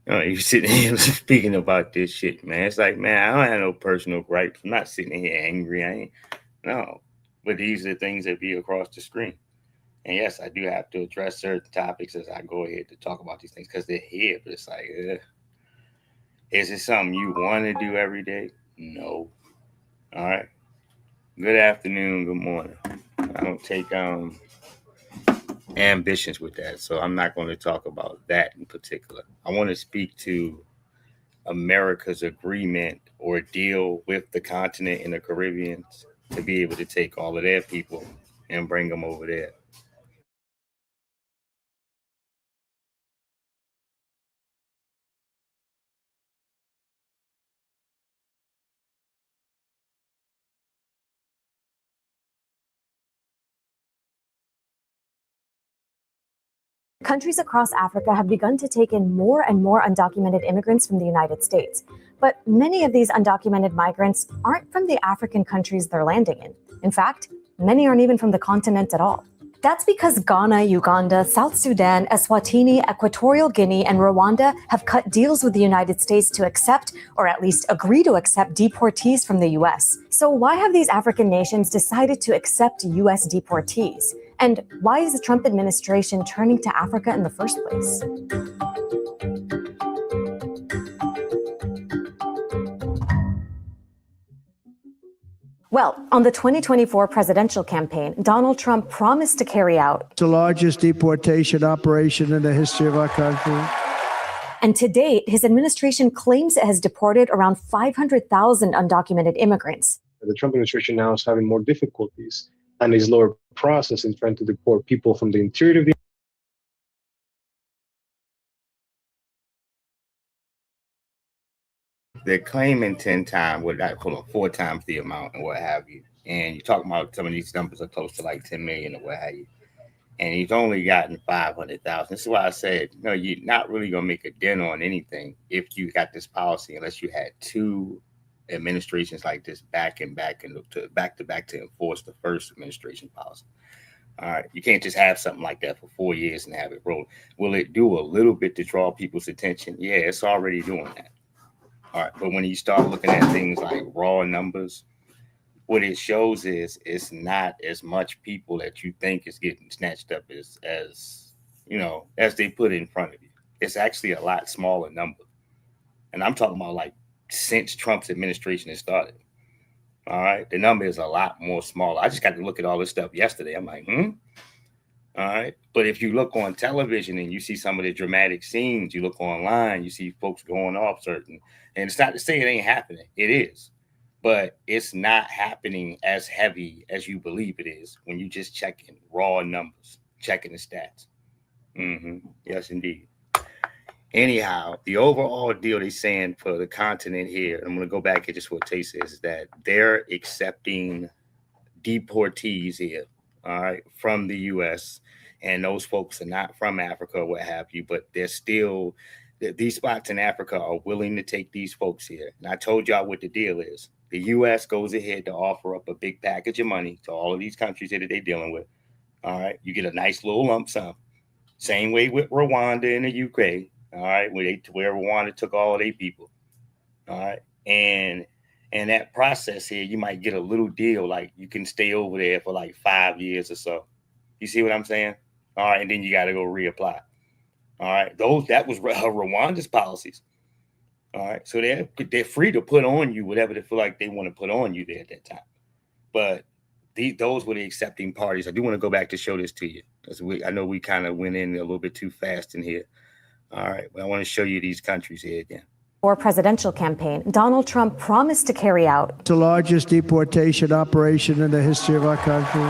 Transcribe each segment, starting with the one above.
You sitting here speaking about this shit, man. It's like, man, I don't have no personal gripes. I'm not sitting here angry. I ain't. No. But these are the things that be across the screen. And yes, I do have to address certain topics as I go ahead to talk about these things because they're here. But it's like, is it something you want to do every day? No. All right. Good afternoon. Good morning. I don't take ambitions with that, so I'm not going to talk about that in particular. I want to speak to America's agreement or deal with the continent and the Caribbean to be able to take all of their people and bring them over there. Countries across Africa have begun to take in more and more undocumented immigrants from the United States. But many of these undocumented migrants aren't from the African countries they're landing in. In fact, many aren't even from the continent at all. That's because Ghana, Uganda, South Sudan, Eswatini, Equatorial Guinea, and Rwanda have cut deals with the United States to accept, or at least agree to accept, deportees from the U.S. So why have these African nations decided to accept U.S. deportees? And why is the Trump administration turning to Africa in the first place? Well, on the 2024 presidential campaign, Donald Trump promised to carry out the largest deportation operation in the history of our country. And to date, his administration claims it has deported around 500,000 undocumented immigrants. The Trump administration now is having more difficulties and is lower process in trying to deport people from the interior of the They're claiming 10 times, well, not 4 times the amount and what have you. And you're talking about some of these numbers are close to like 10 million or what have you. And he's only gotten 500,000. This is why I said, no, you're not really going to make a dent on anything if you got this policy, unless you had 2 administrations like this back to back to enforce the first administration policy. All right, you can't just have something like that for 4 years and have it roll. Will it do a little bit to draw people's attention? Yeah, it's already doing that. All right, but when you start looking at things like raw numbers, what it shows is it's not as much people that you think is getting snatched up as they put in front of you. It's actually a lot smaller number, and I'm talking about like since Trump's administration has started. All right, the number is a lot more smaller. I just got to look at all this stuff yesterday. I'm like, All right, but if you look on television and you see some of the dramatic scenes, you look online, you see folks going off certain, and it's not to say it ain't happening. It is, but it's not happening as heavy as you believe it is when you just checking raw numbers, checking the stats. Yes, indeed. Anyhow, the overall deal they're saying for the continent here, I'm going to go back and just what Tay says, is that they're accepting deportees here, all right, from the U.S., and those folks are not from Africa or what have you, but they're still, these spots in Africa are willing to take these folks here. And I told y'all what the deal is. The U.S. goes ahead to offer up a big package of money to all of these countries that they're dealing with. All right, you get a nice little lump sum. Same way with Rwanda and the UK. All right, where Rwanda took all of their people. All right, and that process here, you might get a little deal, like you can stay over there for like 5 years or so. You see what I'm saying? All right, and then you got to go reapply. All right, that was Rwanda's policies. All right, so they're free to put on you whatever they feel like they want to put on you there at that time. But those were the accepting parties. I do want to go back to show this to you, because I know we kind of went in a little bit too fast in here. All right, well, I want to show you these countries here again. For presidential campaign, Donald Trump promised to carry out the largest deportation operation in the history of our country.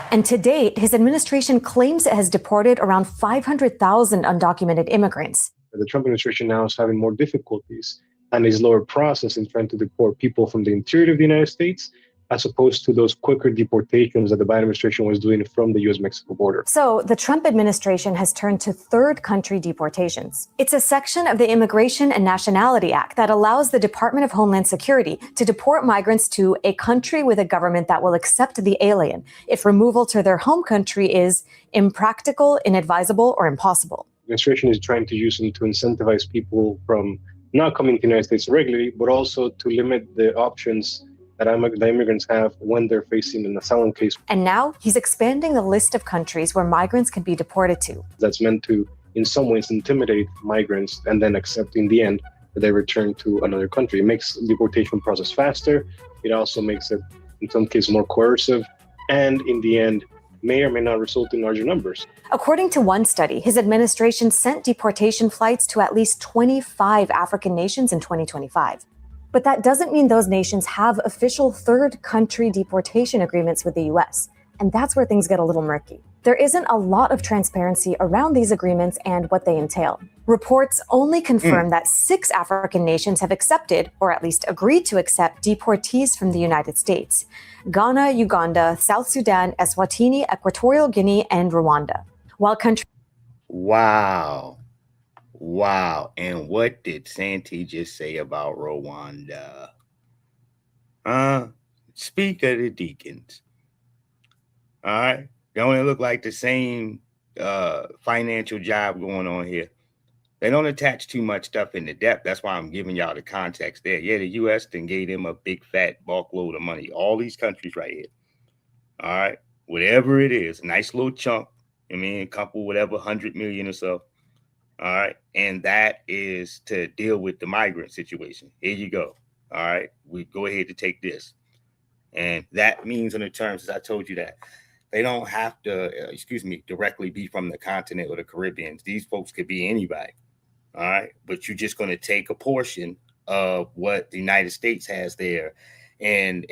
And to date, his administration claims it has deported around 500,000 undocumented immigrants. The Trump administration now is having more difficulties and is lower process in trying to deport people from the interior of the United States, as opposed to those quicker deportations that the Biden administration was doing from the U.S.-Mexico border. So the Trump administration has turned to third country deportations. It's a section of the Immigration and Nationality Act that allows the Department of Homeland Security to deport migrants to a country with a government that will accept the alien if removal to their home country is impractical, inadvisable, or impossible. administration is trying to use them to incentivize people from not coming to the United States regularly, but also to limit the options that the immigrants have when they're facing an asylum case. And now he's expanding the list of countries where migrants can be deported to. That's meant to, in some ways, intimidate migrants and then accept in the end that they return to another country. It makes the deportation process faster. It also makes it, in some cases, more coercive. And in the end, may or may not result in larger numbers. According to one study, his administration sent deportation flights to at least 25 African nations in 2025. But that doesn't mean those nations have official third country deportation agreements with the US. And that's where things get a little murky. There isn't a lot of transparency around these agreements and what they entail. Reports only confirm that 6 African nations have accepted, or at least agreed to accept, deportees from the United States: Ghana, Uganda, South Sudan, Eswatini, Equatorial Guinea, and Rwanda. While countries Wow. And what did Santi just say about Rwanda? Speak of the deacons. All right. Don't it look like the same financial job going on here? They don't attach too much stuff in the depth. That's why I'm giving y'all the context there. Yeah, the U.S. then gave them a big fat bulk load of money. All these countries right here. All right. Whatever it is, a nice little chunk. I mean, a couple, whatever, 100 million or so. All right. And that is to deal with the migrant situation. Here you go. All right. We go ahead to take this. And that means in the terms, as I told you, that they don't have to, directly be from the continent or the Caribbean. These folks could be anybody. All right. But you're just going to take a portion of what the United States has there and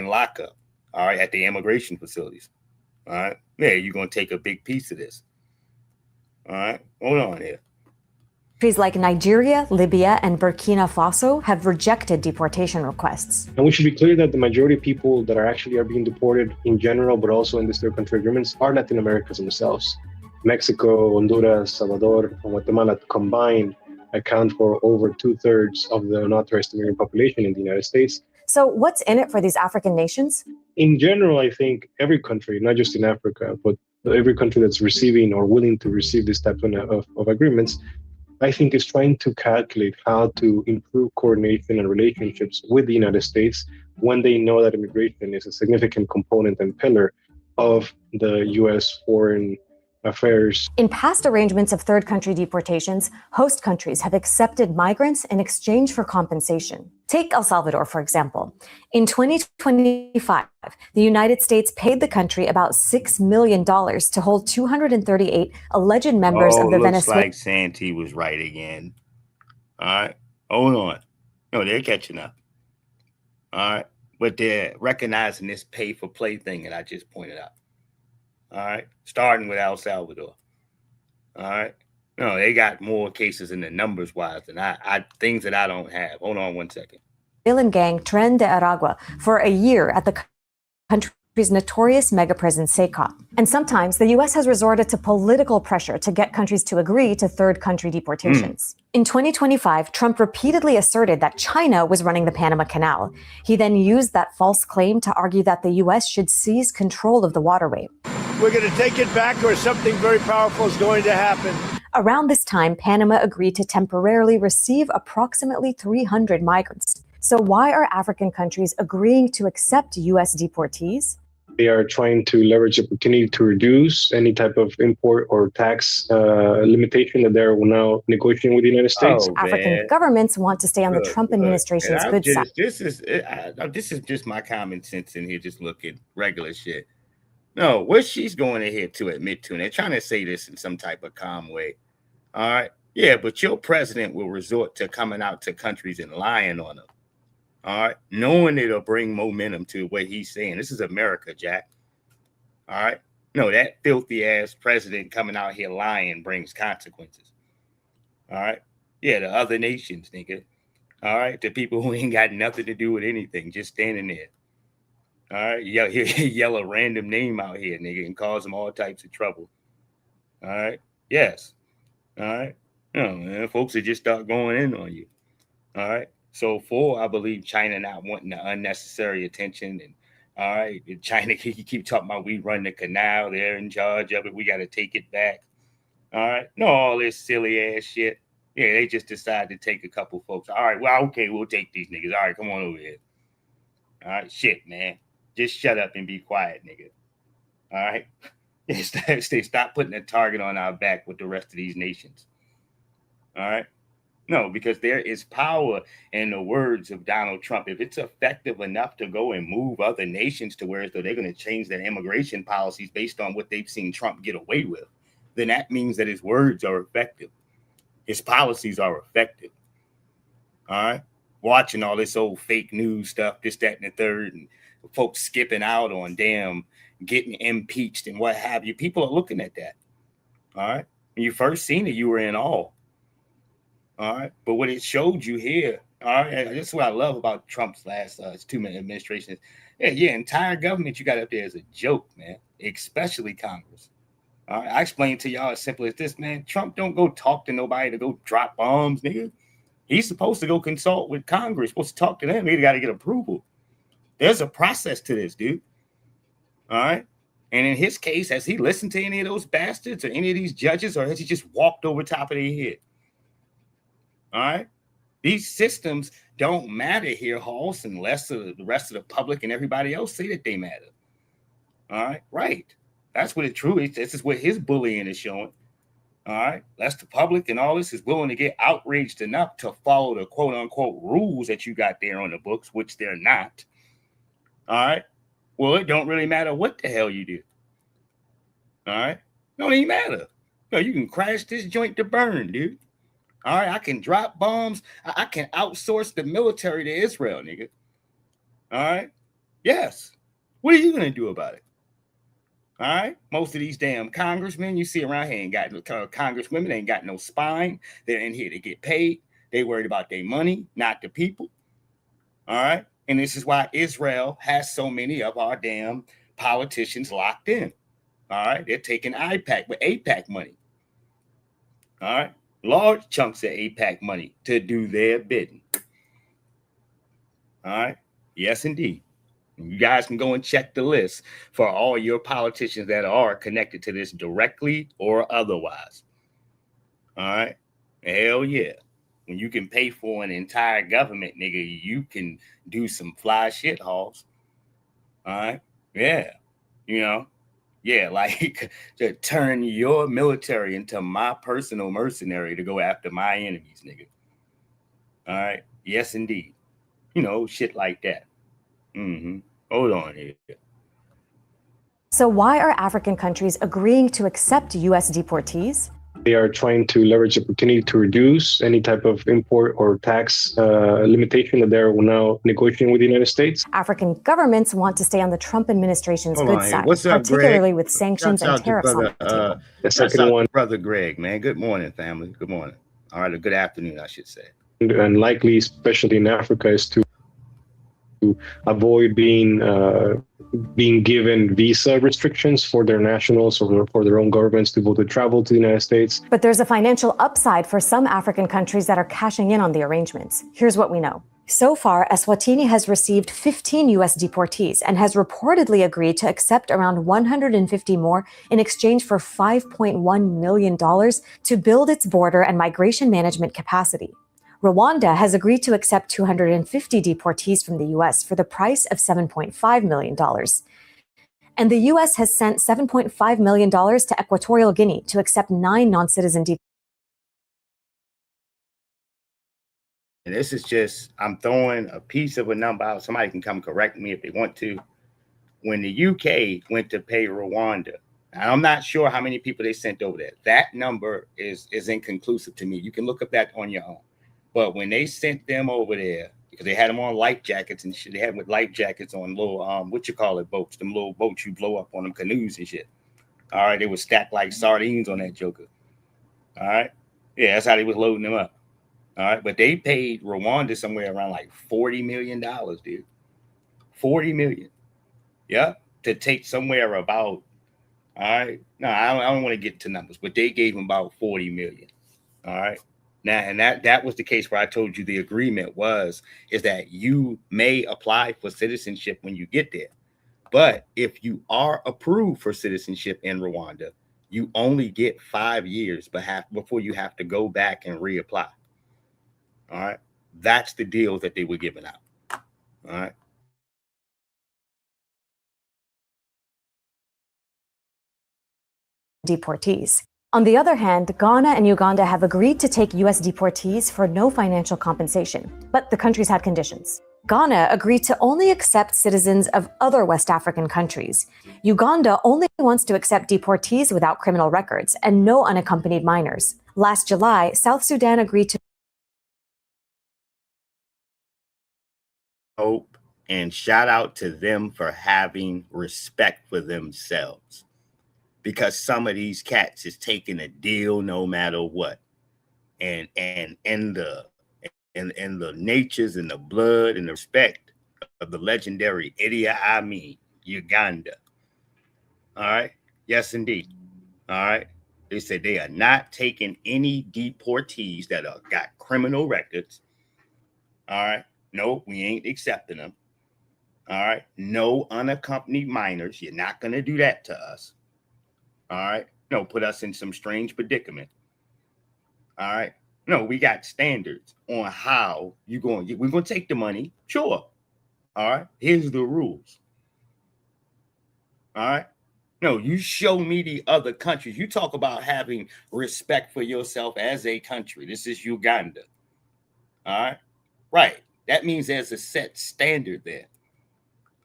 lock up. All right. At the immigration facilities. All right. Yeah. You're going to take a big piece of this. All right, hold on here. Countries like Nigeria, Libya, and Burkina Faso have rejected deportation requests. And we should be clear that the majority of people that are being deported in general, but also in these third country agreements, are Latin Americans themselves. Mexico, Honduras, Salvador, and Guatemala combined account for over 2/3 of the unauthorized immigrant population in the United States. So what's in it for these African nations? In general, I think every country, not just in Africa, but every country that's receiving or willing to receive this type of agreements, I think is trying to calculate how to improve coordination and relationships with the United States when they know that immigration is a significant component and pillar of the U.S. foreign affairs. In past arrangements of third country deportations, host countries have accepted migrants in exchange for compensation. Take El Salvador, for example. In 2025, the United States paid the country about $6 million to hold 238 alleged members of the Venezuelan. Like Santi was right again. All right. Hold on. No, they're catching up. All right. But they're recognizing this pay for play thing that I just pointed out. All right. Starting with El Salvador. All right. No, they got more cases in the numbers wise than I things that I don't have. Hold on one second. Villain gang Tren de Aragua for a year at the country's notorious mega prison Seca. And sometimes the U.S. has resorted to political pressure to get countries to agree to third country deportations. In 2025, Trump repeatedly asserted that China was running the Panama Canal. He then used that false claim to argue that the U.S. should seize control of the waterway. We're going to take it back, or something very powerful is going to happen. Around this time, Panama agreed to temporarily receive approximately 300 migrants. So why are African countries agreeing to accept U.S. deportees? They are trying to leverage the opportunity to reduce any type of import or tax limitation that they're now negotiating with the United States. African governments want to stay on the Trump administration's good side. This is just my common sense in here, just looking regular shit. No, what she's going ahead to admit to, and they're trying to say this in some type of calm way. All right. Yeah, but your president will resort to coming out to countries and lying on them. All right. Knowing it'll bring momentum to what he's saying. This is America, Jack. All right. No, that filthy ass president coming out here lying brings consequences. All right. Yeah, the other nations, nigga. All right. The people who ain't got nothing to do with anything, just standing there. All right, yell a random name out here, nigga, and cause them all types of trouble. All right, yes. All right, no, man, folks are just start going in on you. All right, so I believe China not wanting the unnecessary attention, and all right, China, you keep talking about we run the canal, they're in charge of it, we got to take it back. All right. No, all this silly ass shit. Yeah, they just decided to take a couple folks. All right, well, okay, we'll take these niggas. All right, come on over here. All right, shit, man. Just shut up and be quiet, nigga. All right. They stop putting a target on our back with the rest of these nations. All right. No, because there is power in the words of Donald Trump. If it's effective enough to go and move other nations to where they're going to change their immigration policies based on what they've seen Trump get away with, then that means that his words are effective. His policies are effective. All right. Watching all this old fake news stuff, this, that, and the third, and folks skipping out on damn getting impeached and what have you. People are looking at that. All right. When you first seen it, you were in awe. All right. But what it showed you here, all right, this is what I love about Trump's last 2-minute administration. Yeah, your entire government you got up there is a joke, man, especially Congress. All right. I explained to y'all as simple as this, man. Trump don't go talk to nobody to go drop bombs, nigga. He's supposed to go consult with Congress, supposed to talk to them. They got to get approval. There's a process to this, dude. All right. And in his case, has he listened to any of those bastards or any of these judges, or has he just walked over top of their head? All right. These systems don't matter here, Hoss, unless the rest of the public and everybody else say that they matter. All right. Right. That's what it truly is. This is what his bullying is showing. All right. That's the public and all this is willing to get outraged enough to follow the quote unquote rules that you got there on the books, which they're not. All right. Well, it don't really matter what the hell you do. All right. Don't even matter. You can crash this joint to burn, dude. All right. I can drop bombs. I can outsource the military to Israel, nigga. All right. Yes. What are you going to do about it? All right. Most of these damn congressmen you see around here ain't got congresswomen, ain't got no spine. They're in here to get paid. They worried about their money, not the people. All right. And this is why Israel has so many of our damn politicians locked in. All right. They're taking AIPAC money. All right. Large chunks of AIPAC money to do their bidding. All right. Yes, indeed. You guys can go and check the list for all your politicians that are connected to this directly or otherwise. All right. Hell yeah. When you can pay for an entire government, nigga, you can do some fly shit, Hoss. All right. Yeah. Yeah, like to turn your military into my personal mercenary to go after my enemies, nigga. All right. Yes, indeed. Shit like that. Hold on here. So why are African countries agreeing to accept U.S. deportees? They are trying to leverage the opportunity to reduce any type of import or tax limitation that they're now negotiating with the United States. African governments want to stay on the Trump administration's Hold good on here. side, What's up, particularly Greg? with sanctions Shouts and out to tariffs on brother, the table. The shouts second out one, to brother Greg, man. Good morning, family. Good morning. All right, good afternoon, I should say. and likely, especially in Africa, is to avoid being given visa restrictions for their nationals or for their own governments to be able to travel to the United States. But there's a financial upside for some African countries that are cashing in on the arrangements. Here's what we know. So far, Eswatini has received 15 U.S. deportees and has reportedly agreed to accept around 150 more in exchange for $5.1 million to build its border and migration management capacity. Rwanda has agreed to accept 250 deportees from the U.S. for the price of $7.5 million. And the U.S. has sent $7.5 million to Equatorial Guinea to accept 9 non-citizen deportees. And this is just, I'm throwing a piece of a number out. Somebody can come correct me if they want to. When the UK went to pay Rwanda, and I'm not sure how many people they sent over there. That number is inconclusive to me. You can look up that on your own. But when they sent them over there, because they had them on life jackets and shit, they had them with life jackets on little, boats, them little boats you blow up on them canoes and shit. All right, they were stacked like sardines on that joker. All right, yeah, that's how they was loading them up. All right, but they paid Rwanda somewhere around like $40 million, dude. $40 million. Yeah, to take somewhere about, all right, no, I don't want to get to numbers, but they gave them about $40 million. All right. Now, and that was the case where I told you the agreement is that you may apply for citizenship when you get there. But if you are approved for citizenship in Rwanda, You only get 5 years before you have to go back and reapply. All right. That's the deal that they were giving out. All right. Deportees. On the other hand, Ghana and Uganda have agreed to take U.S. deportees for no financial compensation, but the countries had conditions. Ghana agreed to only accept citizens of other West African countries. Uganda only wants to accept deportees without criminal records and no unaccompanied minors. Last July, South Sudan agreed to Hope and shout out to them for having respect for themselves, because some of these cats is taking a deal no matter what, and the natures and the blood and the respect of the legendary Idi Amin, Uganda. All right. Yes, indeed. All right. They said they are not taking any deportees that are got criminal records. All right. No, we ain't accepting them. All right. No unaccompanied minors. You're not going to do that to us. All right. No, put us in some strange predicament. All right. No, we got standards on how we're going to take the money. Sure. All right. Here's the rules. All right. No, you show me the other countries. You talk about having respect for yourself as a country. This is Uganda. All right. Right. That means there's a set standard there.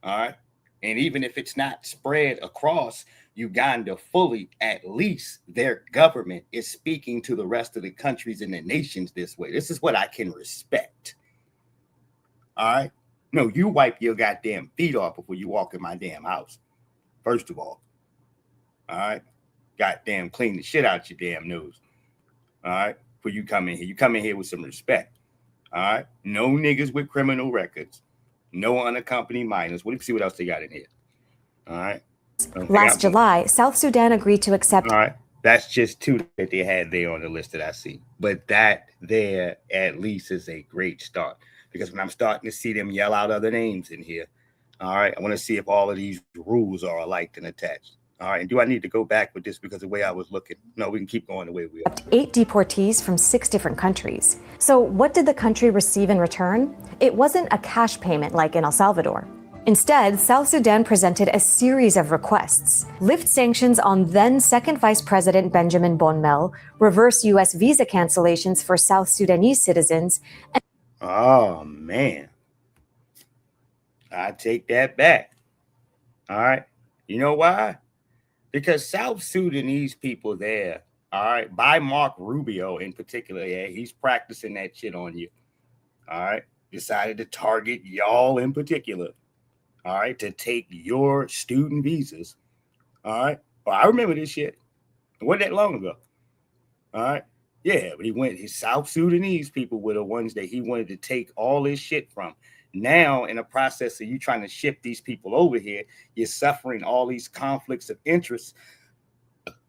All right. And even if it's not spread across Uganda fully, at least their government is speaking to the rest of the countries and the nations this way. This is what I can respect. All right. No, you wipe your goddamn feet off before you walk in my damn house. First of all. All right. Goddamn clean the shit out your damn nose. All right. Before you come in here. You come in here with some respect. All right. No niggas with criminal records. No unaccompanied minors. What do you see what else they got in here? All right. Last July, South Sudan agreed to accept. All right. That's just 2 that they had there on the list that I see. But that there at least is a great start. Because when I'm starting to see them yell out other names in here, all right, I want to see if all of these rules are alike and attached. All right. And do I need to go back with this because the way I was looking? No, we can keep going the way we are. 8 deportees from 6 different countries. So what did the country receive in return? It wasn't a cash payment like in El Salvador. Instead, South Sudan presented a series of requests. Lift sanctions on then Second Vice President Benjamin Bonmel, reverse U.S. visa cancellations for South Sudanese citizens. Oh, man. I take that back. All right. You know why? Because South Sudanese people there, all right, by Mark Rubio in particular, yeah, he's practicing that shit on you. All right. Decided to target y'all in particular. All right, to take your student visas. All right. Well, I remember this shit. It wasn't that long ago. All right. Yeah, but his South Sudanese people were the ones that he wanted to take all this shit from. Now, in the process of you trying to ship these people over here, you're suffering all these conflicts of interest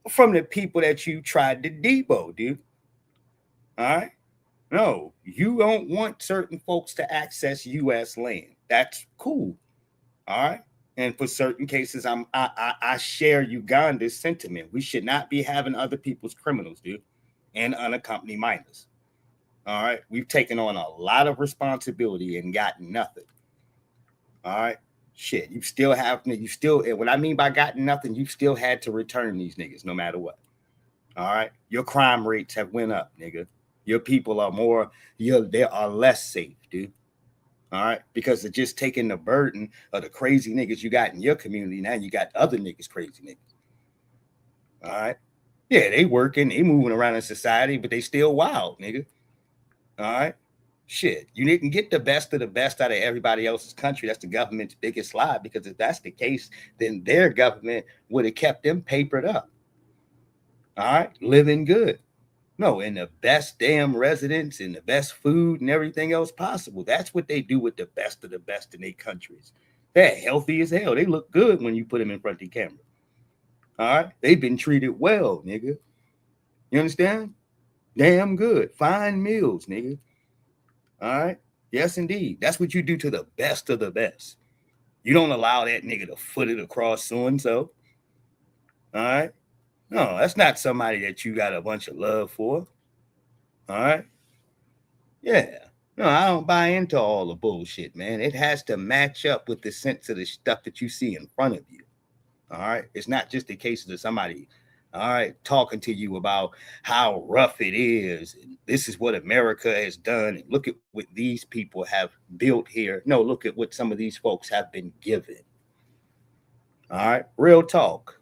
from the people that you tried to debo, dude. All right. No, you don't want certain folks to access U.S. land. That's cool. All right. And for certain cases, I share Uganda's sentiment. We should not be having other people's criminals, dude, and unaccompanied minors. All right. We've taken on a lot of responsibility and gotten nothing. All right. Shit. And what I mean by gotten nothing, you still had to return these niggas no matter what. All right. Your crime rates have went up, nigga. Your people are they are less safe, dude. All right, because they're just taking the burden of the crazy niggas you got in your community. Now you got other niggas, crazy niggas. All right. Yeah, they working, they moving around in society, but they still wild, nigga. All right. Shit, you didn't get the best of the best out of everybody else's country. That's the government's biggest lie, because if that's the case, then their government would have kept them papered up. All right, living good. No, in the best damn residence and the best food and everything else possible. That's what they do with the best of the best in their countries. They're healthy as hell. They look good when you put them in front of the camera. All right. They've been treated well, nigga. You understand? Damn good. Fine meals, nigga. All right. Yes, indeed. That's what you do to the best of the best. You don't allow that nigga to foot it across so-and-so. All right. No, that's not somebody that you got a bunch of love for. All right. Yeah. No, I don't buy into all the bullshit, man. It has to match up with the sense of the stuff that you see in front of you. All right. It's not just the case of somebody, all right, talking to you about how rough it is. And this is what America has done. And look at what these people have built here. No, look at what some of these folks have been given. All right. Real talk.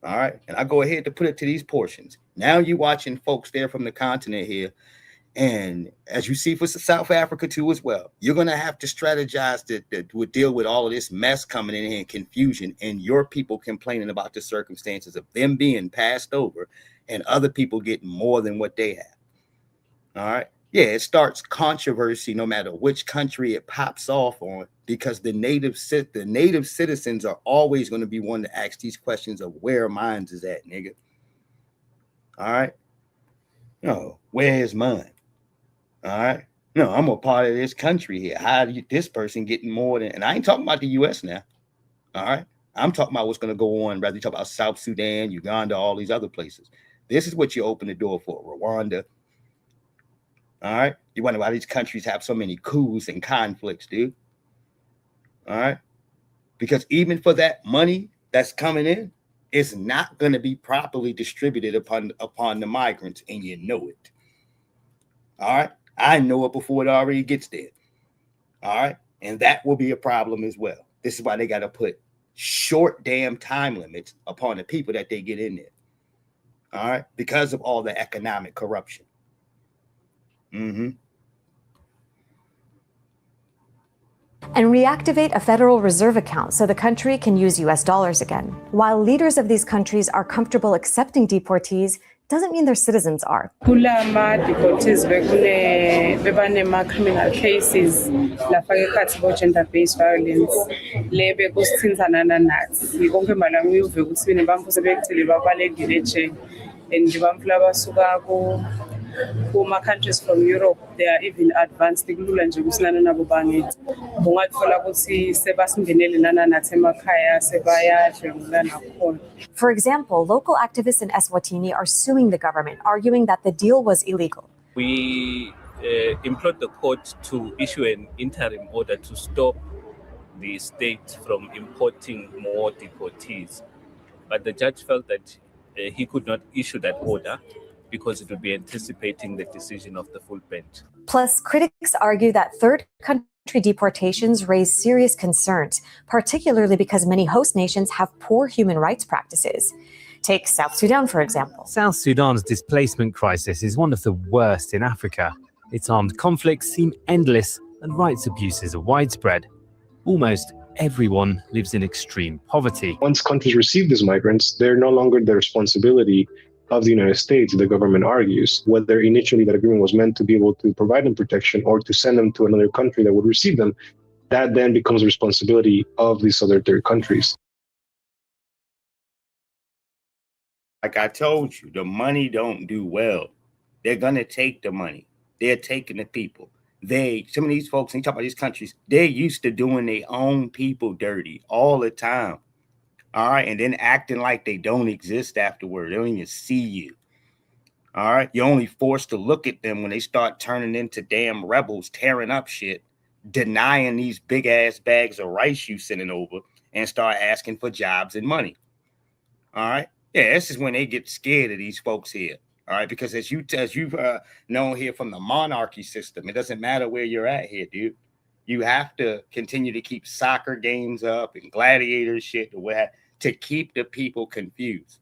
All right. And I go ahead to put it to these portions. Now you're watching folks there from the continent here. And as you see for South Africa too as well, you're going to have to strategize to deal with all of this mess coming in here and confusion and your people complaining about the circumstances of them being passed over and other people getting more than what they have. All right. Yeah, it starts controversy no matter which country it pops off on, because the native citizens are always going to be one to ask these questions of where mine is at, nigga. All right. No, where is mine? All right. No, I'm a part of this country here. How do this person getting more than, and I ain't talking about the US now. All right. I'm talking about what's going to go on. Rather, you talk about South Sudan, Uganda, all these other places. This is what you open the door for. Rwanda. All right. You wonder why these countries have so many coups and conflicts, dude. All right. Because even for that money that's coming in, it's not going to be properly distributed upon the migrants, and you know it. All right. I know it before it already gets there. All right. And that will be a problem as well. This is why they got to put short damn time limits upon the people that they get in there. All right. Because of all the economic corruption. Mm-hmm. And reactivate a Federal Reserve account so the country can use US dollars again. While leaders of these countries are comfortable accepting deportees, doesn't mean their citizens are. Deportees criminal cases gender-based violence and countries from Europe, they are even advanced. For example, local activists in Eswatini are suing the government, arguing that the deal was illegal. We implored the court to issue an interim order to stop the state from importing more deportees. But the judge felt that he could not issue that order because it would be anticipating the decision of the full bench. Plus, critics argue that third country deportations raise serious concerns, particularly because many host nations have poor human rights practices. Take South Sudan, for example. South Sudan's displacement crisis is one of the worst in Africa. Its armed conflicts seem endless and rights abuses are widespread. Almost everyone lives in extreme poverty. Once countries receive these migrants, they're no longer the responsibility of the United States, the government argues, whether initially that agreement was meant to be able to provide them protection or to send them to another country that would receive them. That then becomes a responsibility of these other third countries. Like I told you, the money don't do well. They're going to take the money. They're taking the people. Some of these folks, and you talk about these countries, they're used to doing their own people dirty all the time. All right. And then acting like they don't exist afterward. They don't even see you. All right. You're only forced to look at them when they start turning into damn rebels, tearing up shit, denying these big ass bags of rice you sending over, and start asking for jobs and money. All right. Yeah. This is when they get scared of these folks here. All right. Because as you've known here from the monarchy system, it doesn't matter where you're at here, dude. You have to continue to keep soccer games up and gladiator shit to keep the people confused.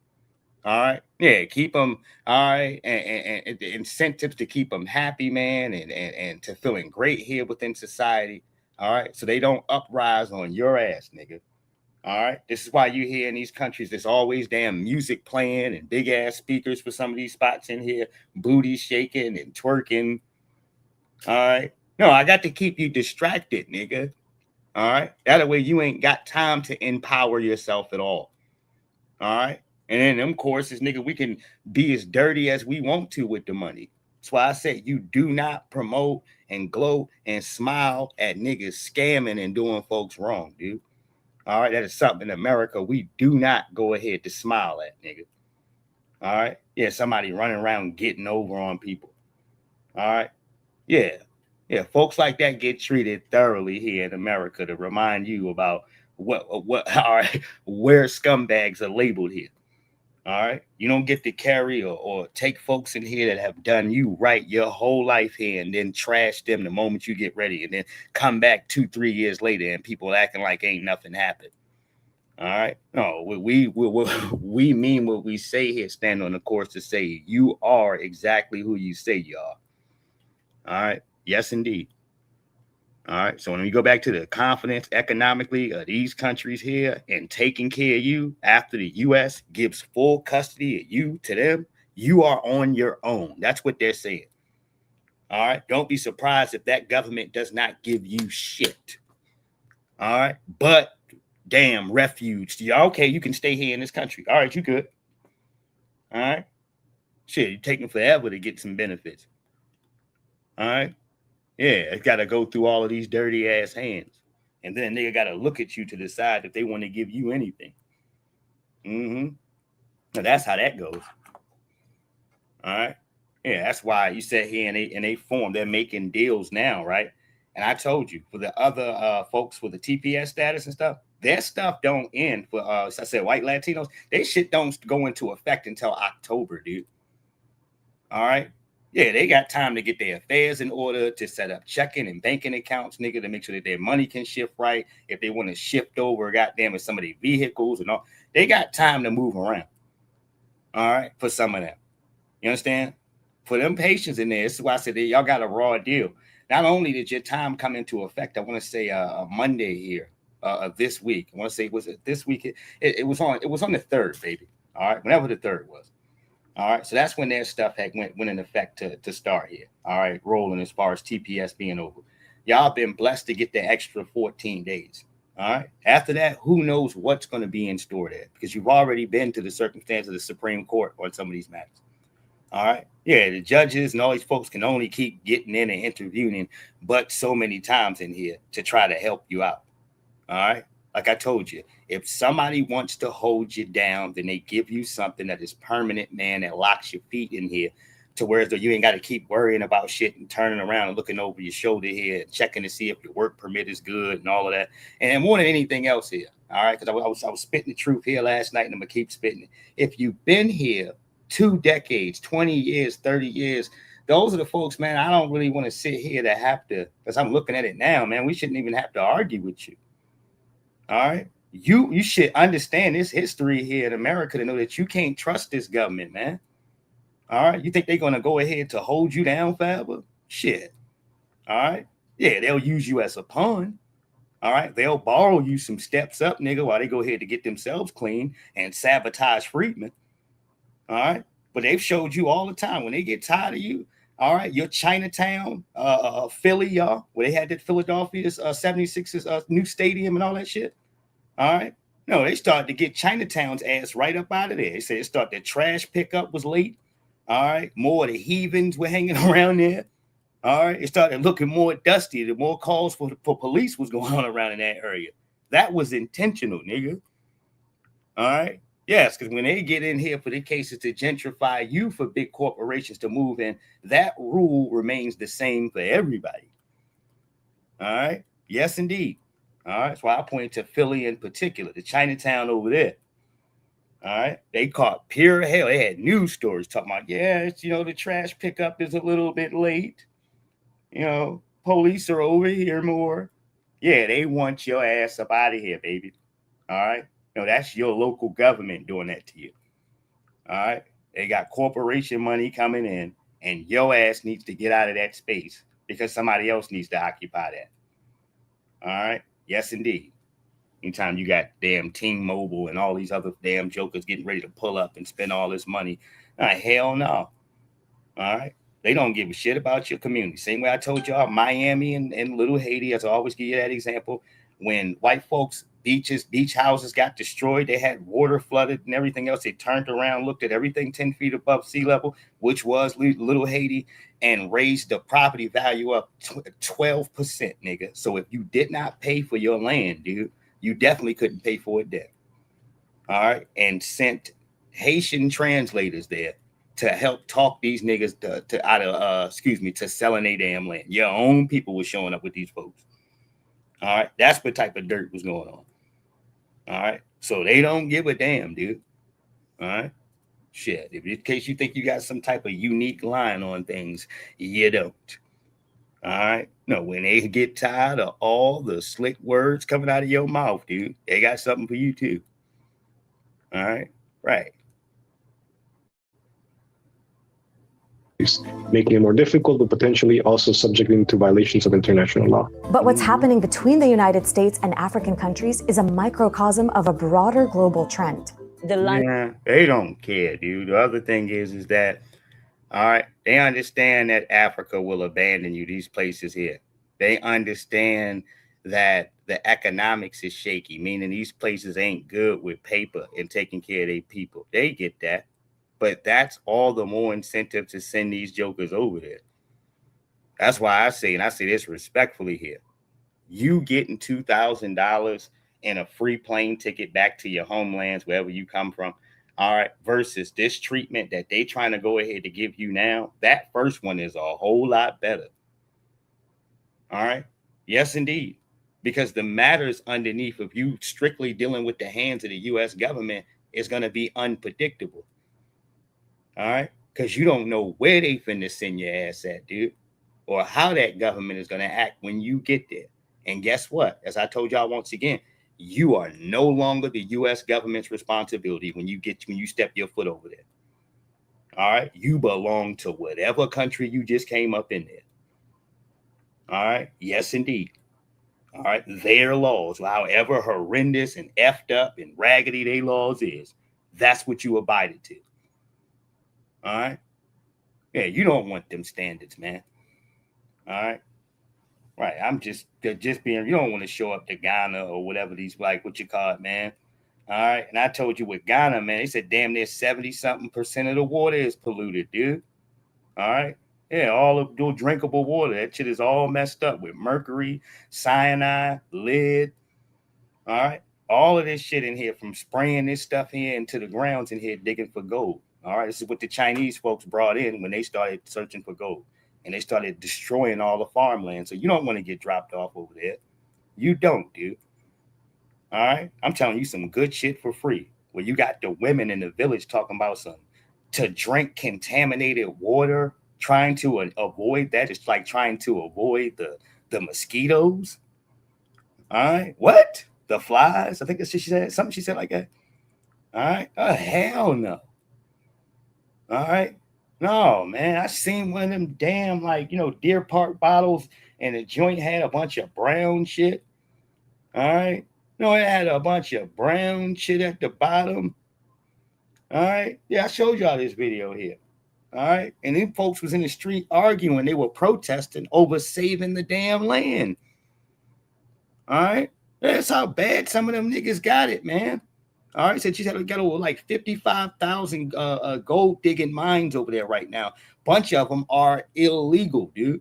All right. Yeah. Keep them. All right. And the incentives to keep them happy, man, and to feeling great here within society. All right. So they don't uprise on your ass, nigga. All right. This is why you hear in these countries, there's always damn music playing and big ass speakers for some of these spots in here, booty shaking and twerking. All right. No, I got to keep you distracted, nigga. All right. That way you ain't got time to empower yourself at all. All right. And in them courses, nigga, we can be as dirty as we want to with the money. That's why I said you do not promote and gloat and smile at niggas scamming and doing folks wrong, dude. All right. That is something in America we do not go ahead to smile at, nigga. All right. Yeah, somebody running around getting over on people. All right. Yeah. Yeah. Folks like that get treated thoroughly here in America to remind you about what all right, where scumbags are labeled here. All right. You don't get to carry or take folks in here that have done you right your whole life here and then trash them the moment you get ready and then come back 2-3 years later and people acting like ain't nothing happened. All right. No, we mean what we say here, stand on the course to say you are exactly who you say you are. All right. Yes, indeed. All right. So when we go back to the confidence economically of these countries here and taking care of you after the U.S. gives full custody of you to them, you are on your own. That's what they're saying. All right. Don't be surprised if that government does not give you shit. All right. But damn, refuge. Okay, you can stay here in this country. All right, you good. All right. Shit, you're taking forever to get some benefits. All right. Yeah, it's got to go through all of these dirty ass hands. And then they got to look at you to decide if they want to give you anything. Mm-hmm. Now that's how that goes. All right. Yeah, that's why you said here in a form, they're making deals now, right? And I told you for the other folks with the TPS status and stuff, their stuff don't end for I said white Latinos. Their shit don't go into effect until October, dude. All right. Yeah, they got time to get their affairs in order, to set up checking and banking accounts, nigga, to make sure that their money can shift right. If they want to shift over, goddamn, with some of their vehicles and all, they got time to move around. All right, for some of them. You understand? For them patients in there, this is why I said y'all got a raw deal. Not only did your time come into effect, I want to say Monday here of this week. I want to say, was it this week? It was on the 3rd, baby. All right, whenever the 3rd was. All right, so that's when their stuff had went in effect to start here. All right, rolling as far as TPS being over. Y'all been blessed to get the extra 14 days. All right. After that, who knows what's going to be in store there, because you've already been to the circumstance of the Supreme Court on some of these matters. All right. Yeah, the judges and all these folks can only keep getting in and intervening, but so many times in here to try to help you out. All right. Like I told you, if somebody wants to hold you down, then they give you something that is permanent, man, that locks your feet in here to where you ain't got to keep worrying about shit and turning around and looking over your shoulder here and checking to see if your work permit is good and all of that. And more than anything else here. All right. Because I was spitting the truth here last night and I'm going to keep spitting it. If you've been here 2 decades, 20 years, 30 years, those are the folks, man, I don't really want to sit here to have to, because I'm looking at it now, man, we shouldn't even have to argue with you. All right. You should understand this history here in America to know that you can't trust this government, man. All right. You think they're going to go ahead to hold you down forever? Shit. All right. Yeah, they'll use you as a pawn. All right. They'll borrow you some steps up, nigga, while they go ahead to get themselves clean and sabotage Freedmen. All right. But they've showed you all the time when they get tired of you. All right. Your Chinatown, Philly, y'all, where they had that Philadelphia's 76ers new stadium and all that shit. All right. No, they started to get Chinatown's ass right up out of there. They said it started, the trash pickup was late. All right. More of the heathens were hanging around there. All right. It started looking more dusty. The more calls for police was going on around in that area. That was intentional, nigga. All right. Yes, because when they get in here for the cases to gentrify you for big corporations to move in, that rule remains the same for everybody. All right. Yes, indeed. All right. That's why I point to Philly in particular, the Chinatown over there. All right. They caught pure hell. They had news stories talking about, yeah, it's, the trash pickup is a little bit late. Police are over here more. Yeah, they want your ass up out of here, baby. All right. That's your local government doing that to you. All right. They got corporation money coming in, and your ass needs to get out of that space because somebody else needs to occupy that. All right. Yes, indeed. Anytime you got damn T-Mobile and all these other damn jokers getting ready to pull up and spend all this money. Hell no. All right. They don't give a shit about your community. Same way I told y'all, Miami and Little Haiti, as I always give you that example. When white folks, beach houses got destroyed, they had water flooded and everything else. They turned around, looked at everything 10 feet above sea level, which was Little Haiti, and raised the property value up 12%, nigga. So if you did not pay for your land, dude, you definitely couldn't pay for it then. All right. And sent Haitian translators there to help talk these niggas to selling their damn land. Your own people were showing up with these folks. All right, that's what type of dirt was going on. All right, so they don't give a damn, dude. All right, shit. If in case you think you got some type of unique line on things, you don't. All right, no. When they get tired of all the slick words coming out of your mouth, dude, they got something for you too. All right, right. Making it more difficult, but potentially also subjecting to violations of international law. But what's happening between the United States and African countries is a microcosm of a broader global trend. Yeah, they don't care, dude. The other thing is that, all right, they understand that Africa will abandon you, these places here. They understand that the economics is shaky, meaning these places ain't good with paper and taking care of their people. They get that. But that's all the more incentive to send these jokers over there. That's why I say, and I say this respectfully here, you getting $2,000 and a free plane ticket back to your homelands, wherever you come from, all right, versus this treatment that they trying to go ahead to give you now, that first one is a whole lot better. All right. Yes, indeed. Because the matters underneath of you strictly dealing with the hands of the U.S. government is going to be unpredictable. All right, because you don't know where they finna send your ass at, dude, or how that government is gonna act when you get there. And guess what? As I told y'all once again, you are no longer the U.S. government's responsibility when you step your foot over there. All right, you belong to whatever country you just came up in there. All right, yes, indeed. All right, their laws, however horrendous and effed up and raggedy their laws is, that's what you abided to. All right. Yeah, you don't want them standards, man. All right. Right. I'm just being, you don't want to show up to Ghana or whatever these, like, what you call it, man. All right. And I told you with Ghana, man, they said damn near 70-something% of the water is polluted, dude. All right. Yeah, all of the drinkable water. That shit is all messed up with mercury, cyanide, lead. All right. All of this shit in here, from spraying this stuff here into the grounds in here digging for gold. All right, this is what the Chinese folks brought in when they started searching for gold, and they started destroying all the farmland. So you don't want to get dropped off over there. You don't, dude. All right, I'm telling you some good shit for free. Where you got the women in the village talking about some to drink contaminated water, trying to avoid that. It's like trying to avoid the mosquitoes. All right, what? The flies? I think that's what she said. Something she said like that. All right, oh hell no. All right. No, man. I seen one of them damn, like, Deer Park bottles, and the joint had a bunch of brown shit. All right. No, it had a bunch of brown shit at the bottom. All right. Yeah, I showed y'all this video here. All right. And them folks was in the street arguing. They were protesting over saving the damn land. All right. That's how bad some of them niggas got it, man. All right, said she's got over like 55,000 gold digging mines over there right now. Bunch of them are illegal, dude.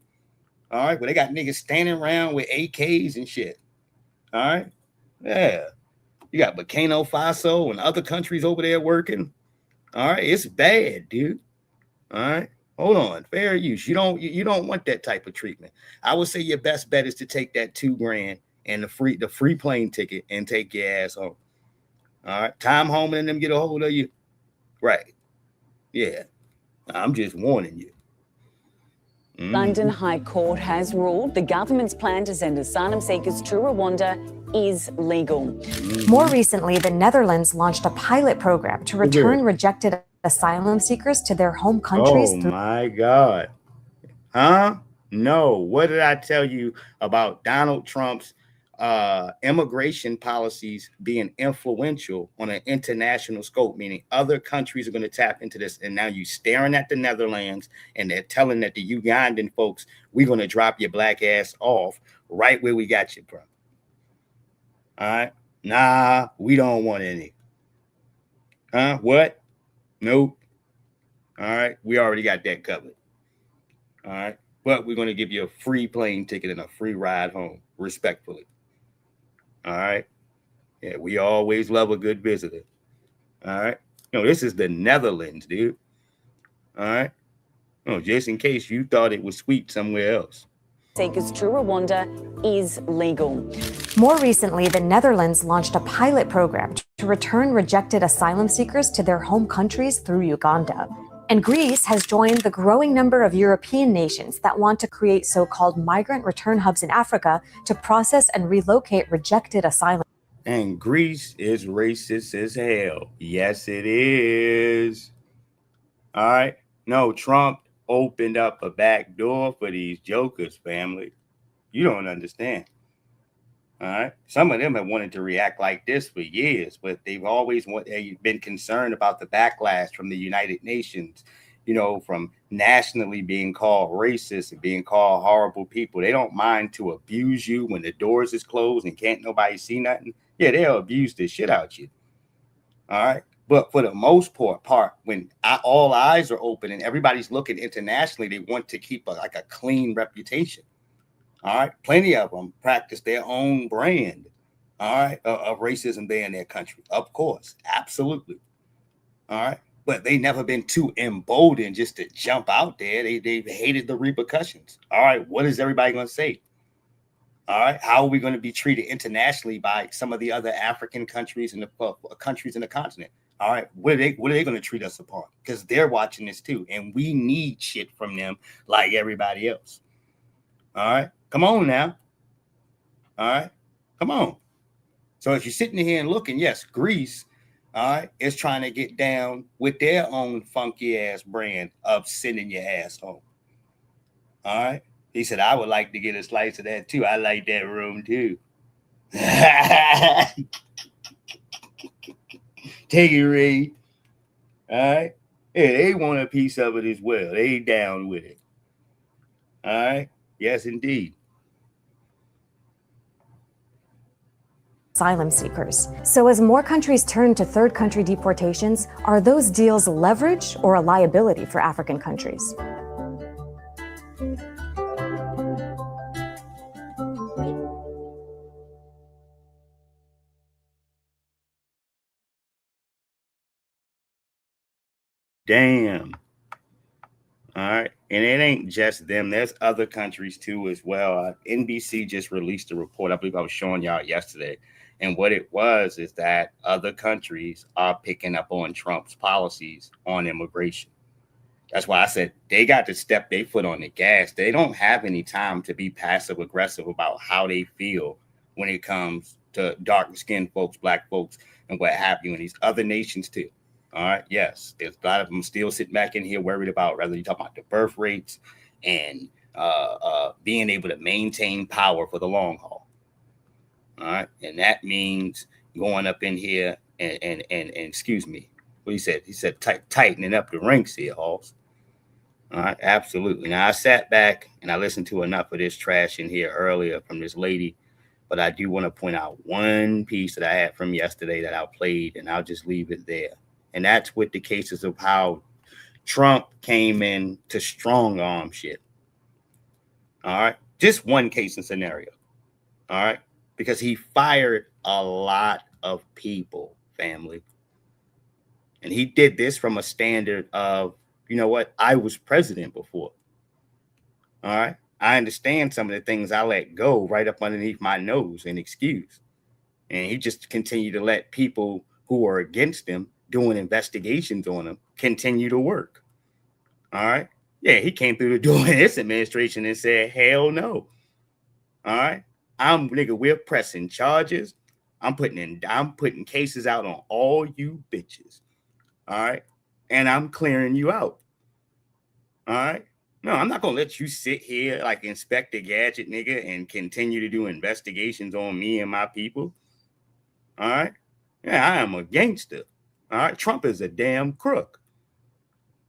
All right, but they got niggas standing around with AKs and shit. All right, yeah. You got Burkina Faso and other countries over there working. All right, it's bad, dude. All right, hold on, fair use. You don't want that type of treatment. I would say your best bet is to take that $2,000 and the free plane ticket and take your ass home. All right, Tom Homan and them get a hold of you. Right. Yeah. I'm just warning you. London High Court has ruled the government's plan to send asylum seekers to Rwanda is legal. More recently, the Netherlands launched a pilot program to return rejected asylum seekers to their home countries. Oh, my God. Huh? No. What did I tell you about Donald Trump's immigration policies being influential on an international scope, meaning other countries are going to tap into this. And now you staring at the Netherlands and they're telling that the Ugandan folks, we're going to drop your black ass off right where we got you from. All right. Nah, we don't want any. Huh? What? Nope. All right. We already got that covered. All right. But we're going to give you a free plane ticket and a free ride home, respectfully. All right. Yeah, we always love a good visitor. All right. No, this is the Netherlands, dude. All right. No, just in case you thought it was sweet somewhere else. Seekers to Rwanda is legal. More recently, the Netherlands launched a pilot program to return rejected asylum seekers to their home countries through Uganda. And Greece has joined the growing number of European nations that want to create so-called migrant return hubs in Africa to process and relocate rejected asylum. And Greece is racist as hell. Yes, it is. All right. No, Trump opened up a back door for these jokers, family. You don't understand. All right. Some of them have wanted to react like this for years, but they've been concerned about the backlash from the United Nations, from nationally being called racist and being called horrible people. They don't mind to abuse you when the doors is closed and can't nobody see nothing. Yeah, they'll abuse the shit out you. All right. But for the most part, when all eyes are open and everybody's looking internationally, they want to keep a clean reputation. All right. Plenty of them practice their own brand, all right, of racism there in their country. Of course. Absolutely. All right. But they never been too emboldened just to jump out there. They hated the repercussions. All right. What is everybody going to say? All right. How are we going to be treated internationally by some of the other African countries and the countries in the continent? All right. What are they going to treat us upon? Because they're watching this too. And we need shit from them like everybody else. All right. Come on now. All right. Come on. So if you're sitting here and looking, yes, Greece, all right, is trying to get down with their own funky ass brand of sending your ass home. All right. He said, I would like to get a slice of that too. I like that room too. Take it, Ray. All right. Yeah, they want a piece of it as well. They down with it. All right. Yes, indeed. Asylum seekers. So as more countries turn to third country deportations, are those deals leverage or a liability for African countries? Damn. All right. And it ain't just them. There's other countries too as well. NBC just released a report. I believe I was showing y'all yesterday. And what it was is that other countries are picking up on Trump's policies on immigration. That's why I said they got to step their foot on the gas. They don't have any time to be passive aggressive about how they feel when it comes to dark skinned folks, black folks, and what have you, in these other nations too. All right. Yes, there's a lot of them still sitting back in here worried about whether you talk about the birth rates and being able to maintain power for the long haul. All right. And that means going up in here and excuse me, what he said? He said tightening up the ranks here, Halls. All right. Absolutely. Now, I sat back and I listened to enough of this trash in here earlier from this lady, but I do want to point out one piece that I had from yesterday that I played, and I'll just leave it there. And that's with the cases of how Trump came in to strong arm shit. All right. Just one case and scenario. All right. Because he fired a lot of people, family. And he did this from a standard of, you know what? I was president before. All right. I understand some of the things I let go right up underneath my nose and excuse. And he just continued to let people who are against him, doing investigations on him, continue to work. All right. Yeah, he came through the door in this administration and said, hell no. All right. We're pressing charges. I'm putting cases out on all you bitches. All right. And I'm clearing you out. All right. No, I'm not gonna let you sit here like Inspector Gadget, nigga, and continue to do investigations on me and my people. All right. Yeah, I am a gangster. All right. Trump is a damn crook.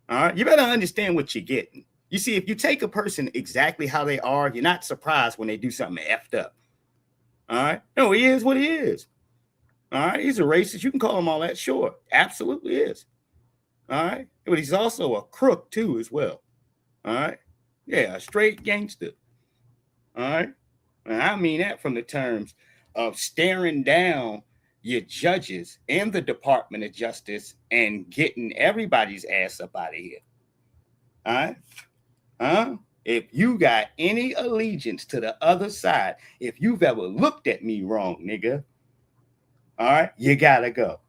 All right. You better understand what you're getting. You see, if you take a person exactly how they are, you're not surprised when they do something effed up. All right. No, he is what he is. All right. He's a racist. You can call him all that. Sure. Absolutely is. All right. But he's also a crook too, as well. All right. Yeah. A straight gangster. All right. And I mean that from the terms of staring down your judges and the Department of Justice and getting everybody's ass up out of here. All right? If you got any allegiance to the other side, if you've ever looked at me wrong, nigga, all right, you gotta go.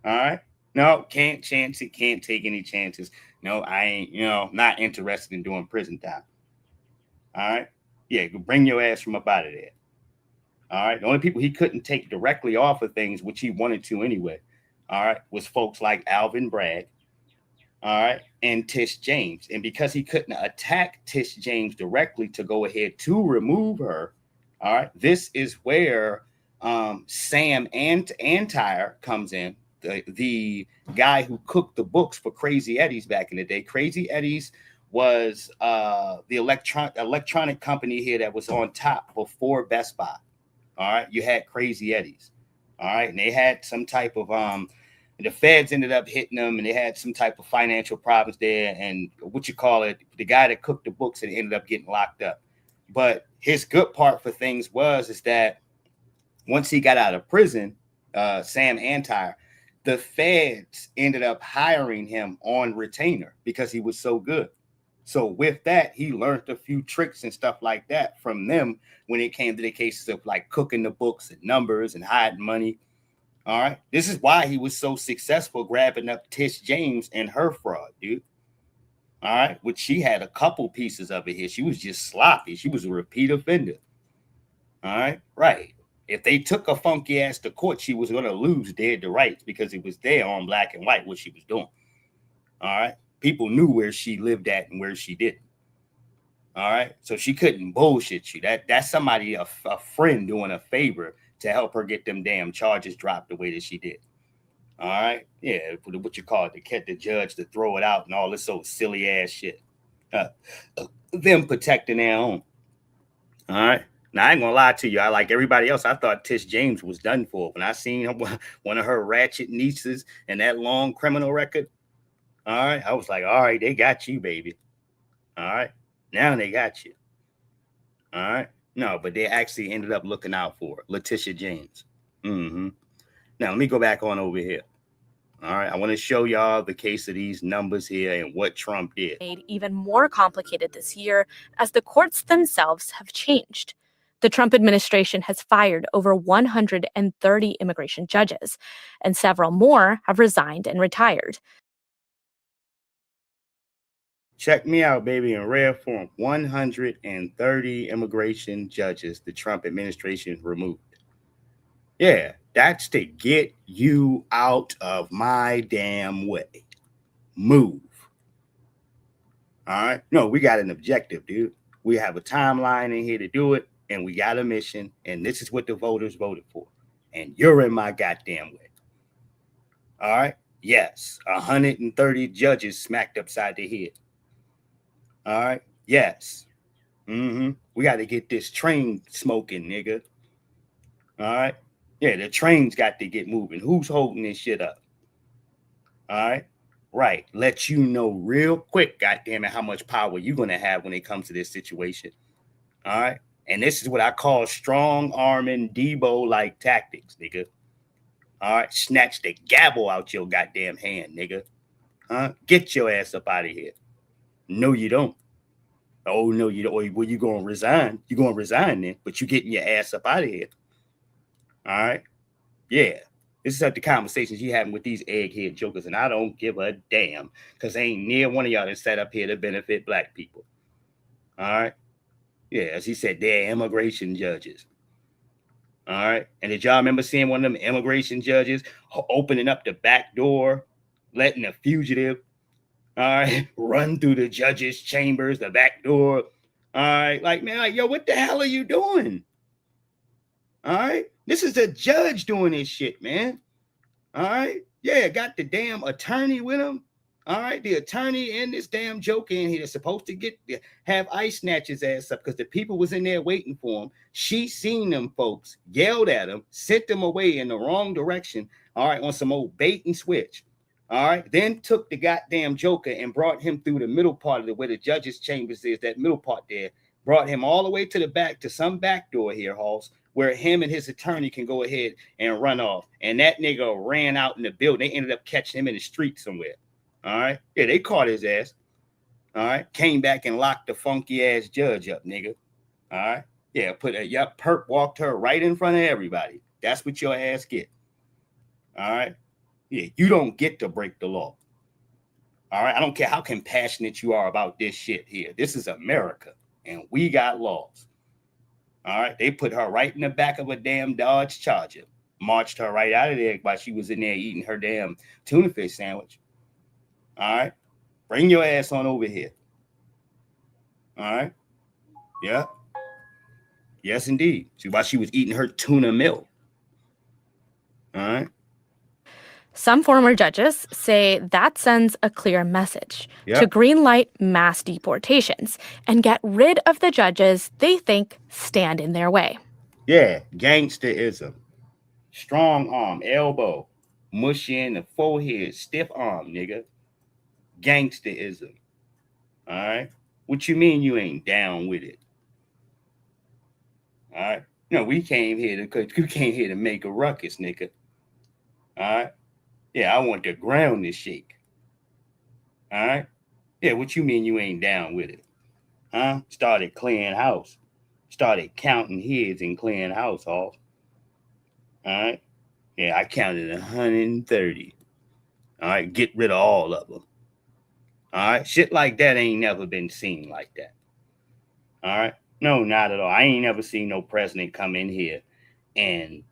All right? No, can't chance it, can't take any chances. No, I ain't, not interested in doing prison time. All right? Yeah, bring your ass from up out of there. All right? The only people he couldn't take directly off of things, which he wanted to anyway, all right, was folks like Alvin Bragg, all right, and Tish James. And because he couldn't attack Tish James directly to go ahead to remove her, all right, this is where Sam Antire comes in, the guy who cooked the books for Crazy Eddie's back in the day. Crazy Eddie's was the electronic company here that was on top before Best Buy. All right, you had Crazy Eddie's. All right, and they had some type of the feds ended up hitting them, and they had some type of financial problems there. And the guy that cooked the books and ended up getting locked up. But his good part for things is that once he got out of prison, Sam Antire, the feds ended up hiring him on retainer because he was so good. So with that, he learned a few tricks and stuff like that from them when it came to the cases of like cooking the books and numbers and hiding money. All right. This is why he was so successful grabbing up Tish James and her fraud, dude. All right. Which she had a couple pieces of it here. She was just sloppy. She was a repeat offender. All right. Right. If they took a funky ass to court, she was going to lose dead to rights because it was there on black and white what she was doing. All right. People knew where she lived at and where she didn't. All right. So she couldn't bullshit you. That's somebody, a friend doing a favor to help her get them damn charges dropped the way that she did. All right. Yeah. What you call it, to get the judge to throw it out and all this old silly ass shit. Them protecting their own. All right. Now, I ain't gonna lie to you. I like everybody else. I thought Tish James was done for. When I seen one of her ratchet nieces and that long criminal record, all right, I was like, all right, they got you, baby. All right, now they got you. All right, no, but they actually ended up looking out for her, Letitia James. Now, let me go back on over here. All right, I want to show y'all the case of these numbers here and what Trump did. Made even more complicated this year as the courts themselves have changed. The Trump administration has fired over 130 immigration judges, and several more have resigned and retired. Check me out, baby, in rare form. 130 immigration judges the Trump administration removed. Yeah, that's to get you out of my damn way. Move. All right? No, we got an objective, dude. We have a timeline in here to do it, and we got a mission, and this is what the voters voted for. And you're in my goddamn way. All right? Yes, 130 judges smacked upside the head. All right. Yes. We got to get this train smoking, nigga. All right. Yeah, the train's got to get moving. Who's holding this shit up? All right. Right. Let you know real quick, goddamn it, how much power you're going to have when it comes to this situation. All right. And this is what I call strong arming Debo-like tactics, nigga. All right. Snatch the gavel out your goddamn hand, nigga. Get your ass up out of here. No, you don't. Oh, no, you don't. Well, you're going to resign. You're going to resign then, but you're getting your ass up out of here. All right? Yeah. This is the conversations you having with these egghead jokers, and I don't give a damn because ain't near one of y'all that set up here to benefit black people. All right? Yeah, as he said, they're immigration judges. All right? And did y'all remember seeing one of them immigration judges opening up the back door, letting a fugitive all right, run through the judge's chambers, the back door. All right, like, man, like, yo, what the hell are you doing? All right, this is the judge doing this shit, man. All right, yeah, got the damn attorney with him. All right, the attorney and this damn joker in here is supposed to have ICE snatch his ass up because the people was in there waiting for him. She seen them folks, yelled at him, sent them away in the wrong direction. All right, on some old bait and switch. All right, then took the goddamn joker and brought him through the middle part of where the judge's chambers is, that middle part there, brought him all the way to the back to some back door here, Halls, where him and his attorney can go ahead and run off. And that nigga ran out in the building. They ended up catching him in the street somewhere. All right. Yeah, they caught his ass. All right. Came back and locked the funky ass judge up, nigga. All right. Yeah, perp walked her right in front of everybody. That's what your ass get. All right. Yeah, you don't get to break the law. All right. I don't care how compassionate you are about this shit here. This is America, and we got laws. All right. They put her right in the back of a damn Dodge Charger, marched her right out of there while she was in there eating her damn tuna fish sandwich. All right. Bring your ass on over here. All right. Yeah. Yes, indeed. While she was eating her tuna milk. All right. Some former judges say that sends a clear message to greenlight mass deportations and get rid of the judges they think stand in their way. Yeah, gangsterism. Strong arm, elbow, mush in the forehead, stiff arm, nigga. Gangsterism. All right. What you mean you ain't down with it? All right. No, we came here to make a ruckus, nigga. All right. Yeah, I want the ground to shake. All right. Yeah, what you mean you ain't down with it? Huh? Started clearing house. Started counting heads and clearing house off. All right. Yeah, I counted 130. All right. Get rid of all of them. All right. Shit like that ain't never been seen like that. All right. No, not at all. I ain't never seen no president come in here and,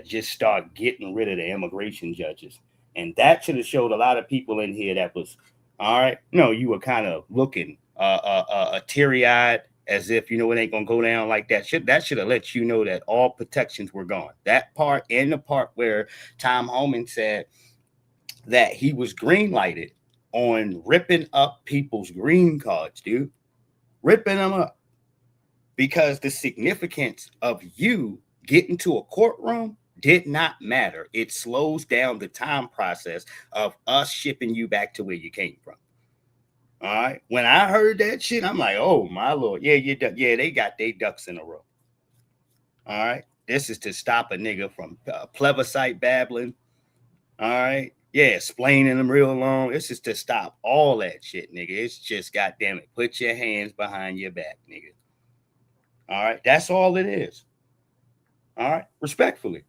just start getting rid of the immigration judges. And that should have showed a lot of people in here that was, all right. No, you were kind of looking teary-eyed as if, it ain't going to go down like that. That should have let you know that all protections were gone. That part and the part where Tom Homan said that he was green-lighted on ripping up people's green cards, dude. Ripping them up. Because the significance of you getting to a courtroom did not matter. It slows down the time process of us shipping you back to where you came from. All right. When I heard that shit, I'm like, oh my Lord. Yeah, they got their ducks in a row. All right. This is to stop a nigga from plebiscite babbling. All right. Yeah, explaining them real long. This is to stop all that shit, nigga. It's just, goddamn it, put your hands behind your back, nigga. All right. That's all it is. All right. Respectfully.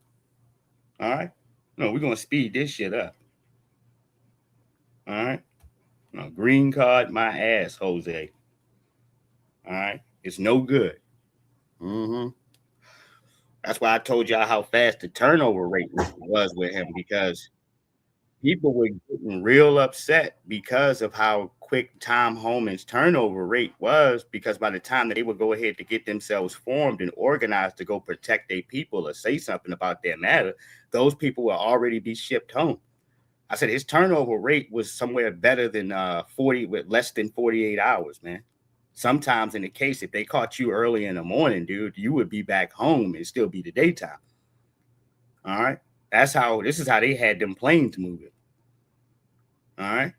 All right. No, we're going to speed this shit up. All right. No, green card my ass, Jose. All right. It's no good. Mm-hmm. That's why I told y'all how fast the turnover rate was with him, because people were getting real upset because of how quick Tom Homan's turnover rate was, because by the time that they would go ahead to get themselves formed and organized to go protect their people or say something about their matter, those people will already be shipped home. I said his turnover rate was somewhere better than 40 with less than 48 hours, man. Sometimes in the case, if they caught you early in the morning, dude, you would be back home and still be the daytime. All right. This is how they had them planes moving. All right.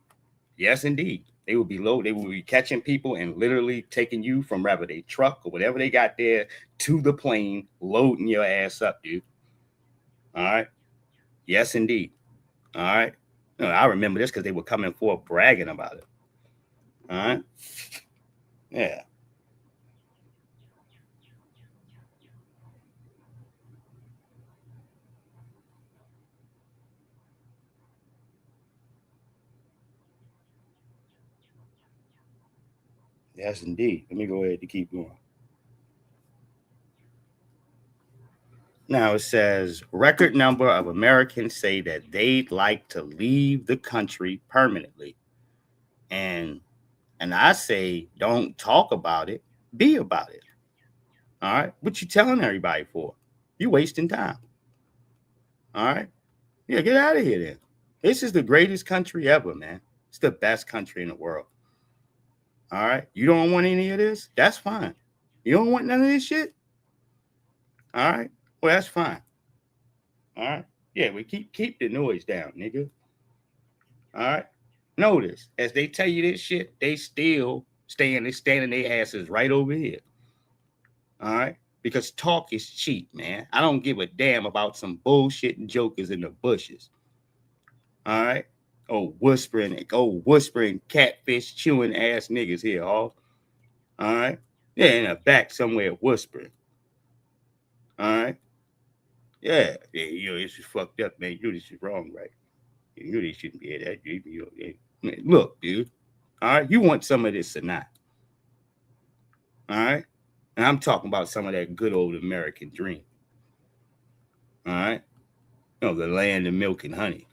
Yes, indeed. They would be low. They would be catching people and literally taking you from wherever they truck or whatever they got there to the plane, loading your ass up, dude. All right. Yes, indeed. All right. No, I remember this because they were coming forth bragging about it. All right. Yeah. Yes, indeed. Let me go ahead and keep going. Now it says record number of Americans say that they'd like to leave the country permanently. And I say, don't talk about it, be about it. All right. What you telling everybody for? You wasting time. All right. Yeah, get out of here then. This is the greatest country ever, man. It's the best country in the world. All right. You don't want any of this? That's fine. You don't want none of this shit? All right. Well, that's fine. All right. Yeah, we keep the noise down, nigga. All right. Notice, as they tell you this shit, they still standing their asses right over here. All right. Because talk is cheap, man. I don't give a damn about some bullshitting jokers in the bushes. All right? Whispering catfish chewing ass niggas here, all right? Yeah, in the back somewhere whispering. All right? Yeah, this is fucked up, man. You this is wrong, right? You really shouldn't be at that. Look, dude. All right, you want some of this or not? All right, and I'm talking about some of that good old American dream. All right, the land of milk and honey.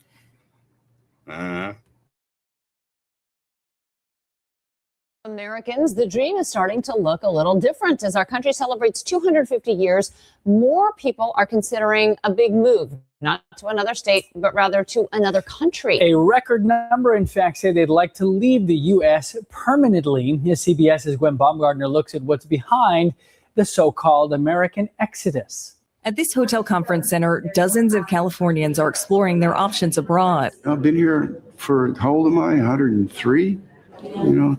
Americans, the dream is starting to look a little different. As our country celebrates 250 years, more people are considering a big move, not to another state, but rather to another country. A record number, in fact, say they'd like to leave the U.S. permanently. CBS's Gwen Baumgartner looks at what's behind the so-called American exodus. At this hotel conference center, dozens of Californians are exploring their options abroad. I've been here for, how old am I, 103?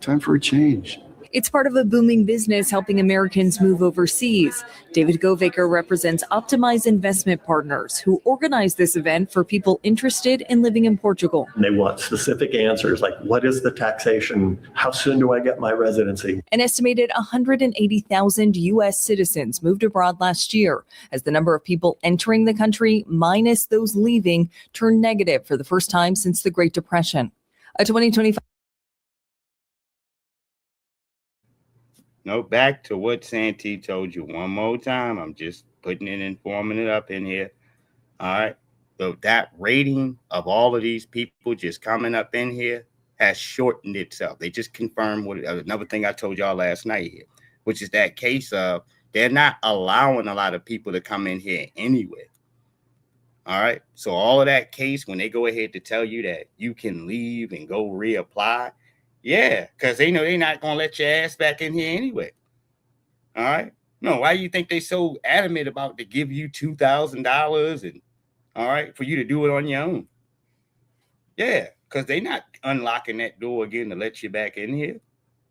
Time for a change. It's part of a booming business helping Americans move overseas. David Govaker represents Optimize Investment Partners, who organize this event for people interested in living in Portugal. They want specific answers like, what is the taxation? How soon do I get my residency? An estimated 180,000 U.S. citizens moved abroad last year, as the number of people entering the country, minus those leaving, turned negative for the first time since the Great Depression. A 2025 No, back to what Santee told you one more time. I'm just putting it and forming it up in here. All right. So that rating of all of these people just coming up in here has shortened itself. They just confirmed what another thing I told y'all last night here, which is that case of they're not allowing a lot of people to come in here anyway. All right. So all of that case, when they go ahead to tell you that you can leave and go reapply, yeah, because they know they're not going to let your ass back in here anyway. All right. No, why do you think they so adamant about to give you $2,000 and all right for you to do it on your own? Yeah, because they're not unlocking that door again to let you back in here.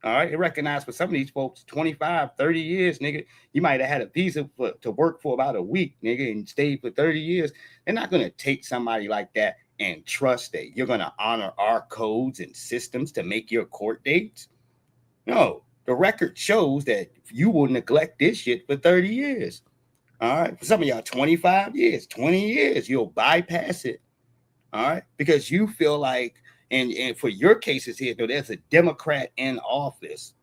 All right. They recognize for some of these folks, 25, 30 years, nigga, you might have had a visa to work for about a week, nigga, and stayed for 30 years. They're not going to take somebody like that and trust that you're going to honor our codes and systems to make your court dates. No, the record shows that you will neglect this shit for 30 years. All right. For some of y'all, 25 years, 20 years, you'll bypass it. All right. Because you feel like, and for your cases here, though, there's a Democrat in office.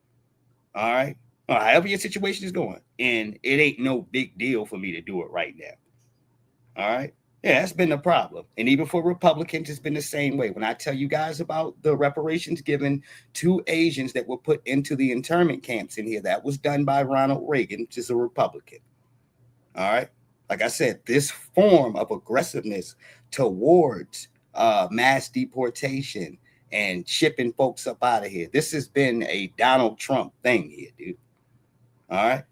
All right. However your situation is going. And it ain't no big deal for me to do it right now. All right. Yeah, that's been the problem. And even for Republicans, it's been the same way. When I tell you guys about the reparations given to Asians that were put into the internment camps in here, that was done by Ronald Reagan, which is a Republican. All right. Like I said, this form of aggressiveness towards mass deportation and shipping folks up out of here, this has been a Donald Trump thing here, dude. All right.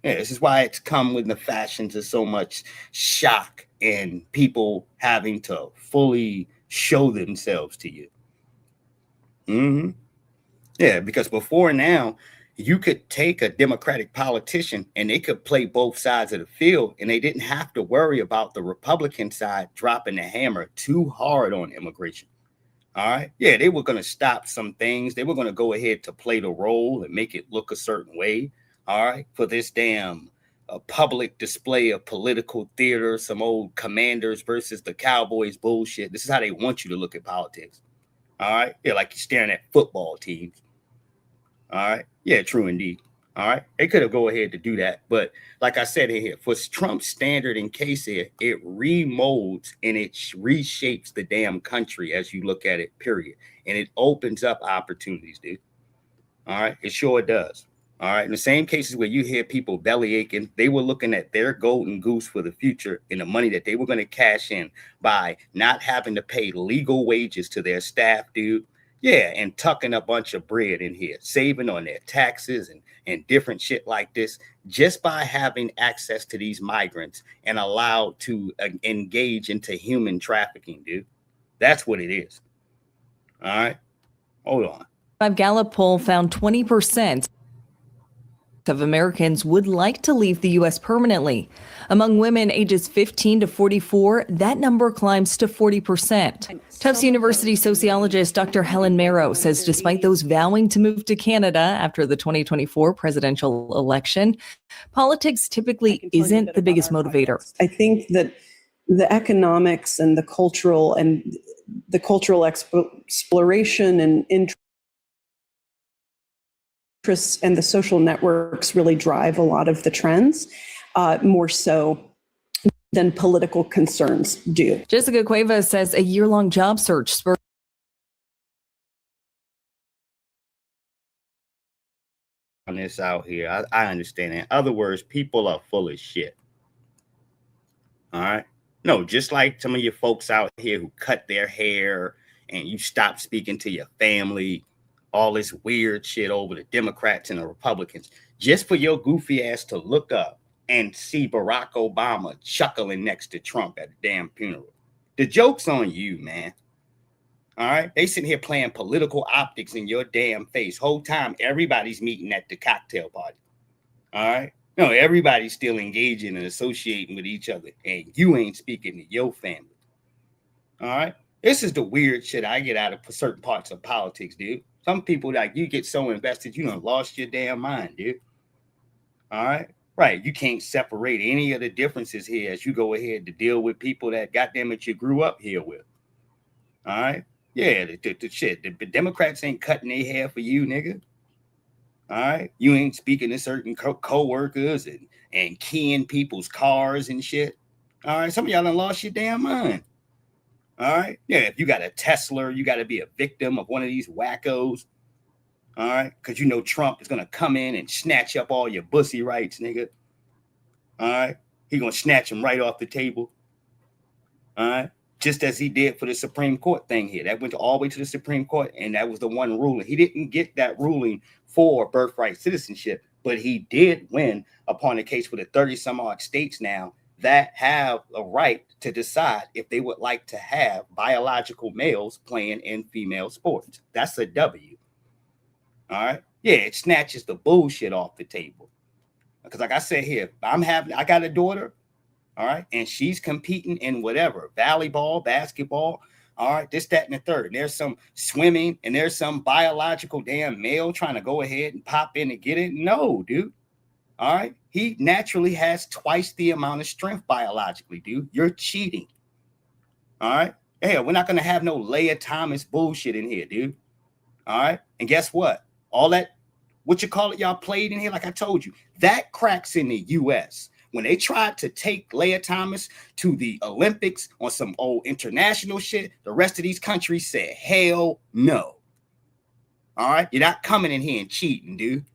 Yeah, this is why it's come with the fashions of so much shock and people having to fully show themselves to you. Mm-hmm. Yeah, because before now, you could take a Democratic politician and they could play both sides of the field and they didn't have to worry about the Republican side dropping the hammer too hard on immigration. All right. Yeah, they were going to stop some things. They were going to go ahead to play the role and make it look a certain way. All right. For this damn public display of political theater, some old Commanders versus the Cowboys bullshit. This is how they want you to look at politics. All right. Yeah, like you're staring at football teams. All right. Yeah, true indeed. All right. They could have go ahead to do that. But like I said in here, for Trump's standard in case here, it remolds and it reshapes the damn country as you look at it, period. And it opens up opportunities, dude. All right. It sure does. All right. In the same cases where you hear people belly aching, they were looking at their golden goose for the future and the money that they were going to cash in by not having to pay legal wages to their staff, dude. Yeah. And tucking a bunch of bread in here, saving on their taxes and different shit like this, just by having access to these migrants and allowed to engage into human trafficking, dude. That's what it is. All right. Hold on. A Gallup poll found 20%. of Americans would like to leave the U.S. permanently. Among women ages 15 to 44, that number climbs to 40%. Tufts University sociologist Dr. Helen Marrow says despite those vowing to move to Canada after the 2024 presidential election, politics typically isn't the biggest motivator. I think that the economics and the cultural exploration and interests and the social networks really drive a lot of the trends, more so than political concerns do. Jessica Cuevas says a year-long job search spurred on this out here. I understand. In other words, people are full of shit. All right. No, just like some of your folks out here who cut their hair and you stop speaking to your family, all this weird shit over the Democrats and the Republicans, just for your goofy ass to look up and see Barack Obama chuckling next to Trump at a damn funeral. The joke's on you, man. All right. They sitting here playing political optics in your damn face. Whole time, everybody's meeting at the cocktail party. All right. No, everybody's still engaging and associating with each other, and you ain't speaking to your family. All right. This is the weird shit I get out of certain parts of politics, dude. Some people, like, you get so invested, you done lost your damn mind, dude. All right. Right. You can't separate any of the differences here as you go ahead to deal with people that, goddamn it, you grew up here with. All right. Yeah, the Democrats ain't cutting their hair for you, nigga. All right. You ain't speaking to certain co-workers and keying people's cars and shit. All right. Some of y'all done lost your damn mind. All right. Yeah. If you got a Tesla, you got to be a victim of one of these wackos. All right. Because you know Trump is going to come in and snatch up all your bussy rights, nigga. All right. He going to snatch them right off the table. All right. Just as he did for the Supreme Court thing here. That went all the way to the Supreme Court, and that was the one ruling. He didn't get that ruling for birthright citizenship, but he did win upon a case with the 30-some-odd states now that have a right to decide if they would like to have biological males playing in female sports. That's a W. All right. Yeah, it snatches the bullshit off the table. Because like I said here, I got a daughter. All right. And she's competing in whatever, volleyball, basketball. All right. This, that, and the third. And there's some swimming and there's some biological damn male trying to go ahead and pop in and get it. No, dude. All right. He naturally has twice the amount of strength biologically, dude. You're cheating. All right. Hey, we're not going to have no Leah Thomas bullshit in here, dude. All right. And guess what? All that, what you call it, y'all played in here, like I told you, that cracks in the U.S. When they tried to take Leah Thomas to the Olympics on some old international shit, the rest of these countries said, hell no. All right. You're not coming in here and cheating, dude.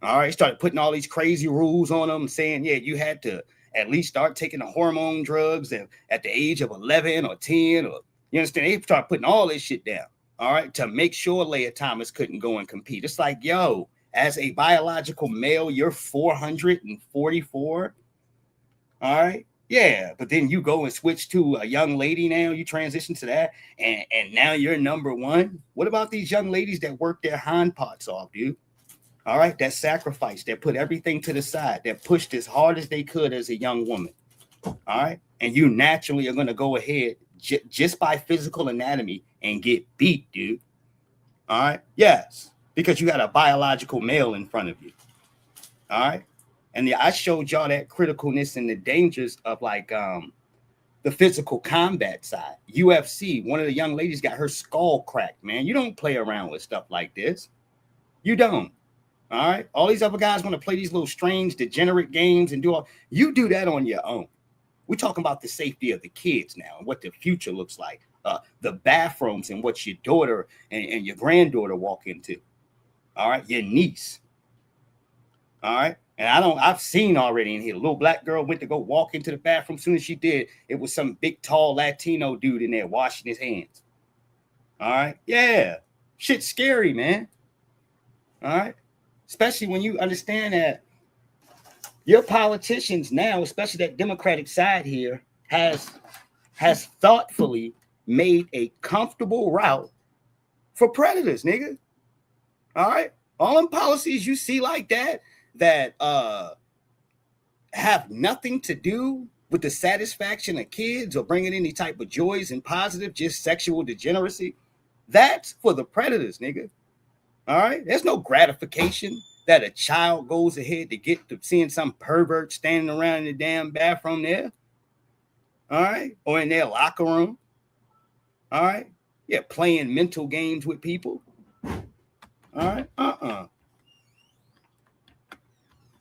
All right. Started putting all these crazy rules on them, saying, yeah, you had to at least start taking the hormone drugs at the age of 11 or 10. Or you understand? They started putting all this shit down. All right. To make sure Leah Thomas couldn't go and compete. It's like, yo, as a biological male, you're 444. All right. Yeah. But then you go and switch to a young lady now. You transition to that. And now you're number one. What about these young ladies that work their hind parts off, dude? All right. That sacrifice, that put everything to the side, that pushed as hard as they could as a young woman. All right. And you naturally are going to go ahead just by physical anatomy and get beat, dude. All right. Yes. Because you got a biological male in front of you. All right. And I showed y'all that criticalness and the dangers of like the physical combat side. UFC, one of the young ladies got her skull cracked, man. You don't play around with stuff like this. You don't. All right. All these other guys want to play these little strange, degenerate games and do all. You do that on your own. We're talking about the safety of the kids now and what the future looks like. The bathrooms and what your daughter and your granddaughter walk into. All right. Your niece. All right. And I've seen already in here, a little black girl went to go walk into the bathroom. As soon as she did, it was some big, tall Latino dude in there washing his hands. All right. Yeah. Shit's scary, man. All right. Especially when you understand that your politicians now, especially that Democratic side here, has thoughtfully made a comfortable route for predators, nigga. All right. All them policies you see like that, that have nothing to do with the satisfaction of kids or bringing any type of joys and positive, just sexual degeneracy, that's for the predators, nigga. All right? There's no gratification that a child goes ahead to get to seeing some pervert standing around in the damn bathroom there. All right? Or in their locker room. All right? Yeah, playing mental games with people. All right?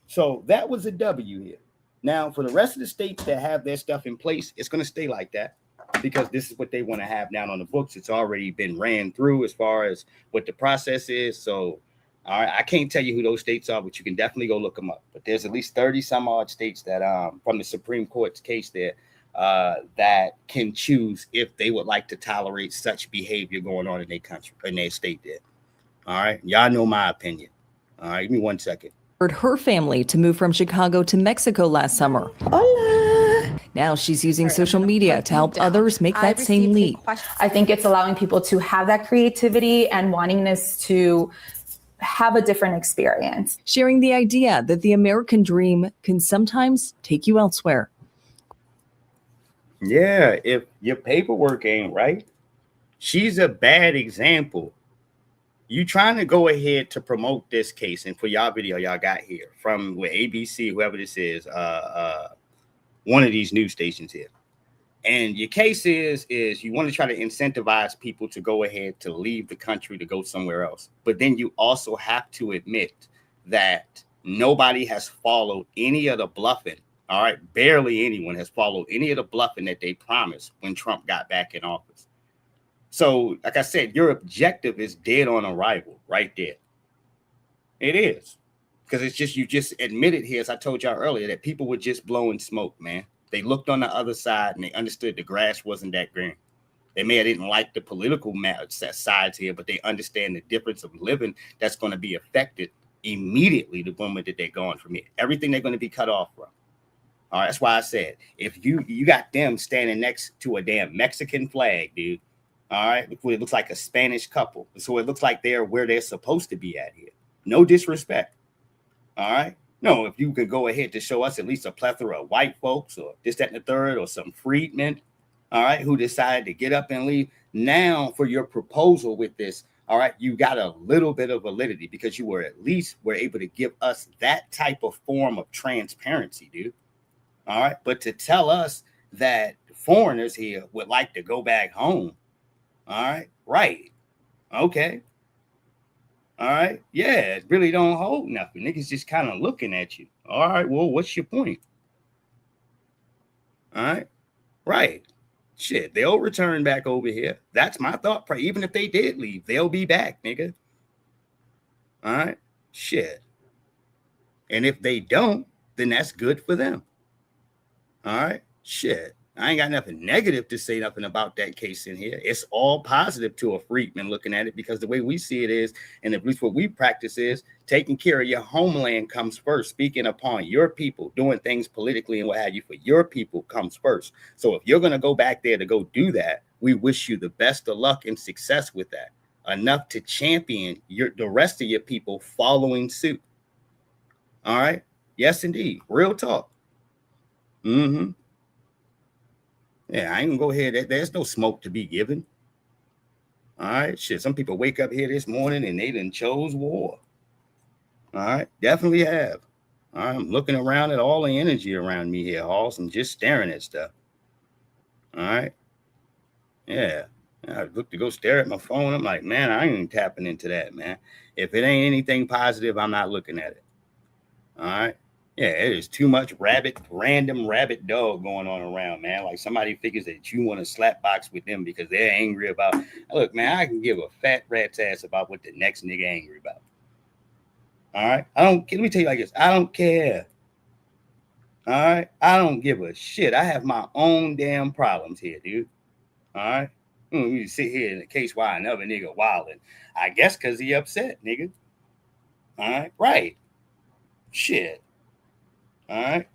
So that was a W here. Now, for the rest of the states that have their stuff in place, it's going to stay like that because this is what they want to have down on the books. It's already been ran through as far as what the process is. So, all right, I can't tell you who those states are, but you can definitely go look them up. But there's at least 30 some odd states that from the Supreme Court's case there that can choose if they would like to tolerate such behavior going on in their country, in their state there. All right, y'all know my opinion. All right, give me 1 second. Her family to move from Chicago to Mexico last summer. Hola. Now she's using social media to help others make that same leap. I think it's allowing people to have that creativity and wantingness to have a different experience. Sharing the idea that the American dream can sometimes take you elsewhere. Yeah, if your paperwork ain't right, she's a bad example. You trying to go ahead to promote this case, and for y'all video y'all got here from with ABC, whoever this is, one of these news stations here. And your case is you want to try to incentivize people to go ahead to leave the country to go somewhere else. But then you also have to admit that nobody has followed any of the bluffing. All right, barely anyone has followed any of the bluffing that they promised when Trump got back in office. So, like I said, your objective is dead on arrival right there. It is. Because it's just, you just admitted here, as I told y'all earlier, that people were just blowing smoke, man. They looked on the other side and they understood the grass wasn't that green. They may have didn't like the political sides here, but they understand the difference of living that's going to be affected immediately the moment that they're gone from here. Everything they're going to be cut off from. All right, that's why I said, if you got them standing next to a damn Mexican flag, dude, all right, it looks like a Spanish couple. So it looks like they're where they're supposed to be at here. No disrespect. All right. No, if you could go ahead to show us at least a plethora of white folks or this, that, and the third, or some freedmen, all right, who decided to get up and leave. Now for your proposal with this, all right, you got a little bit of validity because you were at least were able to give us that type of form of transparency, dude. All right. But to tell us that foreigners here would like to go back home. All right. Right. Okay. All right. Yeah. It really don't hold nothing. Niggas just kind of looking at you. All right. Well, what's your point? All right. Right. Shit. They'll return back over here. That's my thought. Even if they did leave, they'll be back, nigga. All right. Shit. And if they don't, then that's good for them. All right. Shit. I ain't got nothing negative to say nothing about that case in here. It's all positive to a freedman looking at it because the way we see it is, and at least what we practice is, taking care of your homeland comes first. Speaking upon your people, doing things politically and what have you for your people comes first. So if you're going to go back there to go do that, we wish you the best of luck and success with that. Enough to champion the rest of your people following suit. All right. Yes, indeed. Real talk. Mm-hmm. Yeah, I ain't gonna go ahead. There's no smoke to be given. All right, shit. Some people wake up here this morning and they done chose war. All right, definitely have. All right, I'm looking around at all the energy around me here, Halls, and just staring at stuff. All right. Yeah. I look to go stare at my phone. I'm like, man, I ain't tapping into that, man. If it ain't anything positive, I'm not looking at it. All right. Yeah, there's too much random rabbit dog going on around, man. Like somebody figures that you want to slap box with them because they're angry about. Look, man, I can give a fat rat's ass about what the next nigga angry about. All right, let me tell you like this. I don't care. All right, I don't give a shit. I have my own damn problems here, dude. All right, you sit here in the case why another nigga wilding. I guess because he upset, nigga. All right, right. Shit. All right.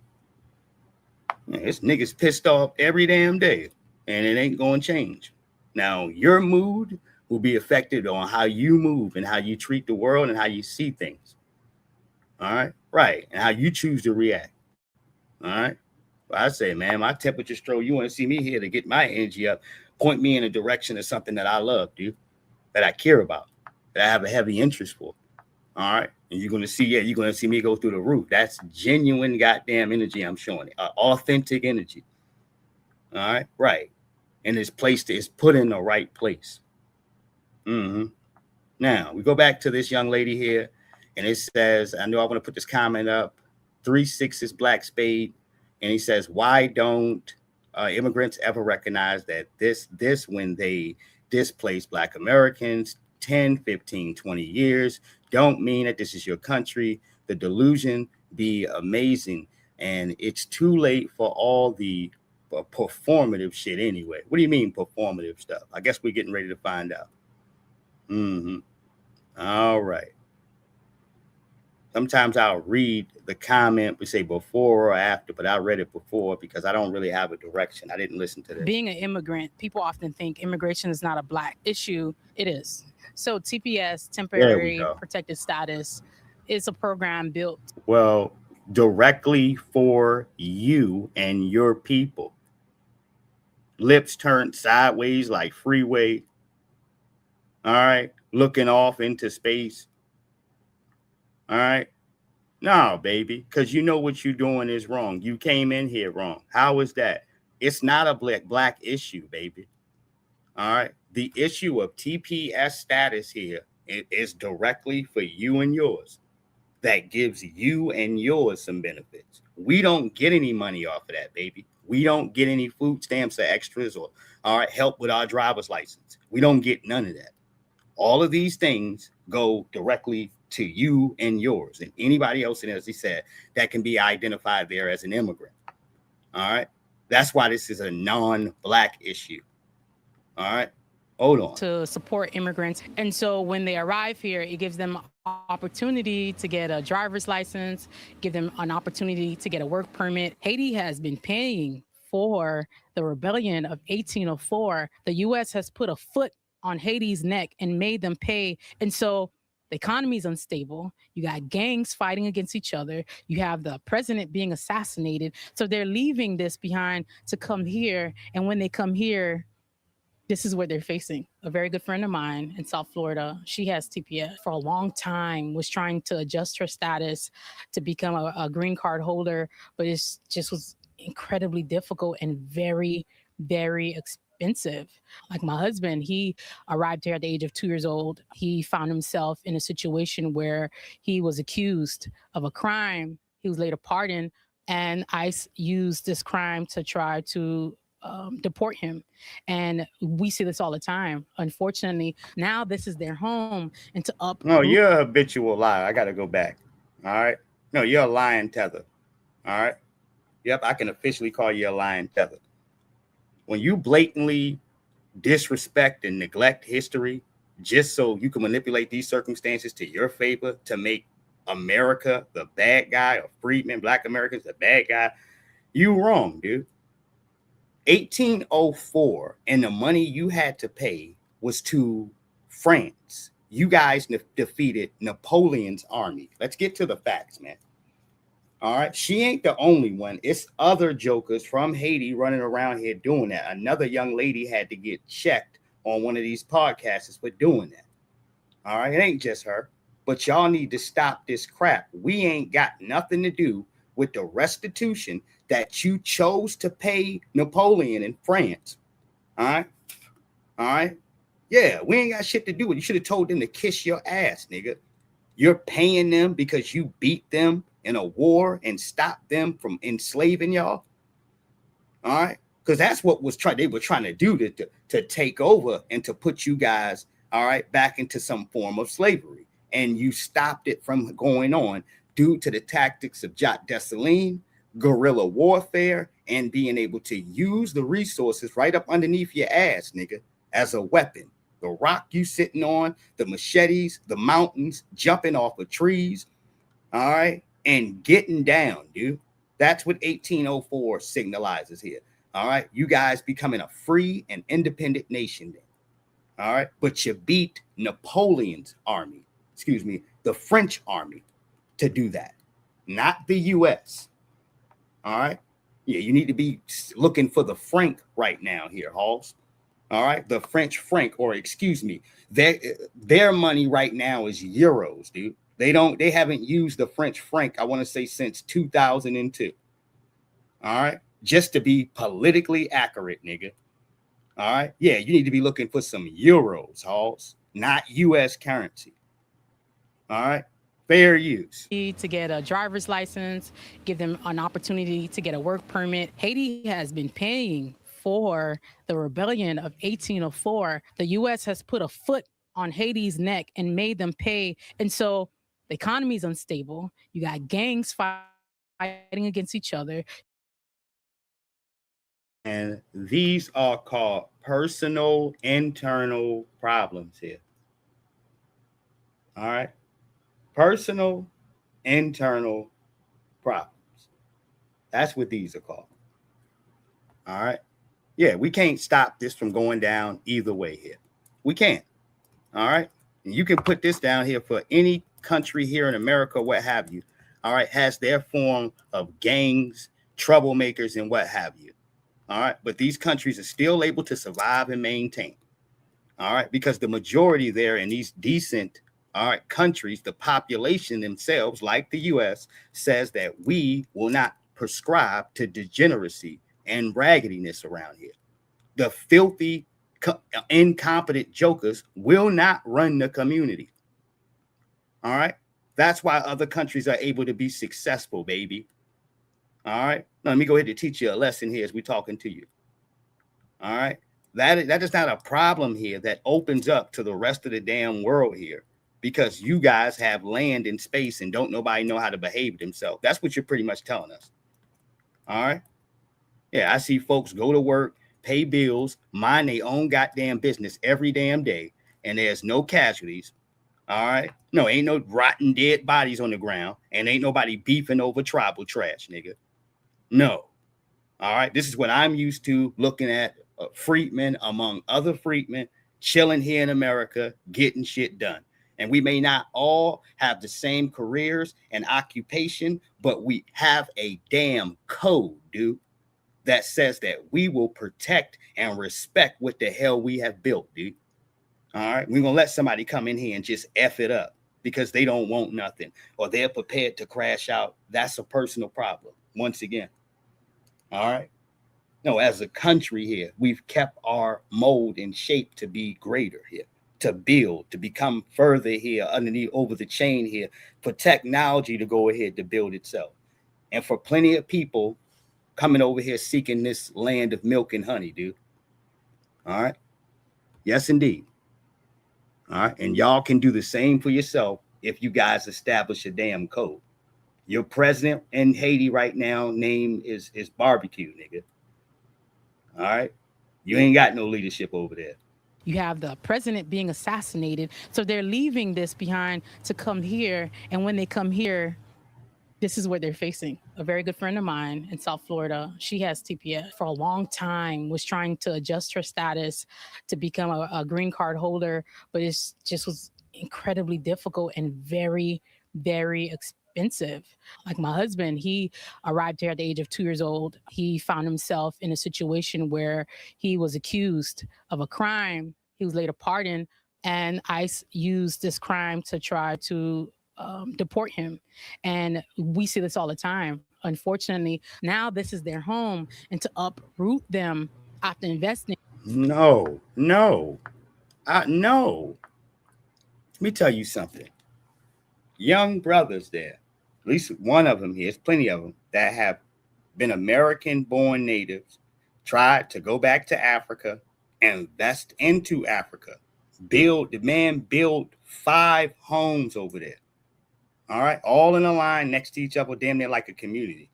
Yeah, this nigga's pissed off every damn day, and it ain't going to change. Now, your mood will be affected on how you move and how you treat the world and how you see things. All right. Right. And how you choose to react. All right. Well, I say, man, my temperature stroke, you want to see me here to get my energy up, point me in a direction of something that I love, dude, that I care about, that I have a heavy interest for. All right. And you're going to see, you're going to see me go through the roof. That's genuine goddamn energy I'm showing it. Authentic energy. All right. Right. And it's placed, it's put in the right place. Now, we go back to this young lady here, and it says, I know I want to put this comment up, 3/6 Black Spade. And he says, why don't immigrants ever recognize that this when they displace Black Americans 10, 15, 20 years, don't mean that this is your country. The delusion be amazing. And it's too late for all the performative shit anyway. What do you mean performative stuff? I guess we're getting ready to find out. All right. Sometimes I'll read the comment, we say before or after, but I read it before because I don't really have a direction. I didn't listen to this. Being an immigrant, people often think immigration is not a Black issue. It is. So TPS, temporary protected status, is a program built. Well, directly for you and your people. Lips turned sideways like freeway. All right. Looking off into space. All right. No, baby, because you know what you're doing is wrong. You came in here wrong. How is that? It's not a black issue, baby. All right. The issue of TPS status here is directly for you and yours. That gives you and yours some benefits. We don't get any money off of that, baby. We don't get any food stamps or extras or help with our driver's license. We don't get none of that. All of these things go directly to you and yours and anybody else, and as he said, that can be identified there as an immigrant. All right. That's why this is a non-Black issue. All right. Hold on. To support immigrants. And so when they arrive here, it gives them opportunity to get a driver's license, give them an opportunity to get a work permit. Haiti has been paying for the rebellion of 1804. The U.S. has put a foot on Haiti's neck and made them pay. And so the economy is unstable. You got gangs fighting against each other. You have the president being assassinated. So they're leaving this behind to come here. And when they come here, this is what they're facing. A very good friend of mine in South Florida, she has TPS for a long time, was trying to adjust her status to become a green card holder, but it just was incredibly difficult and very, very expensive. Like my husband, he arrived here at the age of 2 years old. He found himself in a situation where he was accused of a crime. He was later pardoned, and ICE used this crime to try to deport him. And we see this all the time. Unfortunately, now this is their home, and to up. No, you're a habitual liar. I got to go back. All right. No, you're a lying tether. All right. Yep. I can officially call you a lying tether. When you blatantly disrespect and neglect history just so you can manipulate these circumstances to your favor to make America the bad guy, or freedmen, Black Americans the bad guy, you wrong, dude. 1804, and the money you had to pay was to France. You guys defeated Napoleon's army. Let's get to the facts, man. All right. She ain't the only one. It's other jokers from Haiti running around here doing that. Another young lady had to get checked on one of these podcasts for doing that. All right. It ain't just her, but y'all need to stop this crap. We ain't got nothing to do with the restitution that you chose to pay Napoleon in France. All right. All right. Yeah, we ain't got shit to do with it. You should have told them to kiss your ass, nigga. You're paying them because you beat them in a war and stopped them from enslaving y'all. All right. Because that's what they were trying to do to take over and to put you guys, all right, back into some form of slavery. And you stopped it from going on due to the tactics of Jacques Dessalines, guerrilla warfare, and being able to use the resources right up underneath your ass, nigga, as a weapon. The rock you sitting on, the machetes, the mountains, jumping off of trees, all right, and getting down, dude. That's what 1804 signalizes here, all right? You guys becoming a free and independent nation then, all right? But you beat Napoleon's army, the French army, to do that, not the U.S. All right. Yeah, you need to be looking for the franc right now here, Halls. All right, the French franc, or excuse me, their money right now is euros, dude. They haven't used the French franc, I want to say, since 2002. All right, just to be politically accurate, nigga. All right, yeah, you need to be looking for some euros, Halls, not U.S. currency. All right. Fair use. To get a driver's license, give them an opportunity to get a work permit. Haiti has been paying for the rebellion of 1804. The U.S. has put a foot on Haiti's neck and made them pay. And so the economy is unstable. You got gangs fighting against each other. And these are called personal internal problems here. All right. Personal internal problems. That's what these are called. All right. Yeah, we can't stop this from going down either way here. We can't. All right. And you can put this down here for any country here in America, what have you. All right. Has their form of gangs, troublemakers, and what have you. All right. But these countries are still able to survive and maintain. All right. Because the majority there in these decent, all right, countries, the population themselves, like the U.S., says that we will not prescribe to degeneracy and raggediness around here. The filthy, incompetent jokers will not run the community. All right. That's why other countries are able to be successful, baby. All right. Now, let me go ahead and teach you a lesson here as we're talking to you. All right. That is not a problem here that opens up to the rest of the damn world here. Because you guys have land and space and don't nobody know how to behave themselves. That's what you're pretty much telling us. All right. Yeah, I see folks go to work, pay bills, mind their own goddamn business every damn day, and there's no casualties. All right. No, ain't no rotten dead bodies on the ground, and ain't nobody beefing over tribal trash, nigga. No. All right. This is what I'm used to looking at freedmen among other freedmen chilling here in America, getting shit done. And we may not all have the same careers and occupation, but we have a damn code, dude, that says that we will protect and respect what the hell we have built, dude. All right. We're going to let somebody come in here and just F it up because they don't want nothing or they're prepared to crash out. That's a personal problem. Once again. All right. No, as a country here, we've kept our mold and shape to be greater here. To build, to become further here underneath over the chain here, for technology to go ahead to build itself. And for plenty of people coming over here seeking this land of milk and honey, dude. All right. Yes, indeed. All right. And y'all can do the same for yourself if you guys establish a damn code. Your president in Haiti right now, name is Barbecue, nigga. All right. You ain't got no leadership over there. You have the president being assassinated. So they're leaving this behind to come here. And when they come here, this is what they're facing. A very good friend of mine in South Florida, she has TPS for a long time, was trying to adjust her status to become a green card holder. But it just was incredibly difficult and very, very expensive. Like my husband, he arrived here at the age of 2 years old. He found himself in a situation where he was accused of a crime. He was later pardoned, and ICE used this crime to try to deport him. And we see this all the time. Unfortunately, now this is their home, and to uproot them after investing. No. Let me tell you something. Young brothers there, at least one of them here, there's plenty of them that have been American-born natives, tried to go back to Africa, invest into Africa, the man built 5 homes over there. All right. All in a line next to each other, damn near like a community.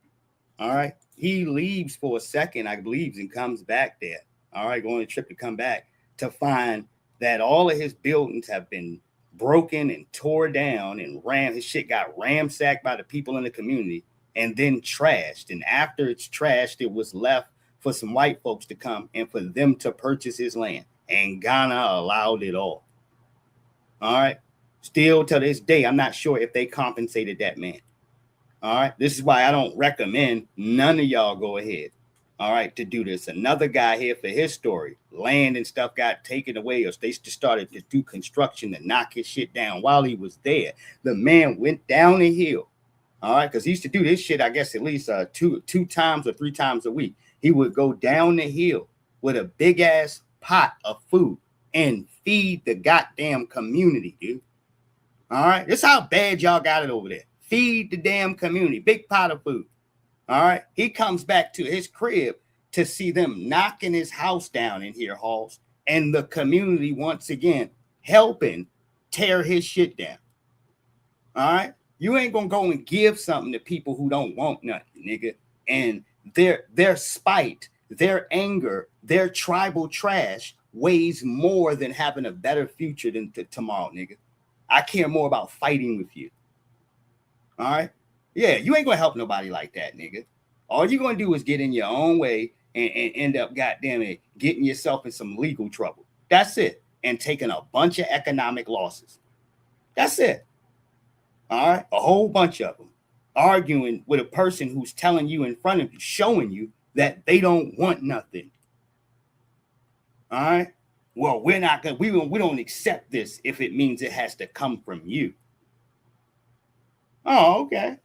All right. He leaves for a second, I believe, and comes back there. All right. Going on a trip to come back to find that all of his buildings have been broken and tore down and his shit got ransacked by the people in the community and then trashed. And after it's trashed, it was left for some white folks to come and for them to purchase his land. And Ghana allowed it all. All right. Still to this day, I'm not sure if they compensated that man. All right. This is why I don't recommend none of y'all go ahead. All right, to do this. Another guy here for his story. Land and stuff got taken away, or they started to do construction to knock his shit down while he was there. The man went down the hill. All right, because he used to do this shit, I guess, at least two times or 3 times a week. He would go down the hill with a big ass pot of food and feed the goddamn community, dude. All right, this is how bad y'all got it over there. Feed the damn community, big pot of food. All right, he comes back to his crib to see them knocking his house down in here, Halls, and the community once again helping tear his shit down. All right, you ain't gonna go and give something to people who don't want nothing, nigga. And their spite, their anger, their tribal trash weighs more than having a better future than tomorrow, nigga. I care more about fighting with you. All right. Yeah, you ain't gonna help nobody like that, nigga. All you're gonna do is get in your own way and end up, goddamn it, getting yourself in some legal trouble. That's it. And taking a bunch of economic losses. That's it. All right, a whole bunch of them arguing with a person who's telling you in front of you, showing you that they don't want nothing. All right. Well, we're not gonna. We don't accept this if it means it has to come from you. Oh, okay.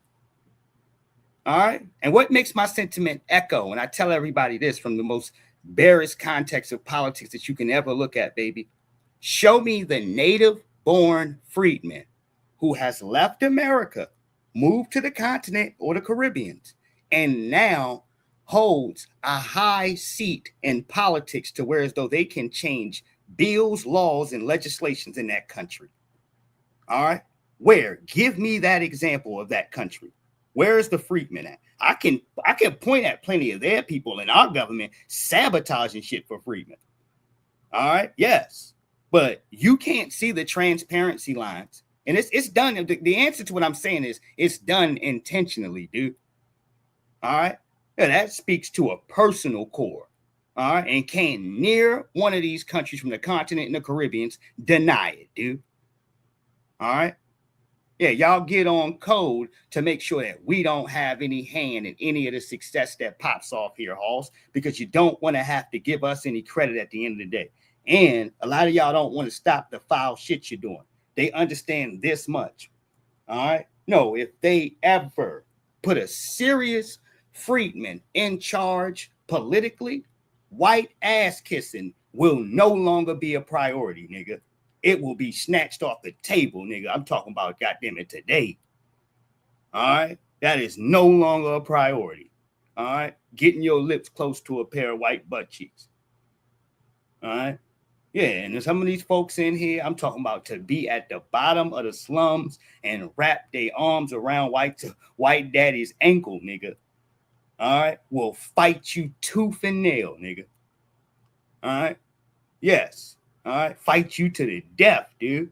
All right. And what makes my sentiment echo? And I tell everybody this from the most barest context of politics that you can ever look at, baby. Show me the native-born freedman who has left America, moved to the continent or the Caribbean, and now holds a high seat in politics to where as though they can change bills, laws, and legislations in that country. All right. Where? Give me that example of that country. Where is the freedmen at? I can point at plenty of their people in our government sabotaging shit for freedmen. All right. Yes. But you can't see the transparency lines. And it's done. The answer to what I'm saying is it's done intentionally, dude. All right. Yeah, that speaks to a personal core. All right. And can near one of these countries from the continent and the Caribbean deny it, dude. All right. Yeah, y'all get on code to make sure that we don't have any hand in any of the success that pops off here, Halls, because you don't want to have to give us any credit at the end of the day. And a lot of y'all don't want to stop the foul shit you're doing. They understand this much. All right. No, if they ever put a serious freedman in charge politically, white ass kissing will no longer be a priority, nigga. It will be snatched off the table, nigga. I'm talking about, goddamn it, today. All right. That is no longer a priority. All right. Getting your lips close to a pair of white butt cheeks. All right. Yeah. And there's some of these folks in here, I'm talking about to be at the bottom of the slums and wrap their arms around white daddy's ankle, nigga. All right. Will fight you tooth and nail, nigga. All right. Yes. All right, fight you to the death, dude.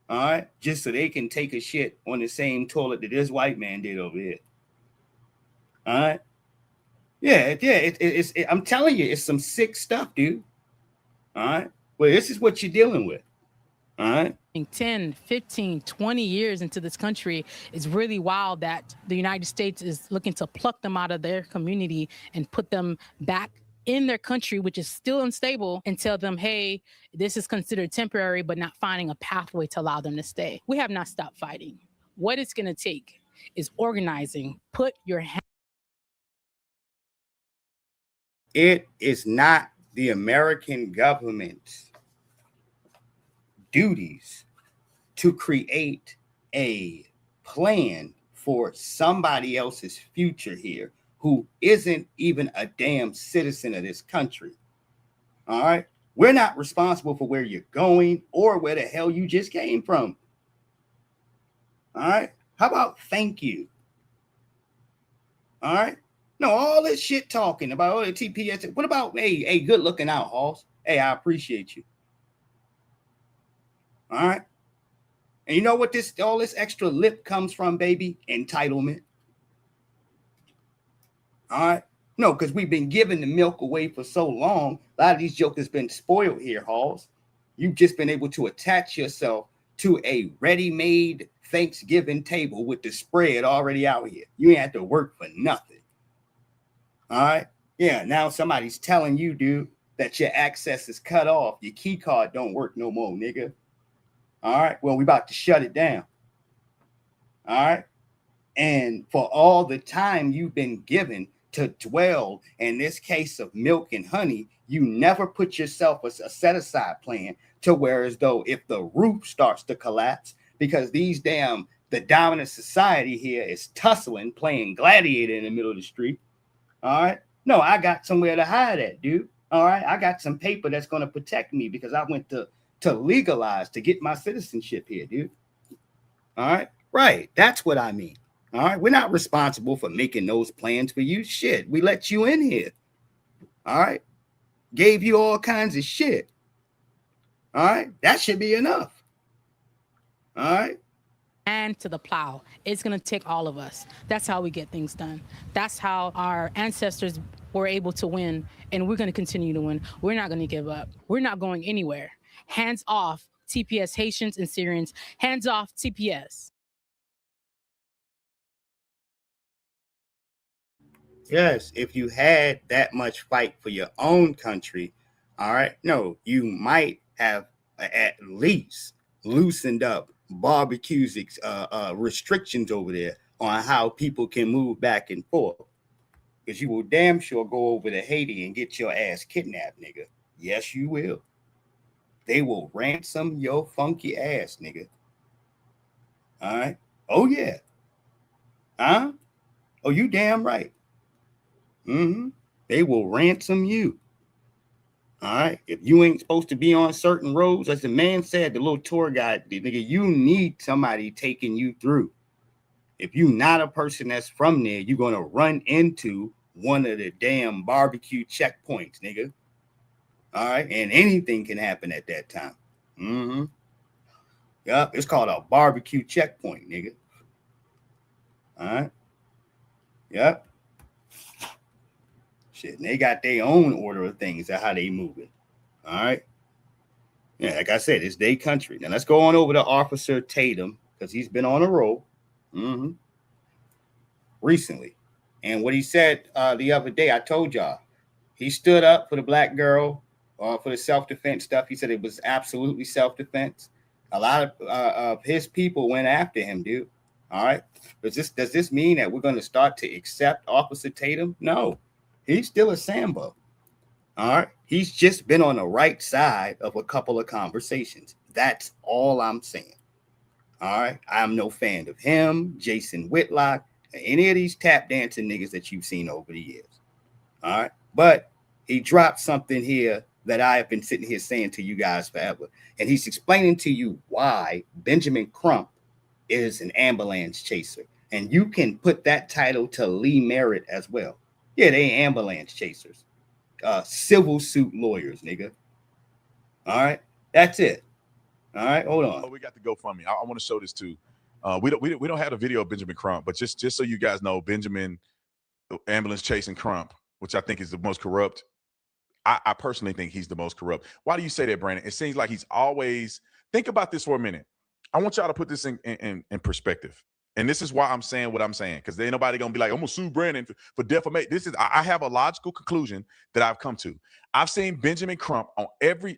All right, just so they can take a shit on the same toilet that this white man did over here. All right, it's I'm telling you, it's some sick stuff, dude. All right, well, this is what you're dealing with. All right. 10, 15, 20 years into this country, it's really wild that the United States is looking to pluck them out of their community and put them back in their country, which is still unstable, and tell them, hey, this is considered temporary, but not finding a pathway to allow them to stay. We have not stopped fighting. What it's going to take is organizing. Put your hand. It is not the American government's duties to create a plan for somebody else's future here who isn't even a damn citizen of this country. All right. We're not responsible for where you're going or where the hell you just came from. All right. How about thank you? All right. No, all this shit talking about all the TPS. What about, hey, good looking out, Halls? Hey, I appreciate you. All right. And you know what all this extra lip comes from, baby? Entitlement. All right. No, because we've been giving the milk away for so long. A lot of these jokers been spoiled here, Halls. You've just been able to attach yourself to a ready-made Thanksgiving table with the spread already out here. You ain't have to work for nothing. All right? Yeah, now somebody's telling you, dude, that your access is cut off. Your key card don't work no more, nigga. All right? Well, we about to shut it down. All right? And for all the time you've been given to dwell in this case of milk and honey, you never put yourself a set-aside plan to where as though if the roof starts to collapse, because the dominant society here is tussling, playing gladiator in the middle of the street. All right. No, I got somewhere to hide at, dude. All right. I got some paper that's going to protect me because I went to legalize to get my citizenship here, dude. All right. Right. That's what I mean. All right. We're not responsible for making those plans for you. Shit. We let you in here. All right. Gave you all kinds of shit. All right. That should be enough. All right. And to the plow. It's going to take all of us. That's how we get things done. That's how our ancestors were able to win. And we're going to continue to win. We're not going to give up. We're not going anywhere. Hands off TPS Haitians and Syrians. Hands off TPS. Yes, if you had that much fight for your own country, all right, no, you might have at least loosened up barbecues, restrictions over there on how people can move back and forth. Because you will damn sure go over to Haiti and get your ass kidnapped, nigga. Yes, you will. They will ransom your funky ass, nigga. All right. Oh, yeah. Huh? Oh, you damn right. Mm-hmm. They will ransom you. All right. If you ain't supposed to be on certain roads, as the man said, the little tour guide, nigga, you need somebody taking you through. If you're not a person that's from there, you're going to run into one of the damn barbecue checkpoints, nigga. All right. And anything can happen at that time. Mm-hmm. Yep. It's called a barbecue checkpoint, nigga. All right. Yep. Shit, and they got their own order of things of how they moving. All right. Yeah, like I said, it's their country. Now let's go on over to Officer Tatum because he's been on a roll recently. And what he said the other day, I told y'all, he stood up for the black girl for the self-defense stuff. He said it was absolutely self-defense. A lot of his people went after him, dude. All right. Does this mean that we're going to start to accept Officer Tatum? No. He's still a Sambo. All right. He's just been on the right side of a couple of conversations. That's all I'm saying. All right. I'm no fan of him, Jason Whitlock, any of these tap dancing niggas that you've seen over the years. All right. But he dropped something here that I have been sitting here saying to you guys forever. And he's explaining to you why Benjamin Crump is an ambulance chaser. And you can put that title to Lee Merritt as well. Yeah, they ambulance chasers, civil suit lawyers, nigga. All right, that's it. All right, hold on. Oh, we got the GoFundMe. I want to show this too. We don't have a video of Benjamin Crump, but just so you guys know, Benjamin ambulance chasing Crump, which I think is the most corrupt. I personally think he's the most corrupt. Why do you say that, Brandon? It seems like he's always. Think about this for a minute. I want y'all to put this in perspective. And this is why I'm saying what I'm saying, because there ain't nobody gonna be like, I'm gonna sue Brandon for defamation. I have a logical conclusion that I've come to. I've seen Benjamin Crump on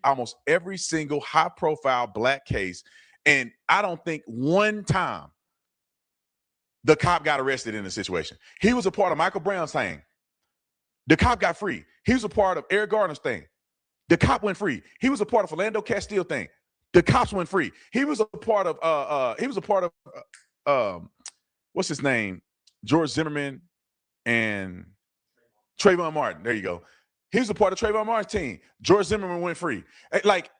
almost every single high-profile black case, and I don't think one time the cop got arrested in the situation. He was a part of Michael Brown's thing. The cop got free. He was a part of Eric Garner's thing. The cop went free. He was a part of Philando Castile thing. The cops went free. He was a part of what's his name? George Zimmerman and Trayvon Martin. There you go. He was a part of Trayvon Martin's team. George Zimmerman went free. Like,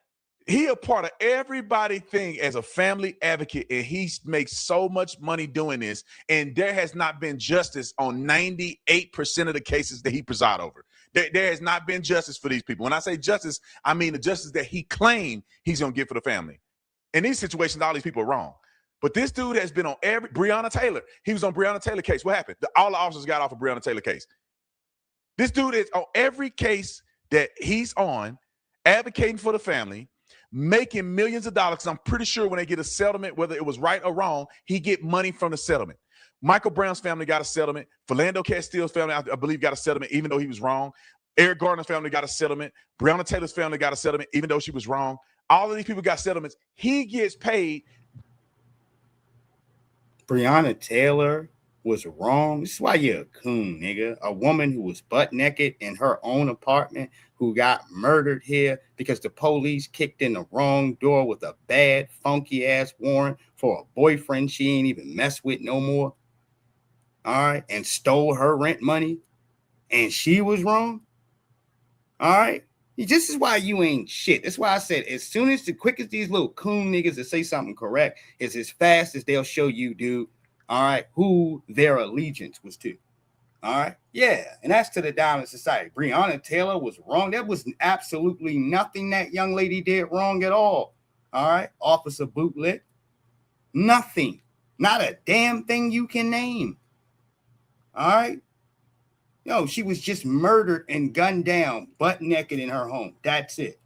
he a part of everybody thing as a family advocate, and he makes so much money doing this, and there has not been justice on 98% of the cases that he preside over. There has not been justice for these people. When I say justice, I mean the justice that he claimed he's going to get for the family. In these situations, all these people are wrong. But this dude has been on Breonna Taylor. He was on Breonna Taylor case. What happened? All the officers got off of Breonna Taylor case. This dude is on every case that he's on, advocating for the family, making millions of dollars. I'm pretty sure when they get a settlement, whether it was right or wrong, he get money from the settlement. Michael Brown's family got a settlement. Philando Castile's family, I believe, got a settlement, even though he was wrong. Eric Garner's family got a settlement. Breonna Taylor's family got a settlement, even though she was wrong. All of these people got settlements. He gets paid. Breonna Taylor was wrong. This is why you're a coon, nigga. A woman who was butt naked in her own apartment, who got murdered here because the police kicked in the wrong door with a bad, funky ass warrant for a boyfriend she ain't even mess with no more. All right, and stole her rent money, and she was wrong. All right, this is why you ain't shit. That's why I said as soon as the quick as these little coon niggas that say something correct is as fast as they'll show you, dude. All right, who their allegiance was to. All right, yeah, and that's to the Diamond Society. Breonna Taylor was wrong. There was absolutely nothing that young lady did wrong at all. All right, Officer Bootlick, nothing, not a damn thing you can name. All right, no, she was just murdered and gunned down, butt naked in her home. That's it.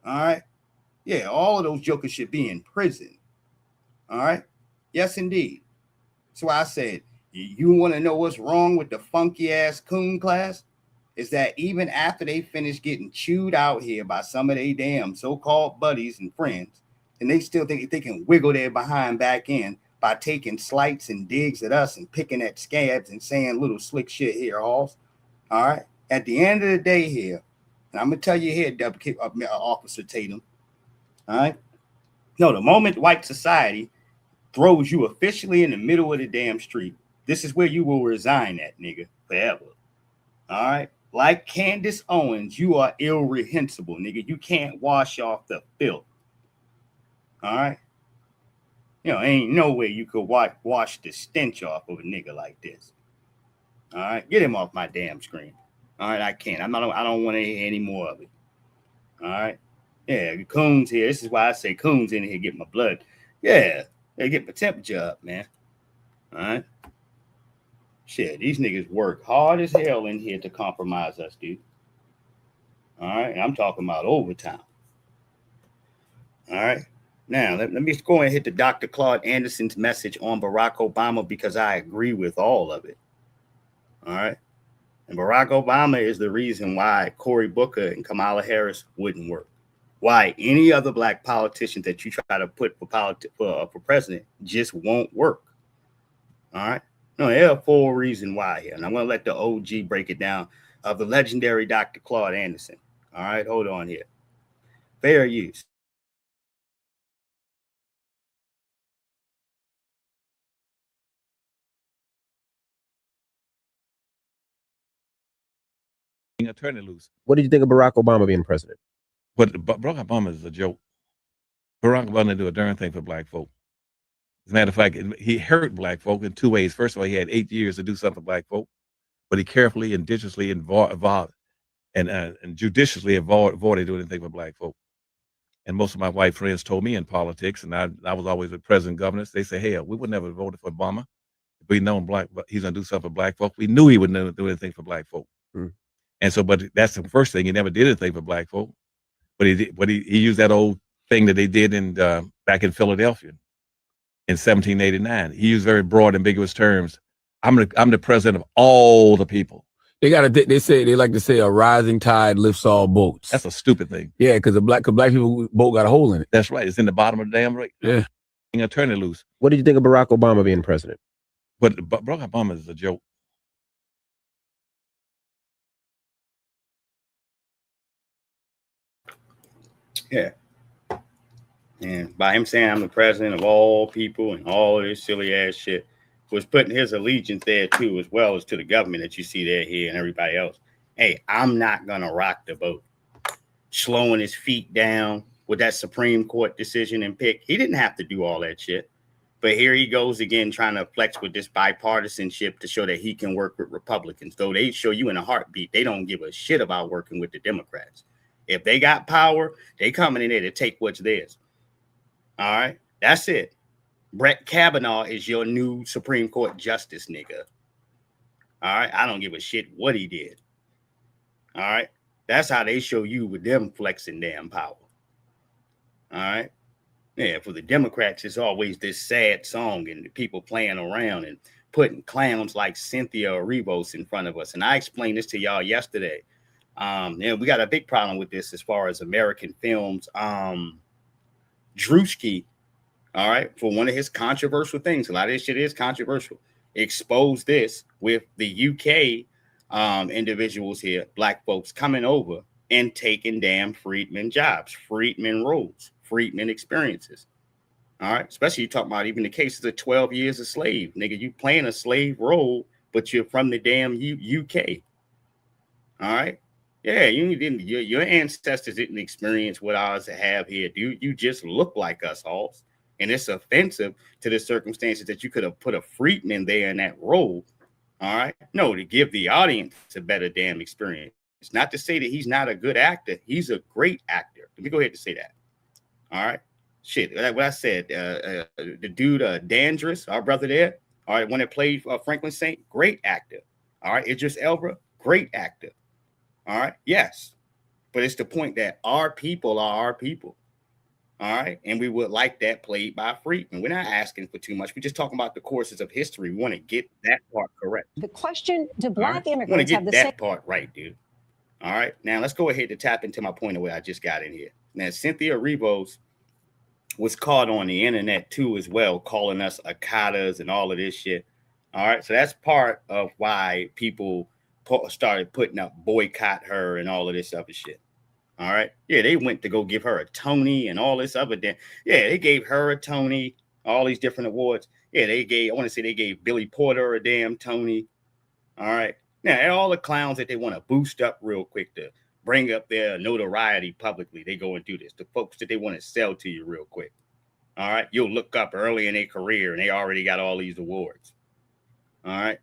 All right, yeah, all of those jokers should be in prison. All right, yes, indeed. That's why I said, you want to know what's wrong with the funky ass coon class? Is that even after they finish getting chewed out here by some of their damn so-called buddies and friends, and they still think they can wiggle their behind back in by taking slights and digs at us and picking at scabs and saying little slick shit here, Halls. All right. At the end of the day here, and I'm going to tell you here, Officer Tatum. All right. No, the moment white society throws you officially in the middle of the damn street, this is where you will resign at, nigga, forever. All right. Like Candace Owens, you are irrehensible, nigga. You can't wash off the filth. All right. You know, ain't no way you could wash the stench off of a nigga like this. All right. Get him off my damn screen. All right. I can't. I don't want to hear any more of it. All right. Yeah. Coons here. This is why I say coons in here get my blood. Yeah. They get my temperature up, man. All right. Shit, these niggas work hard as hell in here to compromise us, dude. All right, and I'm talking about overtime. All right. Now, let me just go and hit the Dr. Claude Anderson's message on Barack Obama because I agree with all of it. All right. And Barack Obama is the reason why Cory Booker and Kamala Harris wouldn't work. Why any other black politician that you try to put for president just won't work. All right. No, there are 4 reasons why here. And I'm going to let the OG break it down of the legendary Dr. Claude Anderson. All right, hold on here. Fair use. Attorney loose. What did you think of Barack Obama being president? But Barack Obama is a joke. Barack Obama didn't do a darn thing for black folk. As a matter of fact, he hurt black folk in 2 ways. First of all, he had 8 years to do something for black folk, but he carefully and judiciously avoided doing anything for black folk. And most of my white friends told me in politics, and I was always with president governors, they say, hell, we would never have voted for Obama if we'd known he's going to do something for black folk. We knew he would never do anything for black folk. And so, but that's the first thing. He never did anything for black folk. But he used that old thing that they did back in Philadelphia in 1789. He used very broad, ambiguous terms. I'm the president of all the people. They like to say a rising tide lifts all boats. That's a stupid thing. Yeah, because black people boat got a hole in it. That's right. It's in the bottom of the damn right. Yeah. Attorney loose. What did you think of Barack Obama being president? But Barack Obama is a joke. Yeah. And by him saying I'm the president of all people and all of this silly ass shit was putting his allegiance there too, as well as to the government that you see there, here, and everybody else. Hey, I'm not going to rock the boat. Slowing his feet down with that Supreme Court decision and pick. He didn't have to do all that shit. But here he goes again, trying to flex with this bipartisanship to show that he can work with Republicans. Though they show you in a heartbeat, they don't give a shit about working with the Democrats. If they got power, they coming in there to take what's theirs. All right, that's it. Brett Kavanaugh is your new Supreme Court justice, nigga. All right, I don't give a shit what he did. All right, that's how they show you with them flexing damn power. All right. Yeah, for the Democrats, it's always this sad song and the people playing around and putting clowns like Cynthia Erivo in front of us. And I explained this to y'all yesterday. We got a big problem with this as far as American films. Drewski, all right, for one of his controversial things, a lot of this shit is controversial, exposed this with the UK individuals here, black folks coming over and taking damn freedmen jobs, freedmen roles, freedmen experiences. All right. Especially you talk about even the cases of 12 years a slave. Nigga, you playing a slave role, but you're from the damn UK. All right. Yeah, your ancestors didn't experience what ours have here, dude. You just look like us, Halls. And it's offensive to the circumstances that you could have put a freedman there in that role. All right. No, to give the audience a better damn experience. It's not to say that he's not a good actor. He's a great actor. Let me go ahead and say that. All right. Shit. Like what I said, the dude, Dandris, our brother there. All right. One that played Franklin Saint, great actor. All right. Idris Elba, great actor. All right. Yes. But it's the point that our people are our people. All right. And we would like that played by freedmen. We're not asking for too much. We're just talking about the courses of history. We want to get that part correct. The question, do black right? immigrants have the that same part right, dude? All right. Now let's go ahead to tap into my point of where I just got in here. Now, Cynthia Erivo was caught on the internet too as well, calling us Akatas and all of this shit. All right. So that's part of why people started putting up boycott her and all of this other shit. All right. Yeah, they went to go give her a Tony and all this other. They gave her a Tony, all these different awards. Yeah, they gave Billy Porter a damn Tony. All right. Now, all the clowns that they want to boost up real quick to bring up their notoriety publicly, they go and do this. The folks that they want to sell to you real quick. All right. You'll look up early in their career and they already got all these awards. All right.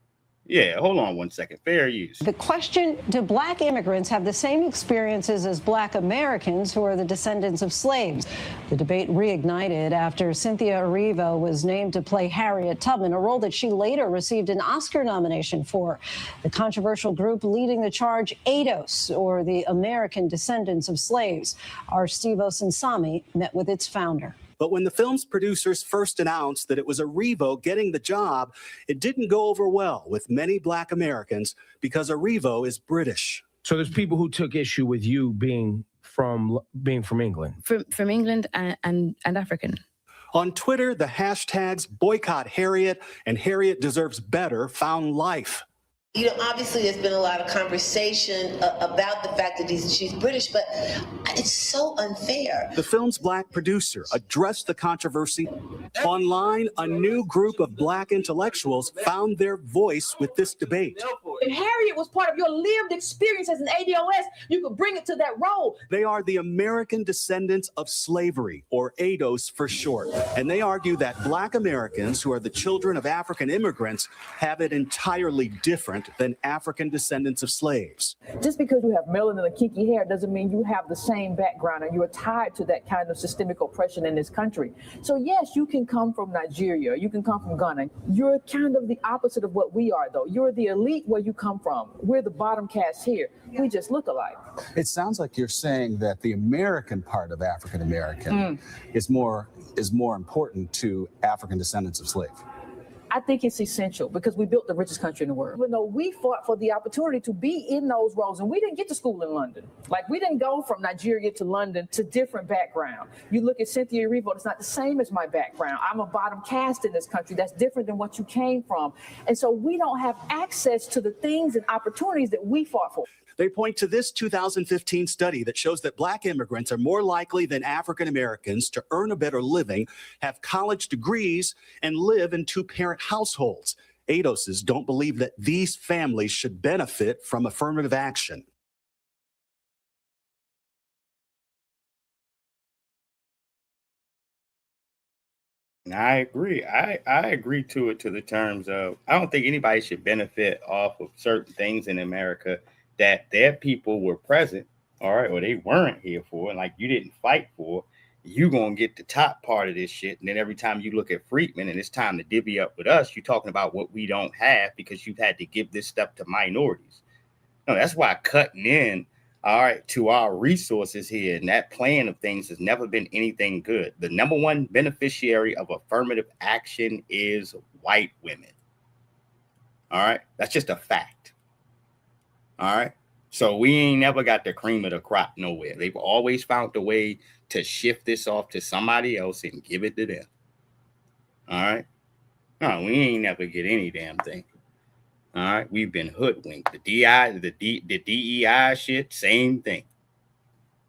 Yeah, hold on one second. Fair use. The question, do black immigrants have the same experiences as black Americans who are the descendants of slaves? The debate reignited after Cynthia Erivo was named to play Harriet Tubman, a role that she later received an Oscar nomination for. The controversial group leading the charge, ADOS, or the American Descendants of Slaves. Our Steve Osinsami met with its founder. But when the film's producers first announced that it was Erivo getting the job, it didn't go over well with many black Americans because Erivo is British. So there's people who took issue with you being from England. From England and African. On Twitter, the hashtags boycott Harriet and Harriet deserves better found life. You know, obviously there's been a lot of conversation about the fact that she's British, but it's so unfair. The film's black producer addressed the controversy. Online, a new group of black intellectuals found their voice with this debate. If Harriet was part of your lived experience as an ADOS, you could bring it to that role. They are the American descendants of slavery, or ADOS for short. And they argue that black Americans who are the children of African immigrants have it entirely different than African descendants of slaves. Just because you have melanin and kinky hair doesn't mean you have the same background and you are tied to that kind of systemic oppression in this country. So yes, you can come from Nigeria, you can come from Ghana. You're kind of the opposite of what we are, though. You're the elite where you come from. We're the bottom caste here. We just look alike. It sounds like you're saying that the American part of African American is more important to African descendants of slaves. I think it's essential because we built the richest country in the world. Even though we fought for the opportunity to be in those roles, and we didn't get to school in London. Like, we didn't go from Nigeria to London to different background. You look at Cynthia Erivo, it's not the same as my background. I'm a bottom caste in this country. That's different than what you came from. And so we don't have access to the things and opportunities that we fought for. They point to this 2015 study that shows that black immigrants are more likely than African Americans to earn a better living, have college degrees, and live in two-parent households. ADOSs don't believe that these families should benefit from affirmative action. I agree. I agree to it to the terms of I don't think anybody should benefit off of certain things in America that their people were present, all right, or they weren't here for, and like you didn't fight for. You gonna get the top part of this shit, and then every time you look at Freedmen and it's time to divvy up with us, you're talking about what we don't have because you've had to give this stuff to minorities. No, that's why cutting in all right, to our resources here. And that plan of things has never been anything good. The number one beneficiary of affirmative action is white women. All right. That's just a fact. All right. So we ain't never got the cream of the crop nowhere. They've always found a way to shift this off to somebody else and give it to them. All right. No, we ain't never get any damn thing. All right. We've been hoodwinked. The DEI shit, same thing.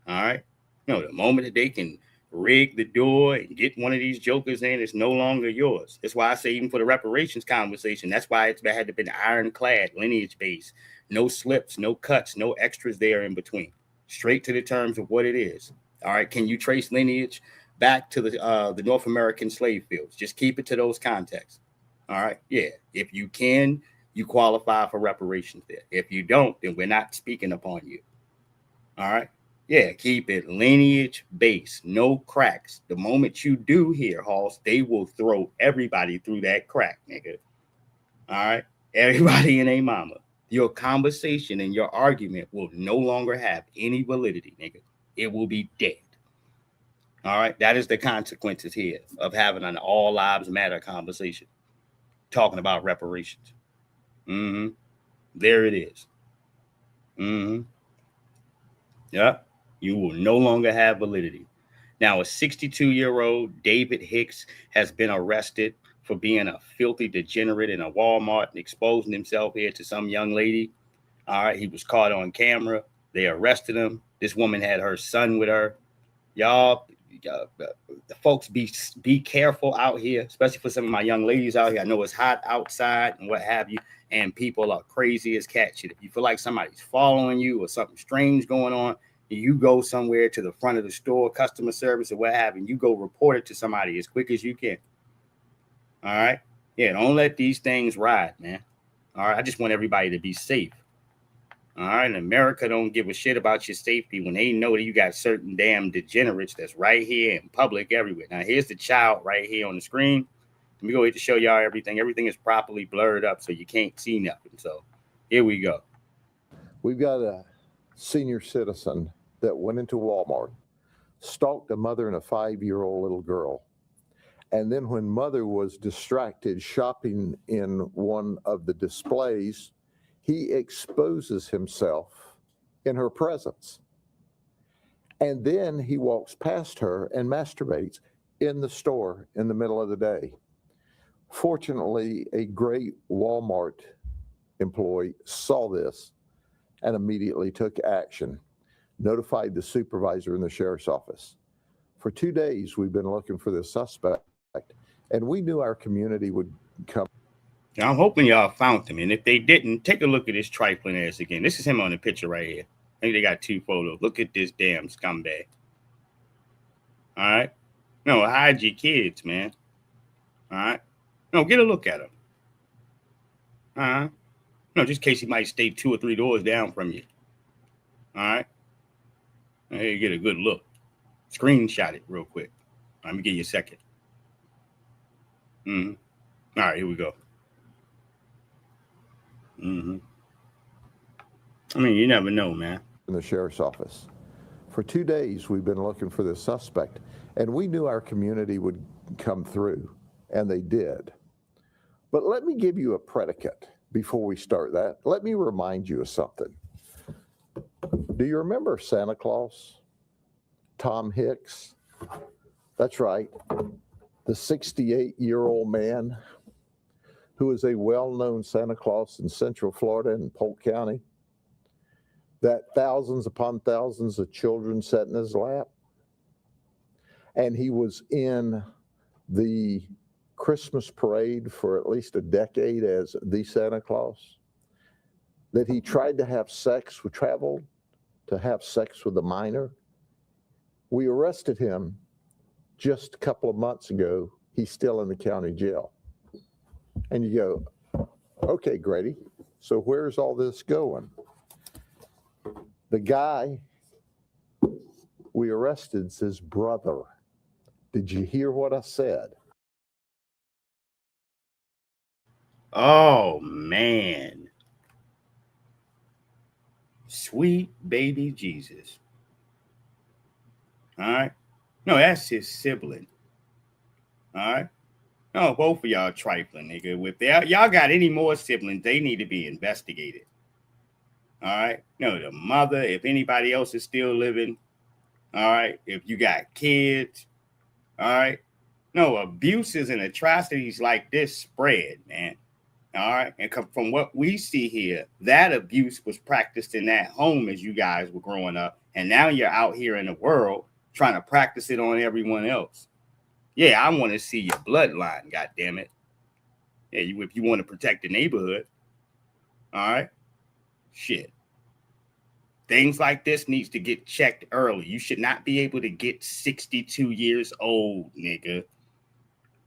All right. The moment that they can rig the door and get one of these jokers in, it's no longer yours. That's why I say, even for the reparations conversation, that's why it had to be ironclad, lineage based, no slips, no cuts, no extras there in between, straight to the terms of what it is. All right. Can you trace lineage back to the North American slave fields? Just keep it to those contexts. All right. Yeah. If you can, you qualify for reparations there. If you don't, then we're not speaking upon you. All right. Yeah, keep it lineage based, no cracks. The moment you do here, Hoss, they will throw everybody through that crack, nigga. All right, everybody and a mama. Your conversation and your argument will no longer have any validity, nigga. It will be dead. All right, that is the consequences here of having an all lives matter conversation, talking about reparations. There it is. Yep. You will no longer have validity. Now, a 62-year-old David Hicks has been arrested for being a filthy degenerate in a Walmart and exposing himself here to some young lady. All right, he was caught on camera. They arrested him. This woman had her son with her. Y'all, the folks, be careful out here, especially for some of my young ladies out here. I know it's hot outside and what have you, and people are crazy as cat shit. If you feel like somebody's following you or something strange going on, you go somewhere to the front of the store, customer service or what have you, you go report it to somebody as quick as you can. All right. Yeah. Don't let these things ride, man. All right. I just want everybody to be safe. All right. And America don't give a shit about your safety when they know that you got certain damn degenerates that's right here in public everywhere. Now, here's the child right here on the screen. Let me go ahead to show y'all everything. Everything is properly blurred up so you can't see nothing. So here we go. We've got a senior citizen that went into Walmart, stalked a mother and a 5-year-old little girl. And then when mother was distracted shopping in one of the displays, he exposes himself in her presence. And then he walks past her and masturbates in the store in the middle of the day. Fortunately, a great Walmart employee saw this and immediately took action, notified the supervisor in the sheriff's office. For 2 days, we've been looking for this suspect, and we knew our community would come. Now, I'm hoping y'all found him, and if they didn't, take a look at this trifling ass again. This is him on the picture right here. I think they got 2 photos. Look at this damn scumbag. All right? No, hide your kids, man. All right? No, get a look at him. All right? No, just in case he might stay 2 or 3 doors down from you. All right? Hey, you get a good look. Screenshot it real quick. Let me give you a second. All right, here we go. I mean, you never know, man. In the sheriff's office. For 2 days, we've been looking for this suspect, and we knew our community would come through, and they did. But let me give you a predicate before we start that. Let me remind you of something. Do you remember Santa Claus? Tom Hicks? That's right. The 68-year-old man who is a well-known Santa Claus in Central Florida and Polk County, that thousands upon thousands of children sat in his lap. And he was in the Christmas parade for at least a decade as the Santa Claus. That he tried to have sex with, traveled to have sex with a minor. We arrested him just a couple of months ago. He's still in the county jail. And you go, okay, Grady, so where's all this going? The guy we arrested is his brother. Did you hear what I said? Oh, man. Sweet baby Jesus. All right. No, that's his sibling. All right. No, both of y'all trifling, nigga. If y'all got any more siblings, they need to be investigated. All right. No, the mother, if anybody else is still living, all right. If you got kids, all right. No, abuses and atrocities like this spread, man. All right. And from what we see here, that abuse was practiced in that home as you guys were growing up. And now you're out here in the world trying to practice it on everyone else. Yeah, I want to see your bloodline, goddammit. Yeah, if you want to protect the neighborhood. All right. Shit. Things like this needs to get checked early. You should not be able to get 62 years old, nigga.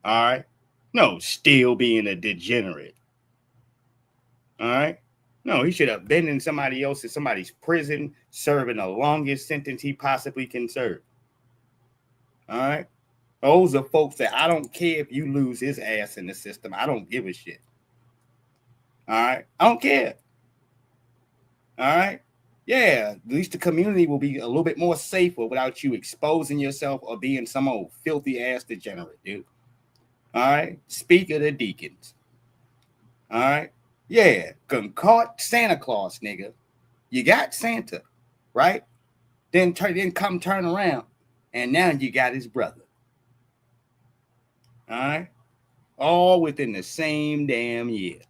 All right. No, still being a degenerate. All right. No, he should have been in somebody's prison serving the longest sentence he possibly can serve. All right. Those are folks that I don't care if you lose his ass in the system. I don't give a shit. All right. I don't care. All right. Yeah. At least the community will be a little bit more safer without you exposing yourself or being some old filthy ass degenerate, dude. All right. Speak of the deacons. All right. Yeah. Caught Santa Claus, nigga. You got Santa, right? Then come turn around. And now you got his brother. All right. All within the same damn year.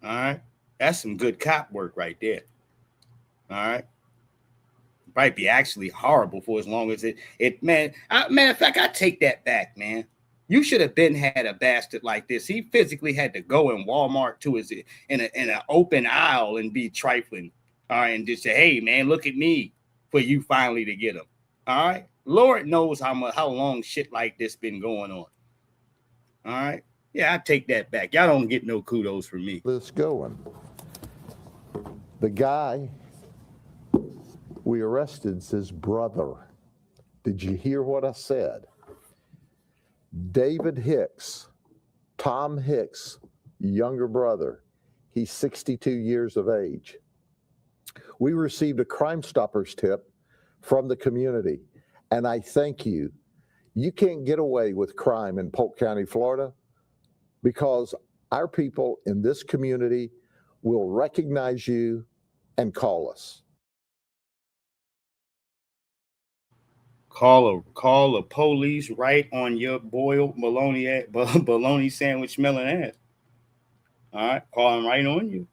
All right. That's some good cop work right there. All right. Might be actually horrible for as long as matter of fact, I take that back, man. You should have had a bastard like this. He physically had to go in Walmart in an open aisle and be trifling. All right. And just say, hey, man, look at me for you finally to get him. All right. Lord knows how long shit like this been going on. All right. Yeah, I take that back. Y'all don't get no kudos from me. This going. The guy we arrested is his brother. Did you hear what I said? David Hicks, Tom Hicks' younger brother. He's 62 years of age. We received a Crime Stoppers tip from the community, and I thank you. You can't get away with crime in Polk County, Florida, because our people in this community will recognize you and call us. Call the police right on your boiled bologna sandwich smelling ass. All right, call him right on you.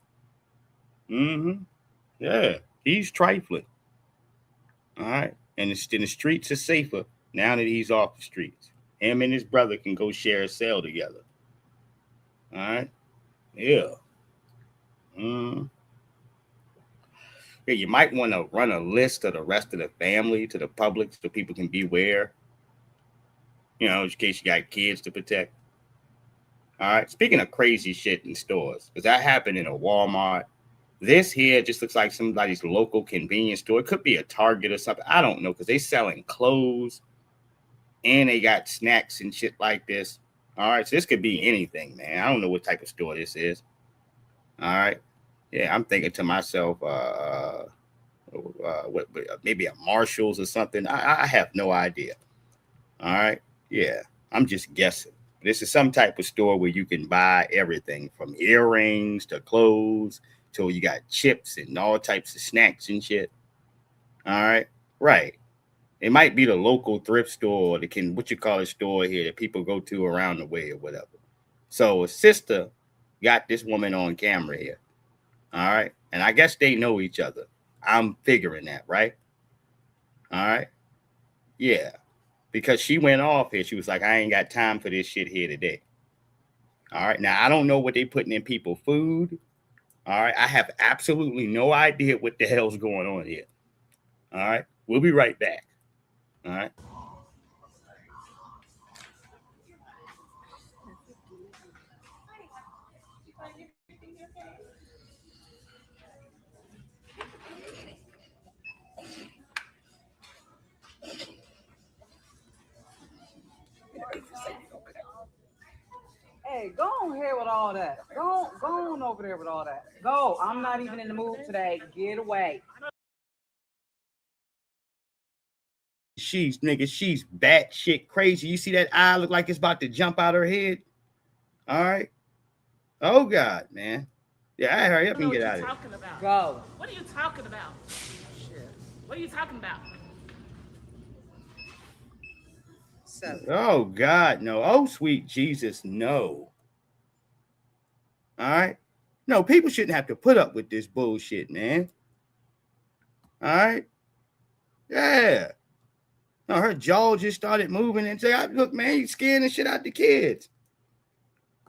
Mm-hmm. Yeah, he's trifling. All right, and the streets are safer now that he's off the streets. Him and his brother can go share a cell together. All right, yeah. Yeah, you might want to run a list of the rest of the family to the public so people can beware. You know, in case you got kids to protect. All right. Speaking of crazy shit in stores, because that happened in a Walmart. This here just looks like somebody's local convenience store. It could be a Target or something. I don't know, because they selling clothes and they got snacks and shit like this. All right. So this could be anything, man. I don't know what type of store this is. All right. Yeah, I'm thinking to myself, maybe a Marshall's or something. I have no idea. All right. Yeah, I'm just guessing. This is some type of store where you can buy everything from earrings to clothes to you got chips and all types of snacks and shit. All right. Right. It might be the local thrift store, or store here that people go to around the way or whatever. So a sister got this woman on camera here. All right. And I guess they know each other. I'm figuring that, right? All right. Yeah. Because she went off here. She was like, I ain't got time for this shit here today. All right. Now, I don't know what they putting in people's food. All right. I have absolutely no idea what the hell's going on here. All right. We'll be right back. All right. Hey, go on ahead with all that. Go on over there with all that. Go. I'm not even in the mood today. Get away. She's batshit crazy. You see that eye look like it's about to jump out her head? All right. Oh God, man. Yeah, I hurry up and get out of here. Go. What are you talking about? Shit. What are you talking about? Oh God, no. Oh sweet Jesus, no. All right. No, people shouldn't have to put up with this bullshit, man. All right. Yeah. No, her jaw just started moving and say, look, man, you scaring the shit out the kids.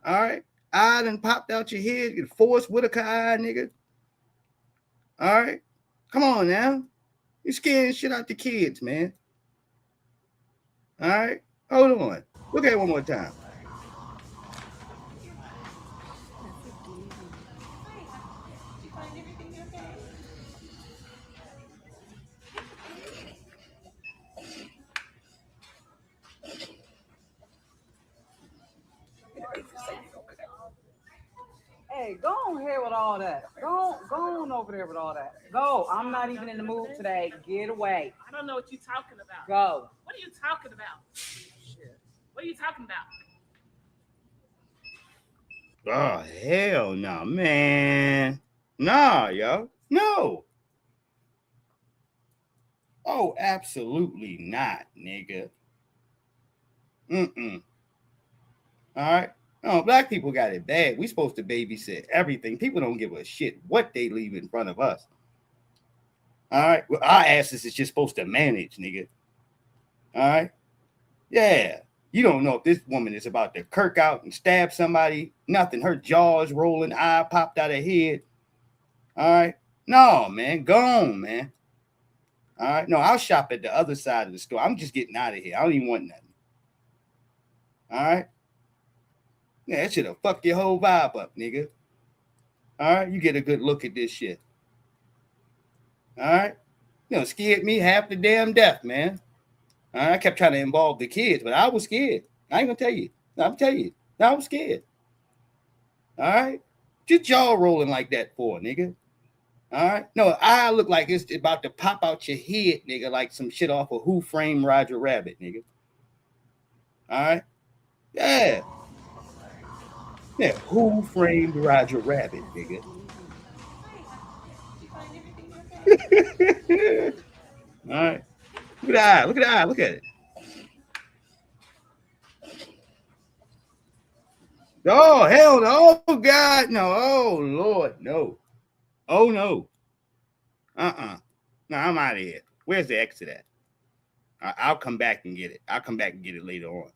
All right. Eye done popped out your head. You Forrest Whitaker eye, nigga. All right. Come on now. You scaring shit out the kids, man. All right. Hold on. Look at it one more time. Hey, go ahead with all that. Go on over there with all that. Go. I'm not even in the mood today. Get away. I don't know what you're talking about. Go. What are you talking about? Shit. What are you talking about? Oh, hell no, man. Nah, yo. No. Oh, absolutely not, nigga. All right. No, black people got it bad. We supposed to babysit everything. People don't give a shit what they leave in front of us. All right. Well, our asses is just supposed to manage, nigga. All right. Yeah. You don't know if this woman is about to kirk out and stab somebody. Nothing. Her jaw is rolling. Eye popped out of her head. All right. No, man. Go on, man. All right. No, I'll shop at the other side of the store. I'm just getting out of here. I don't even want nothing. All right. Yeah, that should have fucked your whole vibe up, nigga. All right. You get a good look at this shit. All right. You know, scared me half to damn death, man. All right? I kept trying to involve the kids, but I was scared. I ain't gonna tell you. I'm telling you. I was scared. All right. Just jaw rolling like that for, nigga. All right. No, I look like it's about to pop out your head, nigga, like some shit off of Who Framed Roger Rabbit, nigga. All right. Yeah. Yeah. Who Framed Roger Rabbit, nigga? All right. Look at the eye. Look at the eye. Look at it. Oh, hell no. Oh, God. No. Oh, Lord. No. Oh, no. No, I'm out of here. Where's the exit at? I'll come back and get it. I'll come back and get it later on.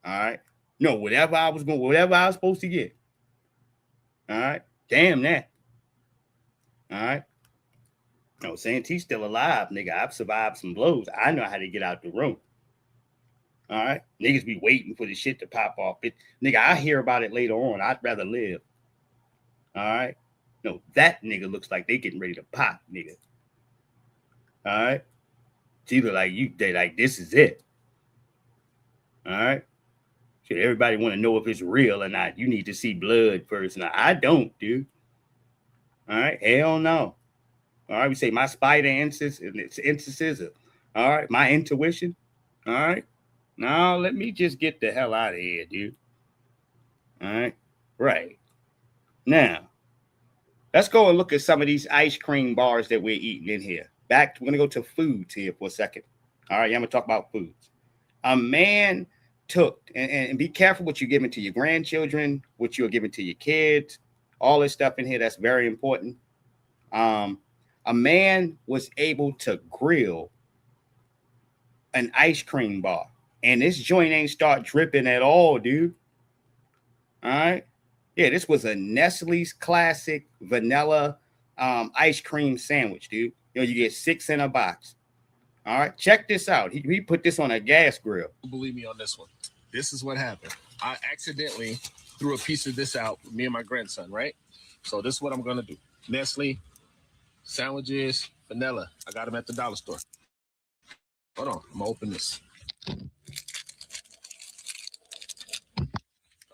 All right. No, whatever I was supposed to get. All right. Damn that. All right. No, Santee's still alive, nigga. I've survived some blows. I know how to get out the room. All right. Niggas be waiting for the shit to pop off. Nigga, I hear about it later on. I'd rather live. All right. No, that nigga looks like they getting ready to pop, nigga. All right. It's either like they like this is it. All right. Shit, everybody want to know if it's real or not. You need to see blood first. Now, I don't, dude. All right. Hell no. All right. We say my spider instances. All right. My intuition. All right. Now, let me just get the hell out of here, dude. All right. Right. Now, let's go and look at some of these ice cream bars that we're eating in here. We're going to go to foods here for a second. All right. I'm going to talk about foods. A man took, and be careful what you're giving to your grandchildren, what you're giving to your kids, all this stuff in here. That's very important. A man was able to grill an ice cream bar. And this joint ain't start dripping at all, dude. All right. Yeah, this was a Nestle's classic vanilla ice cream sandwich, dude. You know, you get 6 in a box. All right. Check this out. He put this on a gas grill. Believe me on this one. This is what happened. I accidentally threw a piece of this out with me and my grandson, right? So this is what I'm going to do. Nestle sandwiches, vanilla. I got them at the dollar store. Hold on. I'm going to open this.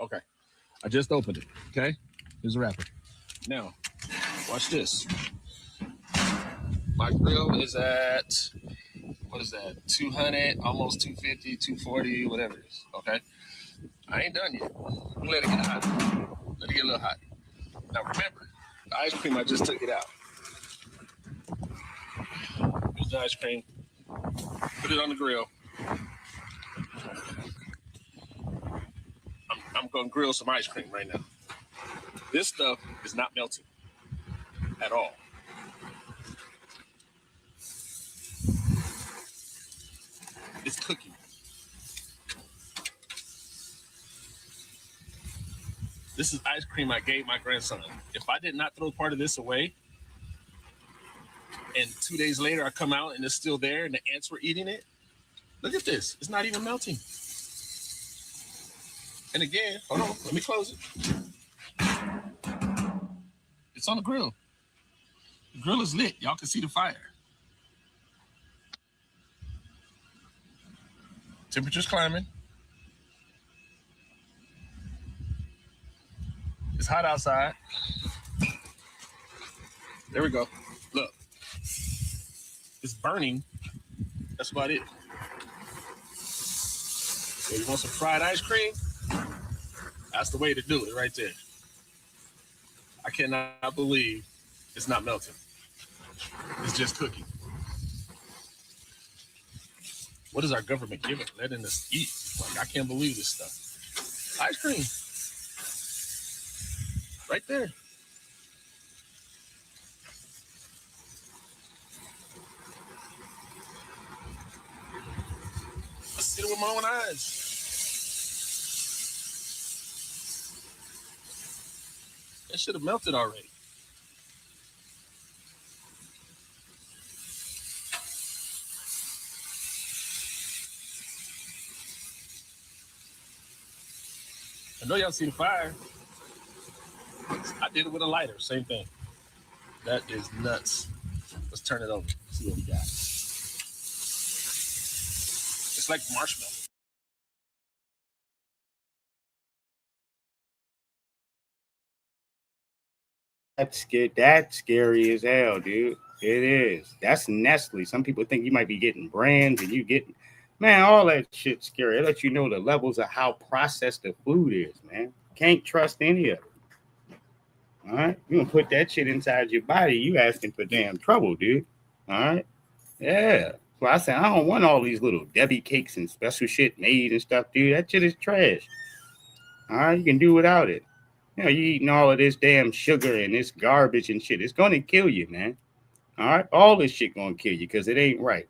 Okay. I just opened it. Okay, here's the wrapper. Now, watch this. My grill is at, what is that? 200, almost 250, 240, whatever it is. Okay, I ain't done yet. Let it get hot. Let it get a little hot. Now remember, the ice cream, I just took it out. Here's the ice cream. Put it on the grill. I'm gonna grill some ice cream right now. This stuff is not melting at all. It's cooking. This is ice cream I gave my grandson. If I did not throw part of this away, and 2 days later I come out and it's still there and the ants were eating it, look at this. It's not even melting. And again, hold on, let me close it. It's on the grill. The grill is lit. Y'all can see the fire. Temperature's climbing. It's hot outside. There we go. Look. It's burning. That's about it. So you want some fried ice cream? That's the way to do it right there. I cannot believe it's not melting. It's just cooking. What is our government giving? Letting us eat. Like, I can't believe this stuff. Ice cream. Right there. I see it with my own eyes. That should have melted already. I know y'all see the fire. I did it with a lighter, same thing. That is nuts. Let's turn it over, see what we got. It's like marshmallow. That's scary as hell, dude. It is. That's Nestle. Some people think you might be getting brands and you getting, man, all that shit's scary. It lets you know the levels of how processed the food is, man. Can't trust any of it. All right, you gonna put that shit inside your body, you asking for damn trouble, dude. All right, yeah. So I said, I don't want all these little Debbie cakes and special shit made and stuff, dude. That shit is trash. All right, you can do without it. You know, you eating all of this damn sugar and this garbage and shit. It's gonna kill you, man. All right, all this shit gonna kill you because it ain't right.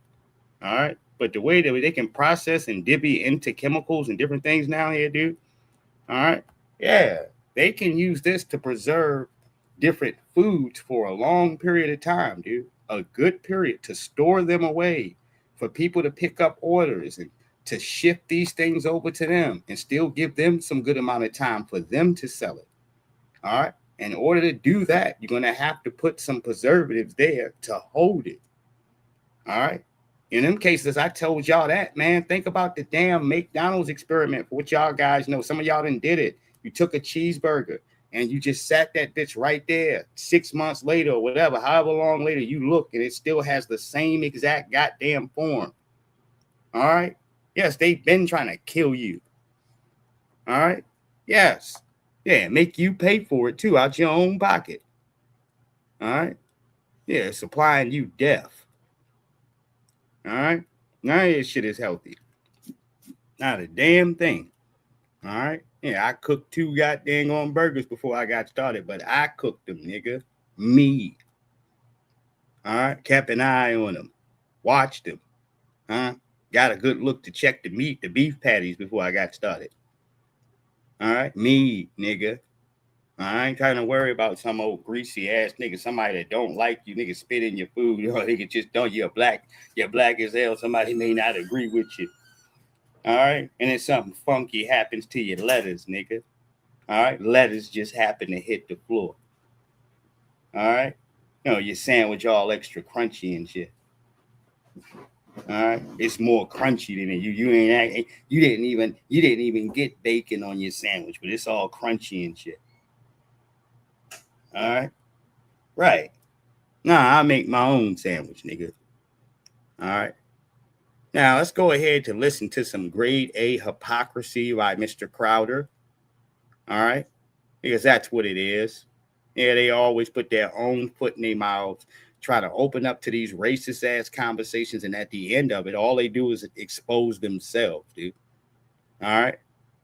All right, but the way that they can process and dibby into chemicals and different things now here, dude. All right, yeah. They can use this to preserve different foods for a long period of time, dude. A good period to store them away for people to pick up orders and to shift these things over to them and still give them some good amount of time for them to sell it. All right. In order to do that, you're going to have to put some preservatives there to hold it. All right. In them cases, I told y'all that, man. Think about the damn McDonald's experiment for what y'all guys know. Some of y'all done did it. You took a cheeseburger and you just sat that bitch right there 6 months later or whatever, however long later you look, and it still has the same exact goddamn form. All right. Yes, they've been trying to kill you. All right. Yes. Yeah, make you pay for it too out your own pocket. All right. Yeah, supplying you death. All right. None of this shit is healthy. Not a damn thing. All right. Yeah, I cooked 2 goddamn on burgers before I got started, but I cooked them, nigga. Me. All right. Kept an eye on them. Watched them. Huh? Got a good look to check the meat, the beef patties before I got started. All right. Me, nigga. I ain't trying to worry about some old greasy ass nigga, somebody that don't like you, nigga spit in your food, or nigga just don't, you're black as hell, somebody may not agree with you. All right, and then something funky happens to your letters, nigga. All right, letters just happen to hit the floor. All right, you know, your sandwich all extra crunchy and shit. All right, it's more crunchy than it. You didn't even get bacon on your sandwich, but it's all crunchy and shit. All right, right. Nah, I make my own sandwich, nigga. All right. Now let's go ahead to listen to some grade A hypocrisy by Mr. Crowder. All right, because that's what it is. Yeah, they always put their own foot in their mouths, try to open up to these racist ass conversations, and at the end of it, all they do is expose themselves, dude. All right.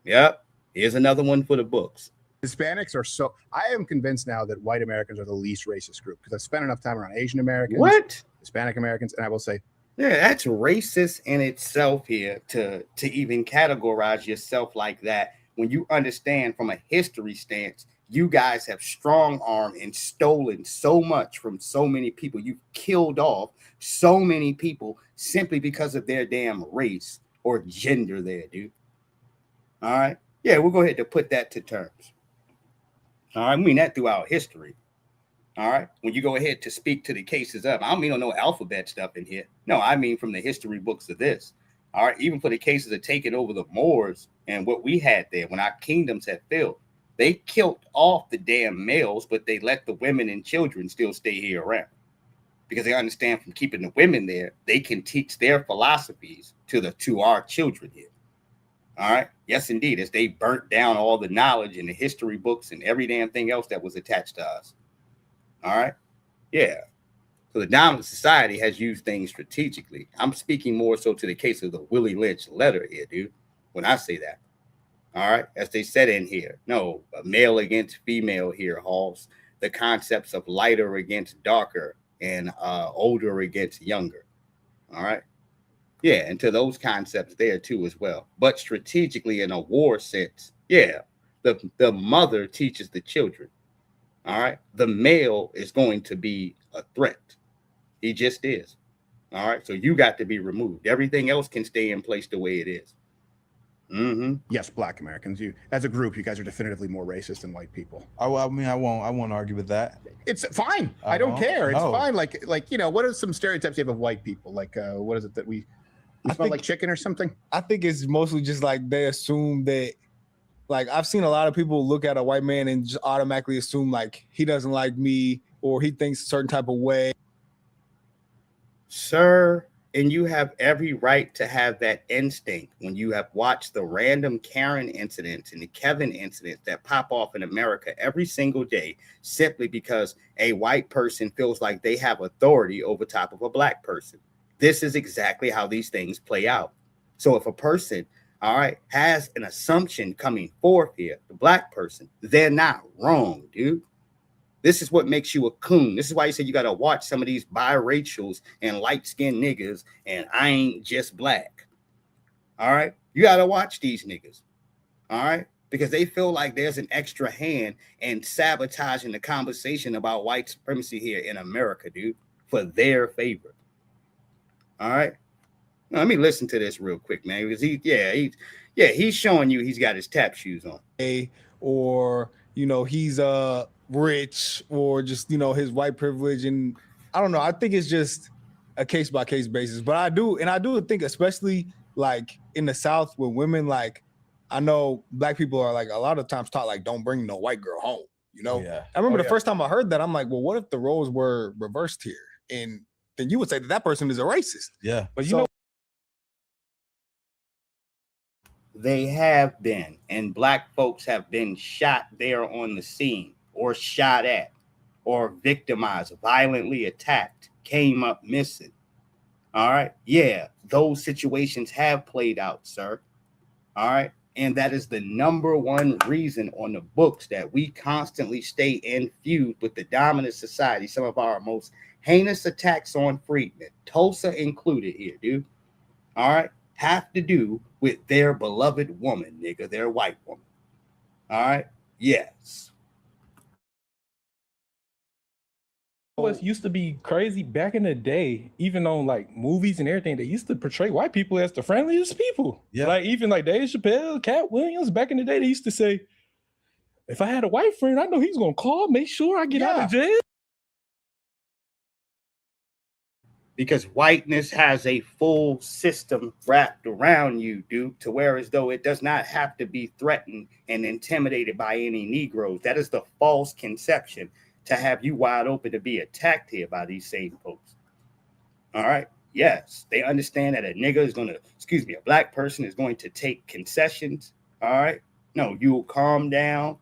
Yep. Here's another one for the books. Hispanics are so, I am convinced now that white Americans are the least racist group because I've spent enough time around Asian Americans, Hispanic Americans, and I will say, yeah, that's racist in itself here to even categorize yourself like that when you understand from a history stance, you guys have strong-armed and stolen so much from so many people. You've killed off so many people simply because of their damn race or gender there, dude. All right? Yeah, we'll go ahead to put that to terms. All right? I mean that throughout history. All right? When you go ahead to speak to the cases of, I don't mean no alphabet stuff in here. No, I mean from the history books of this. All right? Even for the cases of taking over the Moors and what we had there when our kingdoms had failed. They killed off the damn males, but they let the women and children still stay here around because they understand from keeping the women there, they can teach their philosophies to our children here. All right. Yes, indeed. As they burnt down all the knowledge in the history books and every damn thing else that was attached to us. All right. Yeah. So the dominant society has used things strategically. I'm speaking more so to the case of the Willie Lynch letter here, dude, when I say that. All right, as they said in here, no, male against female here, Halls. The concepts of lighter against darker and older against younger. All right, yeah, and to those concepts there too as well. But strategically, in a war sense, yeah, the mother teaches the children. All right, the male is going to be a threat. He just is. All right, so you got to be removed. Everything else can stay in place the way it is. Mm-hmm. Yes, Black Americans. You, as a group, you guys are definitively more racist than white people. I mean, I won't argue with that. It's fine. I don't care. It's fine. Like you know, what are some stereotypes you have of white people? Like, what is it that we smell like chicken or something? I think it's mostly just like they assume that. Like I've seen a lot of people look at a white man and just automatically assume like he doesn't like me or he thinks a certain type of way. Sir. And you have every right to have that instinct when you have watched the random Karen incidents and the Kevin incidents that pop off in America every single day, simply because a white person feels like they have authority over top of a black person. This is exactly how these things play out. So if a person, all right, has an assumption coming forth here, the black person, they're not wrong, dude. This is what makes you a coon. This is why you say you got to watch some of these biracials and light-skinned niggas and I ain't just black. All right? You got to watch these niggas. All right? Because they feel like there's an extra hand in sabotaging the conversation about white supremacy here in America, dude, for their favor. All right? Now, let me listen to this real quick, man, because he's showing you he's got his tap shoes on. Or, you know, he's rich or just, you know, his white privilege. And I don't know. I think it's just a case by case basis. But I do think, especially like in the South with women, like I know black people are like a lot of times taught like don't bring no white girl home. You know, I remember the first time I heard that, I'm like, well, what if the roles were reversed here? And then you would say that person is a racist. Yeah. But you know, they have been, and black folks have been shot there on the scene, or shot at, or victimized, violently attacked, came up missing. All right. Yeah, those situations have played out, sir. All right. And that is the number one reason on the books that we constantly stay in feud with the dominant society. Some of our most heinous attacks on freedmen, Tulsa included here, dude. All right. Have to do with their beloved woman, nigga, their white woman. All right. Yes. What used to be crazy back in the day, even on like movies and everything, they used to portray white people as the friendliest people. Yeah. Like even like Dave Chappelle, Cat Williams, back in the day, they used to say, if I had a white friend, I know he's gonna call, make sure I get out of jail. Because whiteness has a full system wrapped around you, dude, to where as though it does not have to be threatened and intimidated by any Negroes. That is the false conception to have you wide open to be attacked here by these same folks. All right. Yes, they understand that a nigga is going to, a black person is going to take concessions. All right. No, you'll calm down.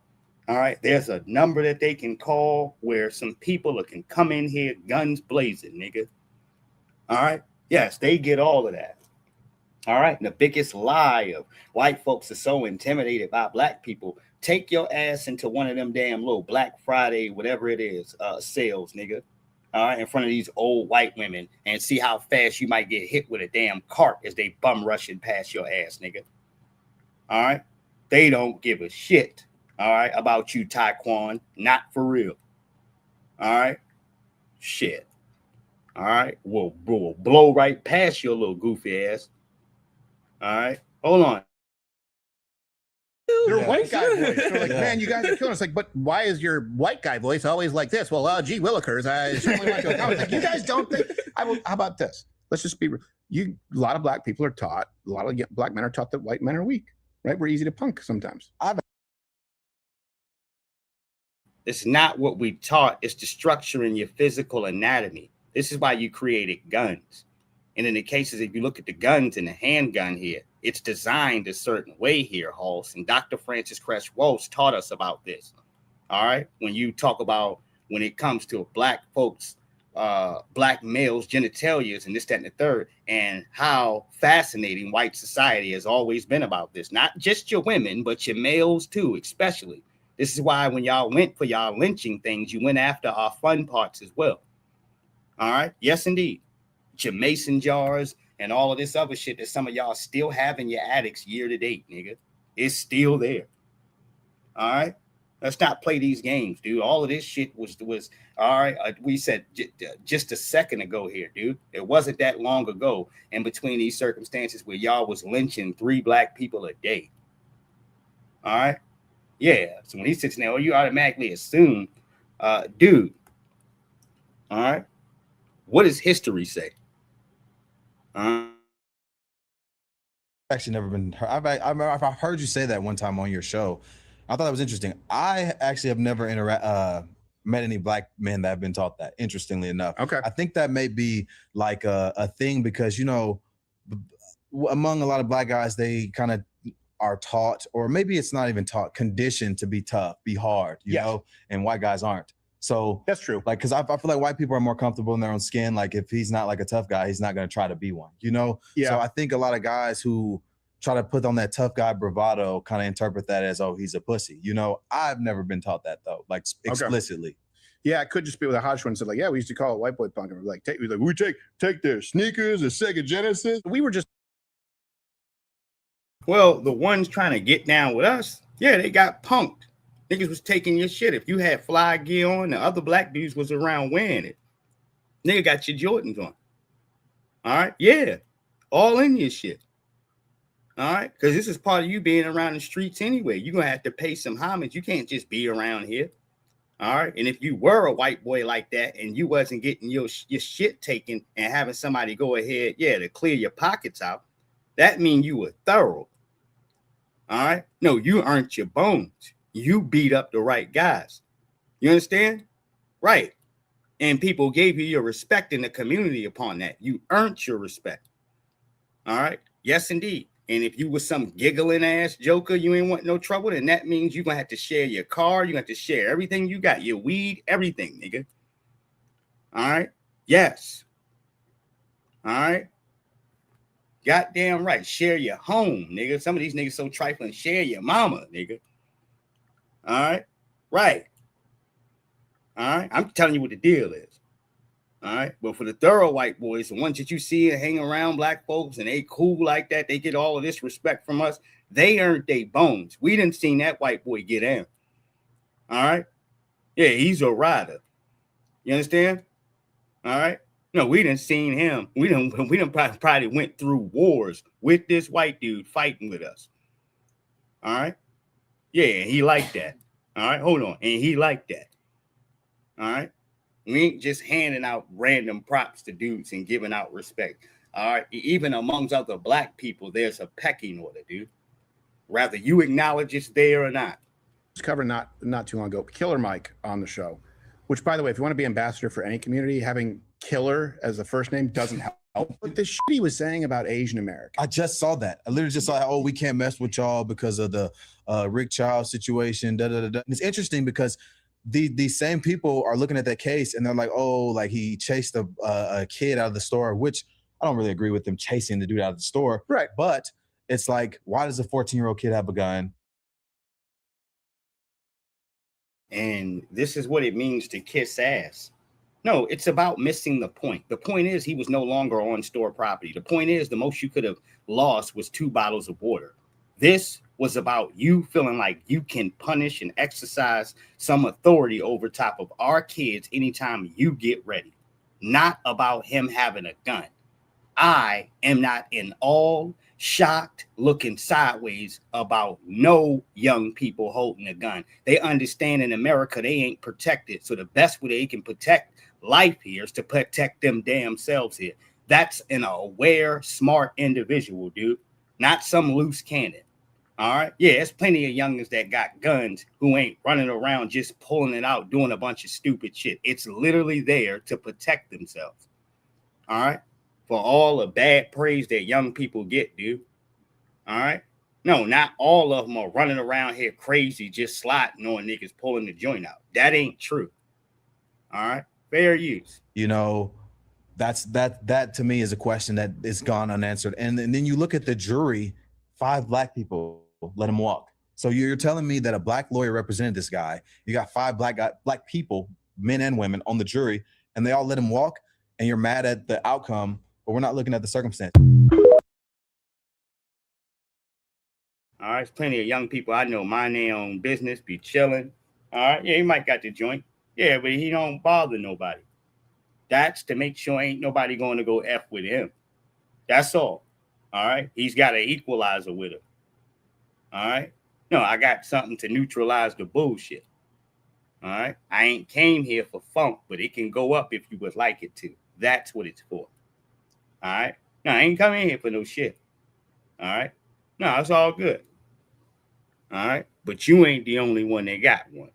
All right. There's a number that they can call where some people can come in here, guns blazing, nigga. All right. Yes, they get all of that. All right. And the biggest lie of white folks are so intimidated by black people. Take your ass into one of them damn little Black Friday, whatever it is, sales, nigga. All right, in front of these old white women and see how fast you might get hit with a damn cart as they bum rushing past your ass, nigga. All right. They don't give a shit, all right, about you, Taekwon. Not for real. All right. Shit. All right. We'll blow right past your little goofy ass. All right. Hold on. Your white guy voice. They're like, man, you guys are killing us. Like, but why is your white guy voice always like this? Well, gee willikers, I certainly want to. I was like, you guys don't think. How about this? Let's just be real. A lot of black people are taught. A lot of black men are taught that white men are weak. Right? We're easy to punk sometimes. It's not what we taught. It's the structure in your physical anatomy. This is why you created guns. And in the cases, if you look at the guns and the handgun here, it's designed a certain way here, Halls. And Dr. Francis Cress Walsh taught us about this. All right. When you talk about when it comes to black folks, black males' genitalias and this, that, and the third, and how fascinating white society has always been about this. Not just your women, but your males too, especially. This is why when y'all went for y'all lynching things, you went after our fun parts as well. All right. Yes, indeed. Your mason jars and all of this other shit that some of y'all still have in your attics year to date, nigga. It's still there. All right. Let's not play these games, dude. All of this shit was all right. We said just a second ago here, dude. It wasn't that long ago in between these circumstances where y'all was lynching 3 black people a day. All right. Yeah. So when he sits there, you automatically assume, dude. All right. What does history say? Actually never been heard. I've heard you say that one time on your show. I thought that was interesting. I actually have never met any black men that have been taught that, interestingly enough. Okay. I think that may be like a thing because, you know, among a lot of black guys, they kind of are taught, or maybe it's not even taught, conditioned to be tough, be hard, you know, and white guys aren't. So that's true. Like, because I feel like white people are more comfortable in their own skin. Like, if he's not like a tough guy, he's not going to try to be one, you know? Yeah. So I think a lot of guys who try to put on that tough guy bravado kind of interpret that as, oh, he's a pussy. You know, I've never been taught that though, like explicitly. Okay. Yeah, it could just be with a harsh one. Said like, yeah, we used to call it white boy punk. And we're like, we take their sneakers, their Sega Genesis. We were just. Well, the ones trying to get down with us, yeah, they got punked. Niggas was taking your shit. If you had fly gear on, the other black dudes was around wearing it. Nigga got your Jordans on. All right? Yeah. All in your shit. All right? Because this is part of you being around the streets anyway. You're going to have to pay some homage. You can't just be around here. All right? And if you were a white boy like that and you wasn't getting your shit taken and having somebody go ahead, to clear your pockets out, that means you were thorough. All right? No, you earned your bones. You beat up the right guys. You understand? Right. And people gave you your respect in the community upon that. You earned your respect. All right. Yes, indeed. And if you was some giggling ass joker, you ain't want no trouble, then that means you're going to have to share your car. You're going to have to share everything you got, your weed, everything, nigga. All right. Yes. All right. Goddamn right. Share your home, nigga. Some of these niggas so trifling. Share your mama, nigga. All right. Right. All right. I'm telling you what the deal is. All right. But for the thorough white boys, the ones that you see hang around black folks and they cool like that, they get all of this respect from us. They earned their bones. We didn't see that white boy get in. All right. Yeah, he's a rider. You understand? All right. No, we didn't seen him. We didn't probably went through wars with this white dude fighting with us. All right. Yeah, he liked that. All right, hold on. And he liked that. All right. We ain't just handing out random props to dudes and giving out respect. All right. Even amongst other black people, there's a pecking order, dude. Rather you acknowledge it's there or not. Covered not too long ago, Killer Mike on the show, which, by the way, if you want to be ambassador for any community, having Killer as the first name doesn't help. But the shit he was saying about Asian Americans. I just saw that. I literally just saw, we can't mess with y'all because of the Rick Child situation. And it's interesting because these same people are looking at that case and they're like, oh, like he chased a kid out of the store, which I don't really agree with them chasing the dude out of the store. Right. But it's like, why does a 14-year-old kid have a gun? And this is what it means to kiss ass. No, it's about missing the point. The point is he was no longer on store property. The point is the most you could have lost was 2 bottles of water. This was about you feeling like you can punish and exercise some authority over top of our kids anytime you get ready. Not about him having a gun. I am not in all shocked looking sideways about no young people holding a gun. They understand in America they ain't protected. So the best way they can protect life here is to protect them damn selves here. That's an aware, smart individual, dude. Not some loose cannon. All right. Yeah, there's plenty of youngins that got guns who ain't running around just pulling it out, doing a bunch of stupid shit. It's literally there to protect themselves. All right. For all the bad praise that young people get, dude. All right. No, not all of them are running around here crazy, just sliding on niggas pulling the joint out. That ain't true. All right. Fair use. You know, that to me is a question that is gone unanswered. And then you look at the jury, 5 black people let him walk. So you're telling me that a black lawyer represented this guy. You got 5 black people, men and women, on the jury, and they all let him walk. And you're mad at the outcome, but we're not looking at the circumstance. All right, there's plenty of young people I know mind their own business, be chilling. All right, yeah, he might got the joint. Yeah, but he don't bother nobody. That's to make sure ain't nobody going to go F with him. That's all. All right, he's got an equalizer with him. All right, no, I got something to neutralize the bullshit. All right, I ain't came here for funk, but it can go up if you would like it to. That's what it's for. All right, no, I ain't coming here for no shit. All right, no, it's all good. All right, but you ain't the only one that got one.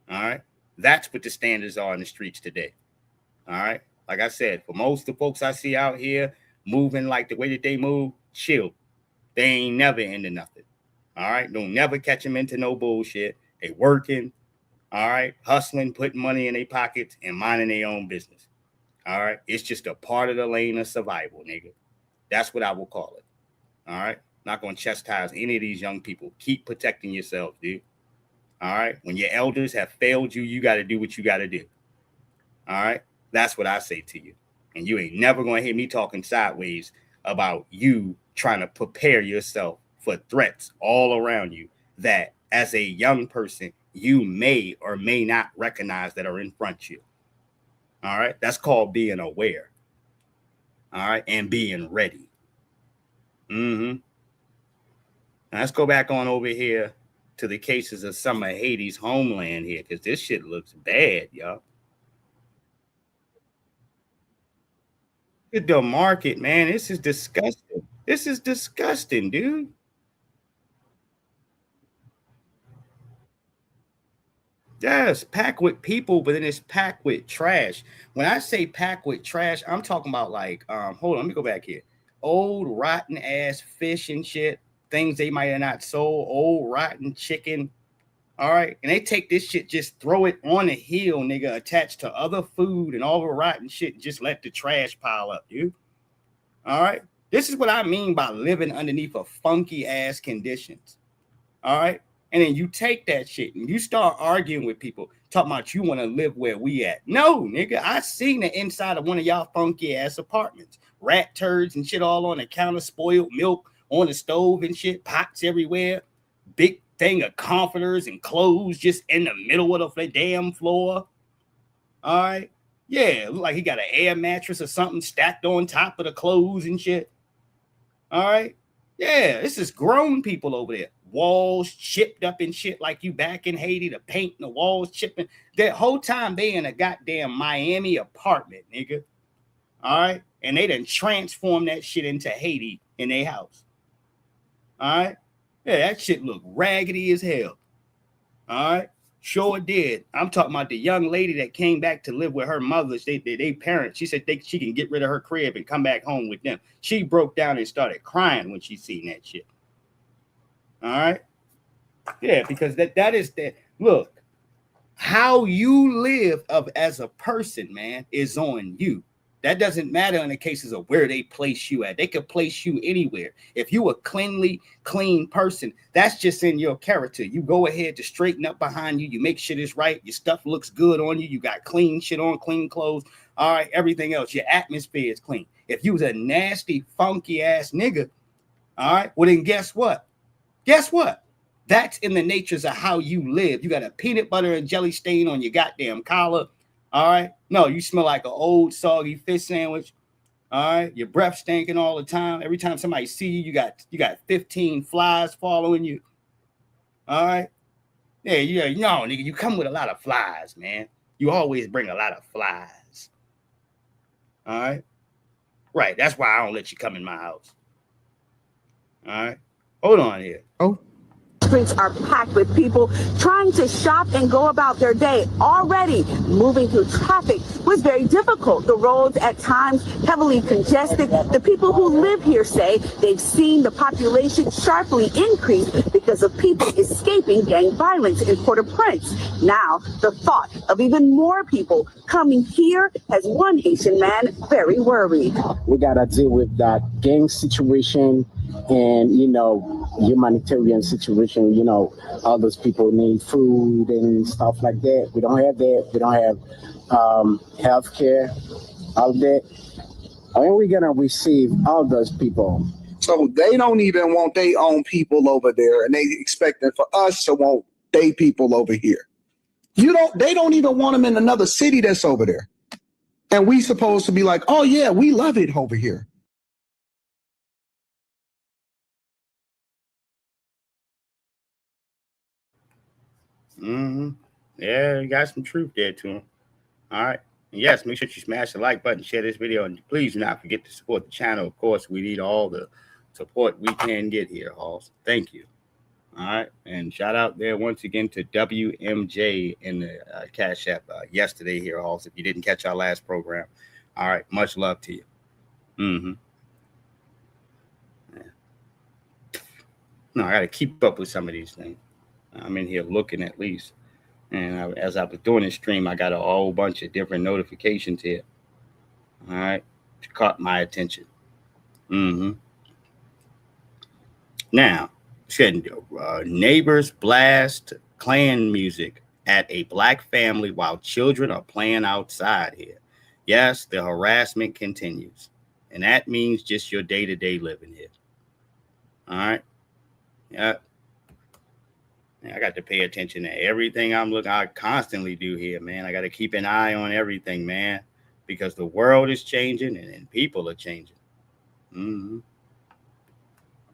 All right, that's what the standards are in the streets today. All right, like I said, for most of the folks I see out here moving like the way that they move, chill. They ain't never into nothing. All right, don't never catch them into no bullshit. They working, all right, hustling, putting money in their pockets and minding their own business. All right, it's just a part of the lane of survival, nigga. That's what I will call it. All right, not going to chastise any of these young people. Keep protecting yourselves, dude. All right, when your elders have failed you, you got to do what you got to do. All right, that's what I say to you. And you ain't never going to hear me talking sideways about you trying to prepare yourself for threats all around you that as a young person, you may or may not recognize that are in front of you. All right. That's called being aware. All right. And being ready. Now let's go back on over here to the cases of some of Haiti's homeland here, because this shit looks bad, y'all. Look at the market, man. This is disgusting. This is disgusting, dude. Yes, packed with people, but then it's packed with trash. When I say packed with trash, I'm talking about like, hold on, let me go back here. Old rotten ass fish and shit, things they might have not sold, old rotten chicken. All right. And they take this shit, just throw it on the hill, nigga, attached to other food and all the rotten shit, and just let the trash pile up, dude. All right. This is what I mean by living underneath a funky ass conditions. All right. And then you take that shit and you start arguing with people, talking about you want to live where we at. No, nigga, I seen the inside of one of y'all funky ass apartments. Rat turds and shit all on the counter, spoiled milk on the stove and shit, pots everywhere, big thing of comforters and clothes just in the middle of the damn floor. All right. Yeah, it looked like he got an air mattress or something stacked on top of the clothes and shit. All right. Yeah, this is grown people over there. walls chipped up and shit like you back in Haiti, the paint and the walls chipping. That whole time they in a goddamn Miami apartment, nigga. All right. And they done transformed that shit into Haiti in their house. All right. Yeah, that shit look raggedy as hell. All right. Sure did. I'm talking about the young lady that came back to live with her mothers. They parents. She said she can get rid of her crib and come back home with them. She broke down and started crying when she seen that shit. All right. Yeah, because that is the look. How you live as a person, man, is on you. That doesn't matter in the cases of where they place you at. They could place you anywhere. If you a clean person, that's just in your character. You go ahead to straighten up behind you. You make shit is right. Your stuff looks good on you. You got clean shit on, clean clothes. All right, everything else. Your atmosphere is clean. If you was a nasty, funky ass nigga, all right, well then guess what? Guess what? That's in the natures of how you live. You got a peanut butter and jelly stain on your goddamn collar. All right. No, you smell like an old soggy fish sandwich. All right. Your breath stinking all the time. Every time somebody see you, you got 15 flies following you. All right. Yeah, no, nigga, you come with a lot of flies, man. You always bring a lot of flies. All right. Right. That's why I don't let you come in my house. All right. Hold on here. Oh. Streets are packed with people trying to shop and go about their day. Already moving through traffic was very difficult. The roads at times heavily congested. The people who live here say they've seen the population sharply increase because of people escaping gang violence in Port-au-Prince. Now, the thought of even more people coming here has one Haitian man very worried. We got to deal with that gang situation and, humanitarian situation. All those people need food and stuff like that. We don't have that. We don't have health care, all that. When are we going to receive all those people? So they don't even want their own people over there, and they expecting for us to want their people over here. They don't even want them in another city that's over there. And we supposed to be like, oh yeah, we love it over here. Mm-hmm. Yeah, you got some truth there to him. All right. And yes, make sure you smash the like button, share this video, and please do not forget to support the channel. Of course, we need all the support we can get here, Halls. Thank you. All right. And shout out there once again to WMJ in the Cash App yesterday here, Halls. If you didn't catch our last program. All right. Much love to you. Mm-hmm. Yeah. No, I got to keep up with some of these things. I'm in here looking at least. And as I was doing this stream, I got a whole bunch of different notifications here. All right. Which caught my attention. Mm-hmm. Now, neighbors blast Klan music at a black family while children are playing outside here. Yes, the harassment continues. And that means just your day-to-day living here. All right. Yeah. I got to pay attention to everything I constantly do here, man. I got to keep an eye on everything, man, because the world is changing and people are changing. Mm-hmm.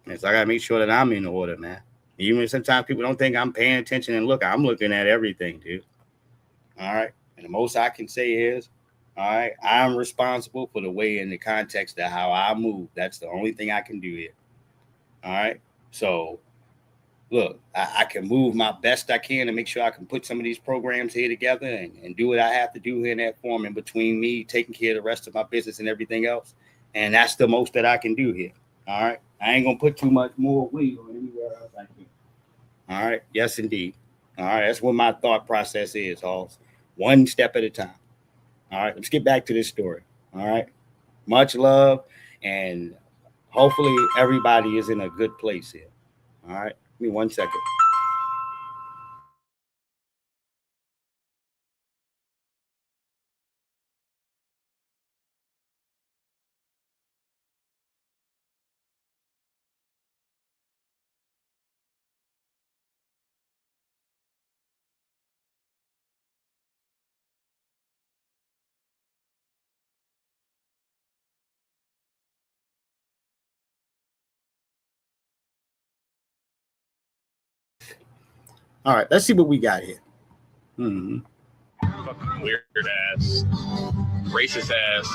And so I got to make sure that I'm in order, man. Even sometimes people don't think I'm paying attention and I'm looking at everything, dude. All right. And the most I can say is, all right, I'm responsible for the way in the context of how I move. That's the only thing I can do here. All right. So, look, I can move my best I can to make sure I can put some of these programs here together and do what I have to do here in that form in between me taking care of the rest of my business and everything else. And that's the most that I can do here. All right. I ain't going to put too much more weight on anywhere else I can. All right. Yes, indeed. All right. That's what my thought process is, Halls. One step at a time. All right. Let's get back to this story. All right. Much love. And hopefully everybody is in a good place here. All right. Give me 1 second. All right, let's see what we got here. Mm-hmm. Fucking weird ass, racist ass.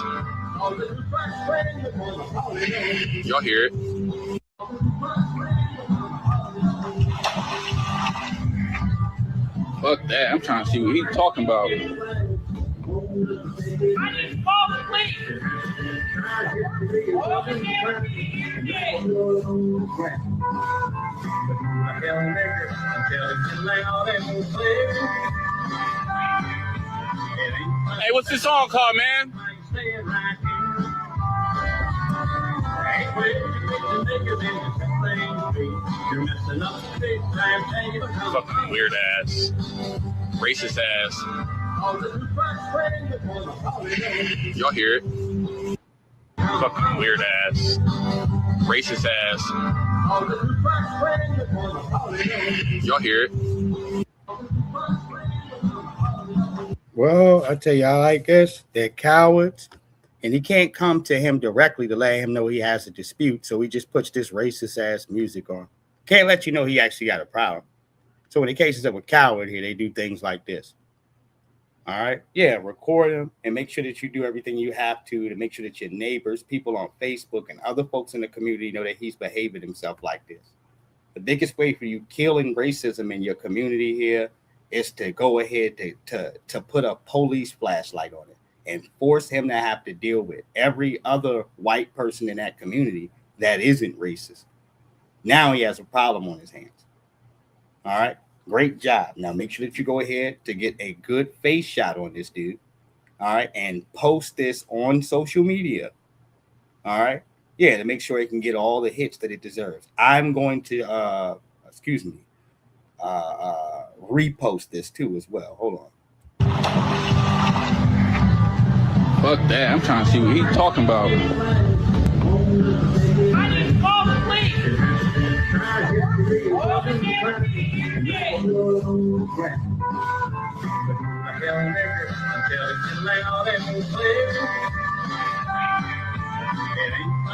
Y'all hear it? Fuck that. I'm trying to see what he's talking about. Hey, what's this song called, man? Fucking weird ass, racist ass. Y'all hear it? Fucking weird ass, racist ass. Y'all hear it? Well, I tell you, I like this. They're cowards, and he can't come to him directly to let him know he has a dispute. So he just puts this racist ass music on. Can't let you know he actually got a problem. So in the cases of a coward here, they do things like this. All right. Yeah. Record him and make sure that you do everything you have to make sure that your neighbors, people on Facebook, and other folks in the community know that he's behaving himself like this. The biggest way for you killing racism in your community here is to go ahead to put a police flashlight on it and force him to have to deal with every other white person in that community that isn't racist. Now he has a problem on his hands. All right. Great job. Now make sure that you go ahead to get a good face shot on this dude. All right. And post this on social media. All right. Yeah, to make sure it can get all the hits that it deserves. I'm going to repost this too as well. Hold on. Fuck that. I'm trying to see what he's talking about.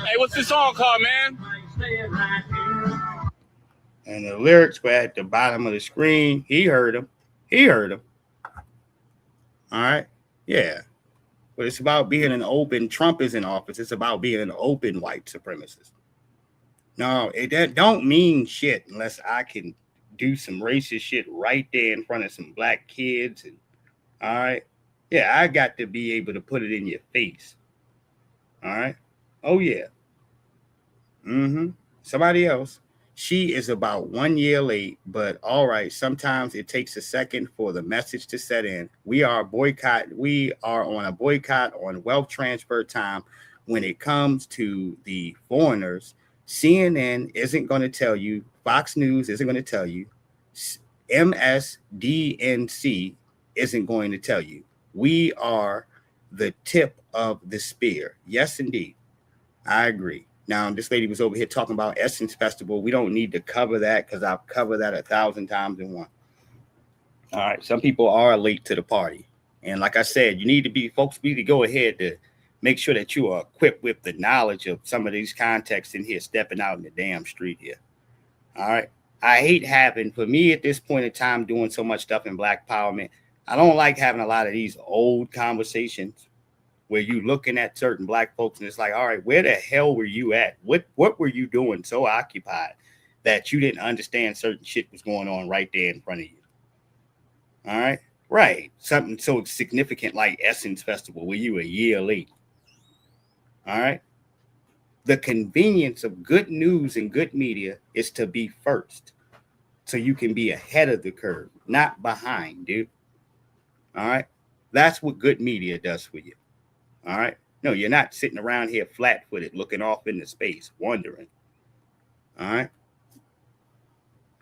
Hey, what's this song called, man? And the lyrics were at the bottom of the screen. He heard them. All right. Yeah. But it's about being an open, Trump is in office. It's about being an open white supremacist. No, that don't mean shit unless I can do some racist shit right there in front of some black kids. And all right. Yeah, I got to be able to put it in your face. All right. Oh, yeah. Somebody else. She is about 1 year late, but all right. Sometimes it takes a second for the message to set in. We are on a boycott on wealth transfer time when it comes to the foreigners. CNN isn't going to tell you. Fox News isn't going to tell you. MSDNC isn't going to tell you. We are the tip of the spear. Yes, indeed. I agree. Now, this lady was over here talking about Essence Festival. We don't need to cover that because I've covered that 1,000 times in one. All right. Some people are late to the party. And like I said, folks need to go ahead to make sure that you are equipped with the knowledge of some of these contexts in here, stepping out in the damn street here. All right. I hate having, for me at this point in time, doing so much stuff in Black Empowerment, I don't like having a lot of these old conversations where you looking at certain black folks and it's like, all right, where the hell were you at? What were you doing so occupied that you didn't understand certain shit was going on right there in front of you? All right. Right. Something so significant like Essence Festival where you a year late. All right. The convenience of good news and good media is to be first so you can be ahead of the curve, not behind, dude. All right. That's what good media does for you. All right. No, you're not sitting around here flat-footed looking off into space, wondering. All right.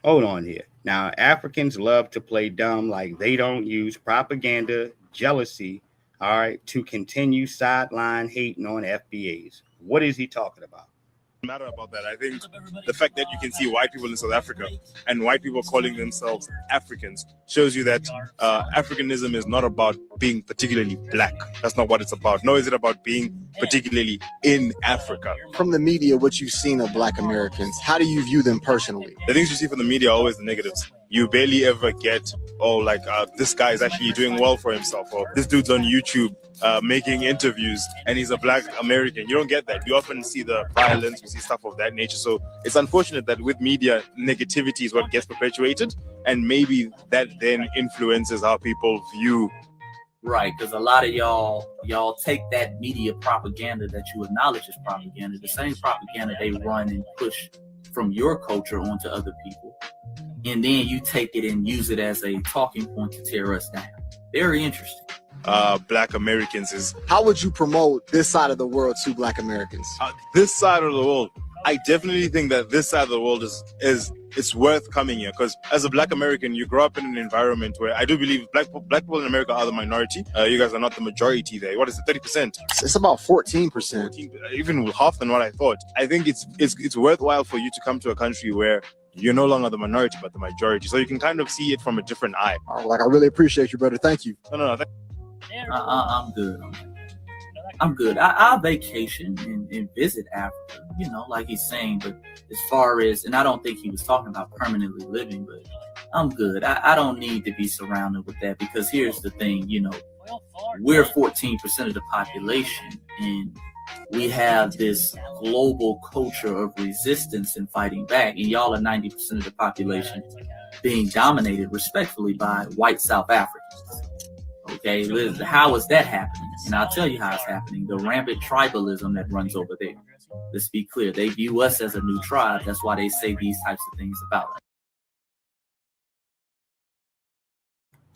Hold on here. Now, Africans love to play dumb like they don't use propaganda, jealousy, all right, to continue sideline hating on FBAs. What is he talking about? Matter about that. I think the fact that you can see white people in South Africa and white people calling themselves Africans shows you that Africanism is not about being particularly black. That's not what it's about. Nor is it about being particularly in Africa. From the media, what you've seen of Black Americans, how do you view them personally? The things you see from the media are always the negatives. you barely ever get, oh, like this guy is actually doing well for himself, or this dude's on YouTube making interviews and he's a Black American. You don't get that. You often see the violence, you see stuff of that nature. So it's unfortunate that with media, negativity is what gets perpetuated, and maybe that then influences how people view. Right, because a lot of y'all take that media propaganda that you acknowledge as propaganda, the same propaganda they run and push from your culture onto other people, and then you take it and use it as a talking point to tear us down. Very interesting. Black Americans is... How would you promote this side of the world to Black Americans? This side of the world, I definitely think that this side of the world is it's worth coming here, because as a Black American, you grow up in an environment where I do believe black people in America are the minority. You guys are not the majority there. What is it, 30%? It's about 14%. Even half than what I thought. I think it's worthwhile for you to come to a country where you're no longer the minority, but the majority. So you can kind of see it from a different eye. Oh, like, I really appreciate you, brother. Thank you. No. I'm good. I'm good. I'll vacation and visit Africa, you know, like he's saying. But as far as, and I don't think he was talking about permanently living, but I'm good. I don't need to be surrounded with that, because here's the thing, you know, we're 14% of the population, and we have this global culture of resistance and fighting back, and y'all are 90% of the population being dominated respectfully by white South Africans. Okay, how is that happening? And I'll tell you how it's happening. The rampant tribalism that runs over there. Let's be clear. They view us as a new tribe. That's why they say these types of things about us.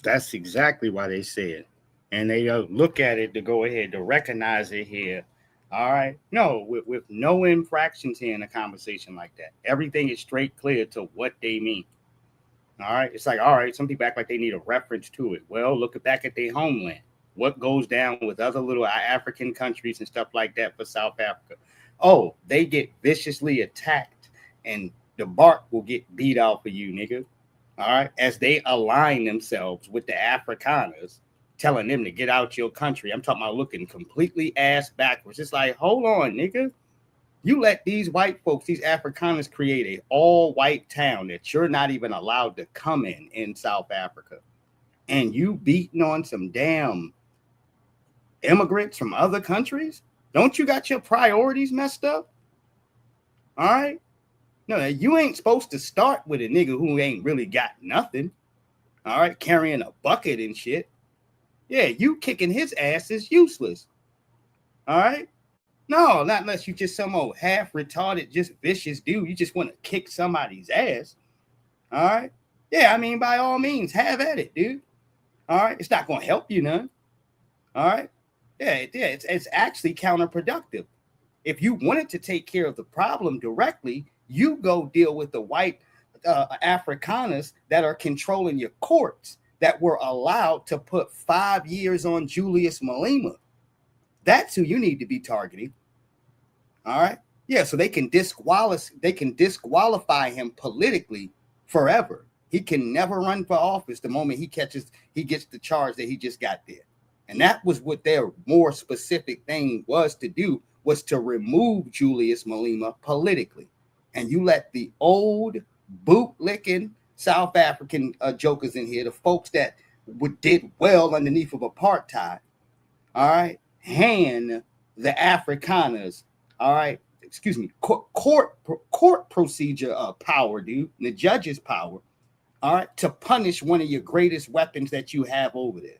That's exactly why they say it. And they look at it to go ahead to recognize it here. All right. No, with no infractions here in a conversation like that. Everything is straight clear to what they mean. All right. It's like, all right, some people act like they need a reference to it. Well, look back at their homeland. What goes down with other little African countries and stuff like that for South Africa? Oh, they get viciously attacked, and the bark will get beat off of you, nigga. All right. As they align themselves with the Afrikaners, telling them to get out your country. I'm talking about looking completely ass backwards. It's like, hold on, nigga. You let these white folks, these Afrikaners, create a all-white town that you're not even allowed to come in South Africa. And you beating on some damn immigrants from other countries? Don't you got your priorities messed up? All right? No, you ain't supposed to start with a nigga who ain't really got nothing. All right? Carrying a bucket and shit. Yeah, you kicking his ass is useless. All right? No, not unless you just some old half retarded, just vicious dude. You just want to kick somebody's ass. All right? Yeah, I mean, by all means, have at it, dude. All right? It's not going to help you none. All right? Yeah, it's actually counterproductive. If you wanted to take care of the problem directly, you go deal with the white Afrikaners that are controlling your courts, that were allowed to put 5 years on Julius Malema. That's who you need to be targeting. All right. Yeah. So they can disqualify him politically forever. He can never run for office the moment he gets the charge that he just got there. And that was what their more specific thing was to do, was to remove Julius Malema politically. And you let the old bootlicking South African jokers in here, the folks that did well underneath of apartheid, all right, hand the Afrikaners, all right, court procedure power, dude, the judge's power, all right, to punish one of your greatest weapons that you have over there.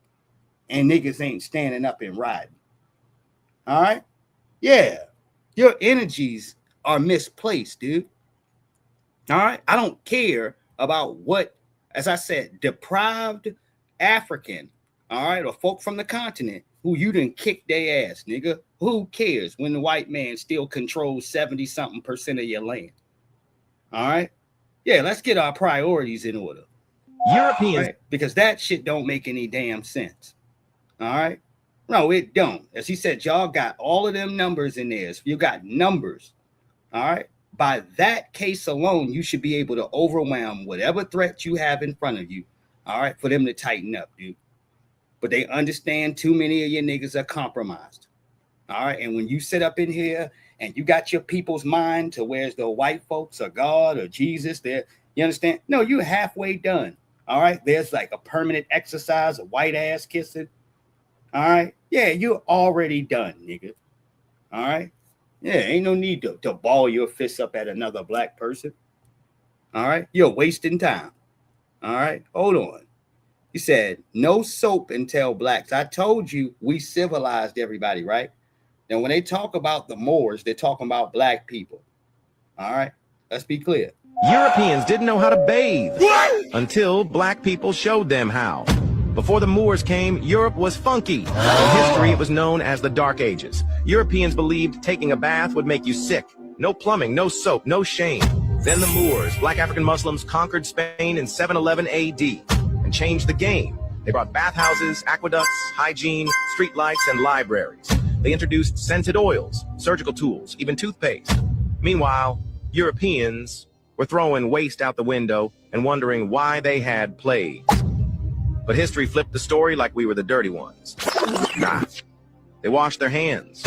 And niggas ain't standing up and riding. All right? Yeah, your energies are misplaced, dude. All right? I don't care about what, as I said, deprived African, all right, or folk from the continent who you done kick their ass, nigga. Who cares when the white man still controls 70-something% of your land? All right? Yeah, let's get our priorities in order. Europeans. Right? Because that shit don't make any damn sense. All right? No, it don't. As he said, y'all got all of them numbers in there. So you got numbers. All right? By that case alone, you should be able to overwhelm whatever threat you have in front of you, all right, for them to tighten up, dude. But they understand too many of your niggas are compromised, all right? And when you sit up in here and you got your people's mind to where's the white folks or God or Jesus, You understand? No, you're halfway done. All right. There's like a permanent exercise, a white ass kissing. All right. Yeah, you're already done, nigga. All right. Yeah, ain't no need to ball your fists up at another black person. All right. You're wasting time. All right. Hold on. You said no soap until blacks. I told you we civilized everybody, right? Now, when they talk about the Moors, they're talking about black people. All right. Let's be clear. Europeans didn't know how to bathe until black people showed them how. Before the Moors came, Europe was funky. In history, it was known as the Dark Ages. Europeans believed taking a bath would make you sick. No plumbing, no soap, no shame. Then the Moors, black African Muslims, conquered Spain in 711 AD and changed the game. They brought bathhouses, aqueducts, hygiene, streetlights, and libraries. They introduced scented oils, surgical tools, even toothpaste. Meanwhile, Europeans were throwing waste out the window and wondering why they had plagues. But history flipped the story like we were the dirty ones. Nah, they washed their hands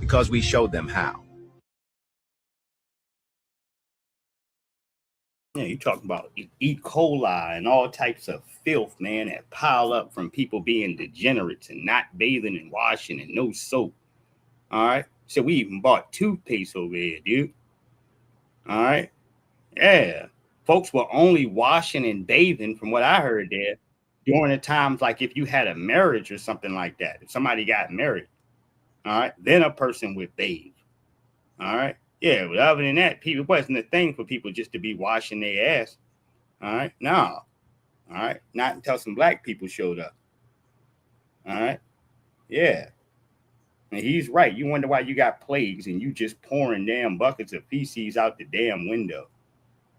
because we showed them how. Yeah, you talking about E. coli and all types of filth, man, that pile up from people being degenerates and not bathing and washing and no soap. All right. So we even bought toothpaste over here, dude. All right. Yeah. Folks were only washing and bathing, from what I heard there, during the times like if you had a marriage or something like that. If somebody got married, all right, then a person would bathe. All right. Yeah, but other than that, people, it wasn't a thing for people just to be washing their ass. All right. No. All right. Not until some black people showed up. All right. Yeah. And he's right. You wonder why you got plagues and you just pouring damn buckets of feces out the damn window.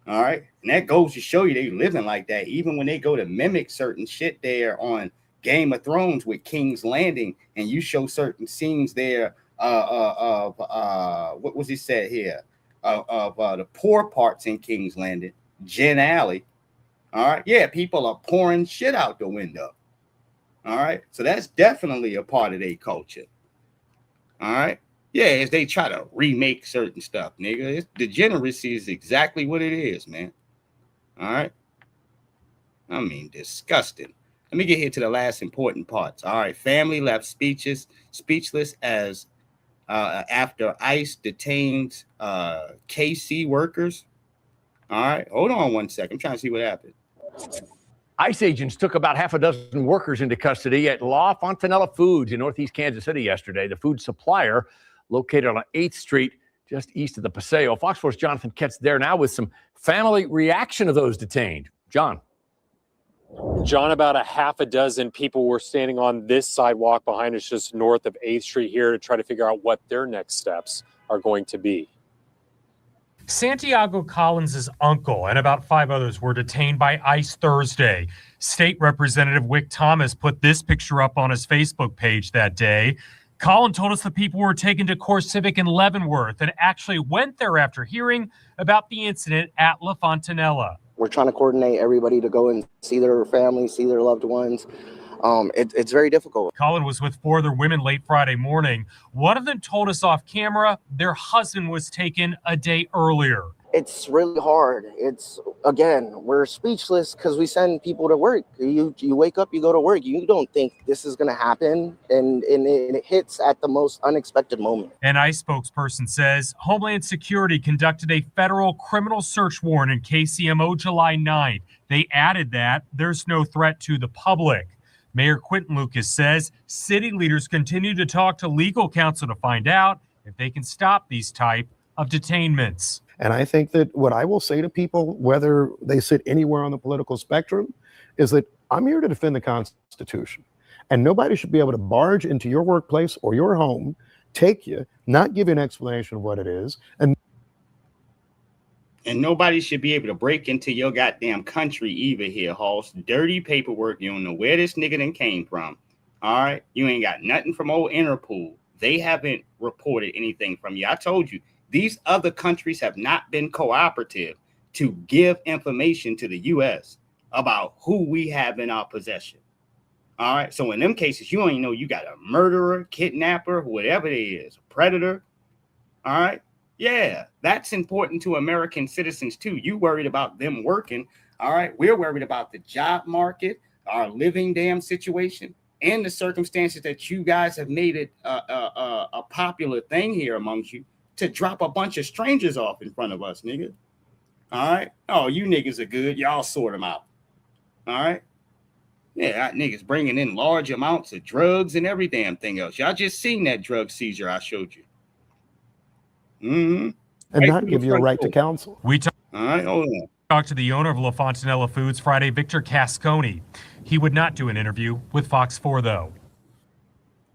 All right. And that goes to show you they living like that. Even when they go to mimic certain shit there on Game of Thrones with King's Landing, and you show certain scenes there what was he said here? Of the poor parts in King's Landing, Gin Alley. All right. Yeah, people are pouring shit out the window. All right. So that's definitely a part of their culture. All right. Yeah, as they try to remake certain stuff, nigga. Degeneracy is exactly what it is, man. All right. I mean, disgusting. Let me get here to the last important parts. All right. Family left speechless as after ICE detained KC workers. All right. Hold on one second. I'm trying to see what happened. ICE agents took about half a dozen workers into custody at La Fontanella Foods in Northeast Kansas City yesterday. The food supplier located on 8th Street, just east of the Paseo. Fox 4's Jonathan Ketz there now with some family reaction of those detained. John, about a half a dozen people were standing on this sidewalk behind us just north of 8th Street here to try to figure out what their next steps are going to be. Santiago Collins' uncle and about 5 others were detained by ICE Thursday. State Representative Wick Thomas put this picture up on his Facebook page that day. Collin told us the people were taken to CoreCivic in Leavenworth and actually went there after hearing about the incident at La Fontanella. We're trying to coordinate everybody to go and see their families, see their loved ones. It's very difficult. Collin was with 4 other women late Friday morning. One of them told us off camera their husband was taken a day earlier. It's really hard. We're speechless because we send people to work. You wake up, you go to work. You don't think this is going to happen. And it hits at the most unexpected moment. An ICE spokesperson says Homeland Security conducted a federal criminal search warrant in KCMO July 9th. They added that there's no threat to the public. Mayor Quentin Lucas says city leaders continue to talk to legal counsel to find out if they can stop these type of detainments. And I think that what I will say to people, whether they sit anywhere on the political spectrum, is that I'm here to defend the Constitution. And nobody should be able to barge into your workplace or your home, take you, not give you an explanation of what it is. And nobody should be able to break into your goddamn country either here, Hoss. Dirty paperwork. You don't know where this nigga done came from. All right? You ain't got nothing from old Interpol. They haven't reported anything from you. I told you, these other countries have not been cooperative to give information to the U.S. about who we have in our possession. All right? So in them cases, you don't even know you got a murderer, kidnapper, whatever it is, a predator. All right? Yeah, that's important to American citizens too. You worried about them working. All right. We're worried about the job market, our living damn situation, and the circumstances that you guys have made it a popular thing here amongst you to drop a bunch of strangers off in front of us, nigga. All right. Oh, you niggas are good. Y'all sort them out. All right. Yeah, niggas bringing in large amounts of drugs and every damn thing else. Y'all just seen that drug seizure I showed you. And Right not give you a right to counsel. We talked All right, hold on. to the owner of La Fontanella Foods Friday, Victor Casconi. He would not do an interview with Fox 4, though.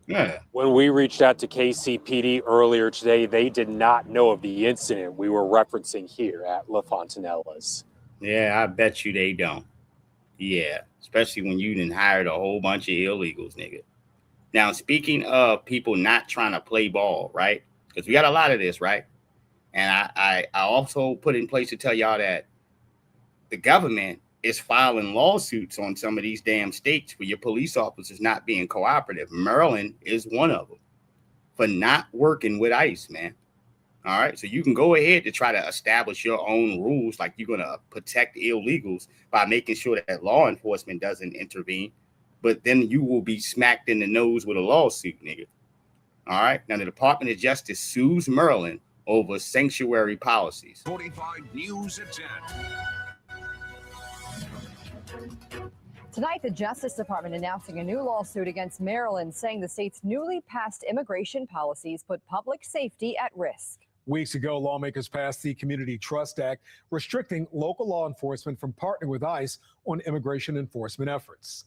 Yeah. When we reached out to KCPD earlier today, they did not know of the incident we were referencing here at La Fontanella's. Yeah, I bet you they don't. Yeah, especially when you done hired a whole bunch of illegals, nigga. Now, speaking of people not trying to play ball, right? Because we got a lot of this, right? And I also put in place to tell y'all that the government is filing lawsuits on some of these damn states for your police officers not being cooperative. Maryland is one of them for not working with ICE, man. All right. So you can go ahead to try to establish your own rules, like you're going to protect illegals by making sure that law enforcement doesn't intervene. But then you will be smacked in the nose with a lawsuit, nigga. All right. Now, the Department of Justice sues Maryland over sanctuary policies. 45 News at 10. Tonight, the Justice Department announcing a new lawsuit against Maryland, saying the state's newly passed immigration policies put public safety at risk. Weeks ago, lawmakers passed the Community Trust Act, restricting local law enforcement from partnering with ICE on immigration enforcement efforts.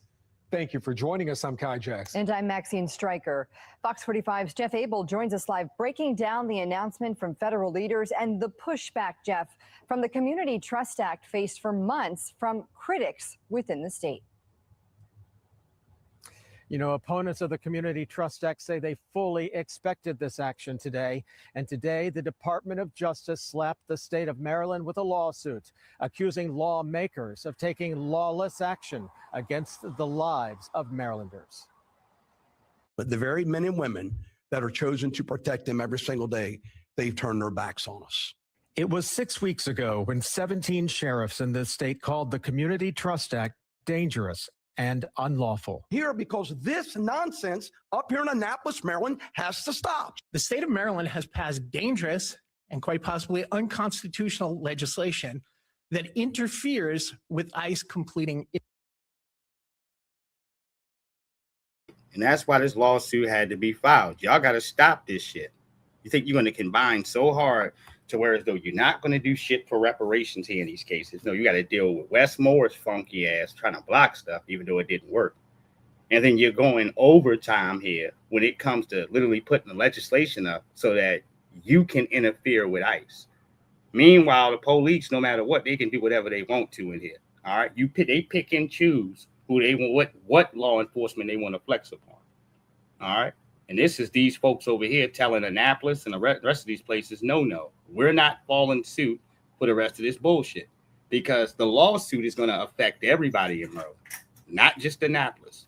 Thank you for joining us. I'm Kai Jackson. And I'm Maxine Stryker. Fox 45's Jeff Abel joins us live, breaking down the announcement from federal leaders and the pushback, Jeff, from the Community Trust Act faced for months from critics within the state. You know, opponents of the Community Trust Act say they fully expected this action today. And today, the Department of Justice slapped the state of Maryland with a lawsuit, accusing lawmakers of taking lawless action against the lives of Marylanders. But the very men and women that are chosen to protect them every single day, they've turned their backs on us. It was 6 weeks ago when 17 sheriffs in this state called the Community Trust Act dangerous and unlawful. Here, because this nonsense up here in Annapolis, Maryland, has to stop. The state of Maryland has passed dangerous and quite possibly unconstitutional legislation that interferes with ICE completing it. And that's why this lawsuit had to be filed. Y'all got to stop this shit. You think you're going to combine so hard to where as though you're not going to do shit for reparations here in these cases. No, you got to deal with Wes Moore's funky ass trying to block stuff, even though it didn't work. And then you're going overtime here when it comes to literally putting the legislation up so that you can interfere with ICE. Meanwhile, the police, no matter what, they can do whatever they want to in here. All right, they pick and choose who they want, what law enforcement they want to flex upon. All right. And this is these folks over here telling Annapolis and the rest of these places, no, we're not following suit for the rest of this bullshit, because the lawsuit is going to affect everybody in Maryland, not just Annapolis.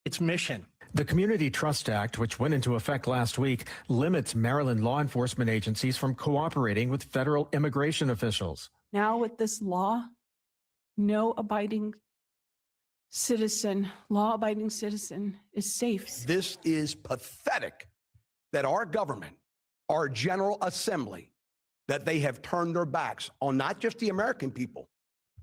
Its mission. The Community Trust Act, which went into effect last week, limits Maryland law enforcement agencies from cooperating with federal immigration officials. Now with this law, no law-abiding citizen is safe. This is pathetic that our government, our General Assembly, that they have turned their backs on not just the American people,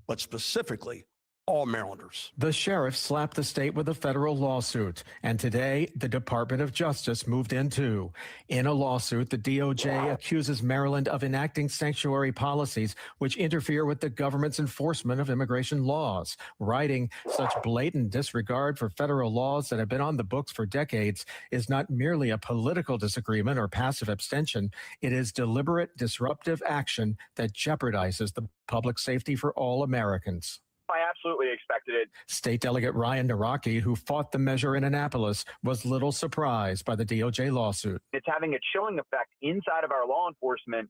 but specifically all Marylanders. The sheriff slapped the state with a federal lawsuit, and today the Department of Justice moved in too. In a lawsuit, the DOJ accuses Maryland of enacting sanctuary policies which interfere with the government's enforcement of immigration laws, writing such blatant disregard for federal laws that have been on the books for decades is not merely a political disagreement or passive abstention. It is deliberate, disruptive action that jeopardizes the public safety for all Americans. I absolutely expected it. State Delegate Ryan Naraki, who fought the measure in Annapolis, was little surprised by the DOJ lawsuit. It's having a chilling effect inside of our law enforcement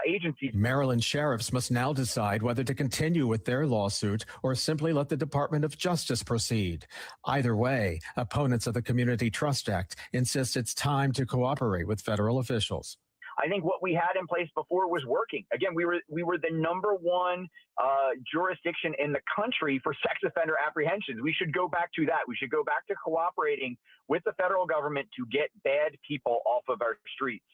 agencies. Maryland sheriffs must now decide whether to continue with their lawsuit or simply let the Department of Justice proceed. Either way, opponents of the Community Trust Act insist it's time to cooperate with federal officials. I think what we had in place before was working. Again, we were the #1 jurisdiction in the country for sex offender apprehensions. We should go back to that. We should go back to cooperating with the federal government to get bad people off of our streets.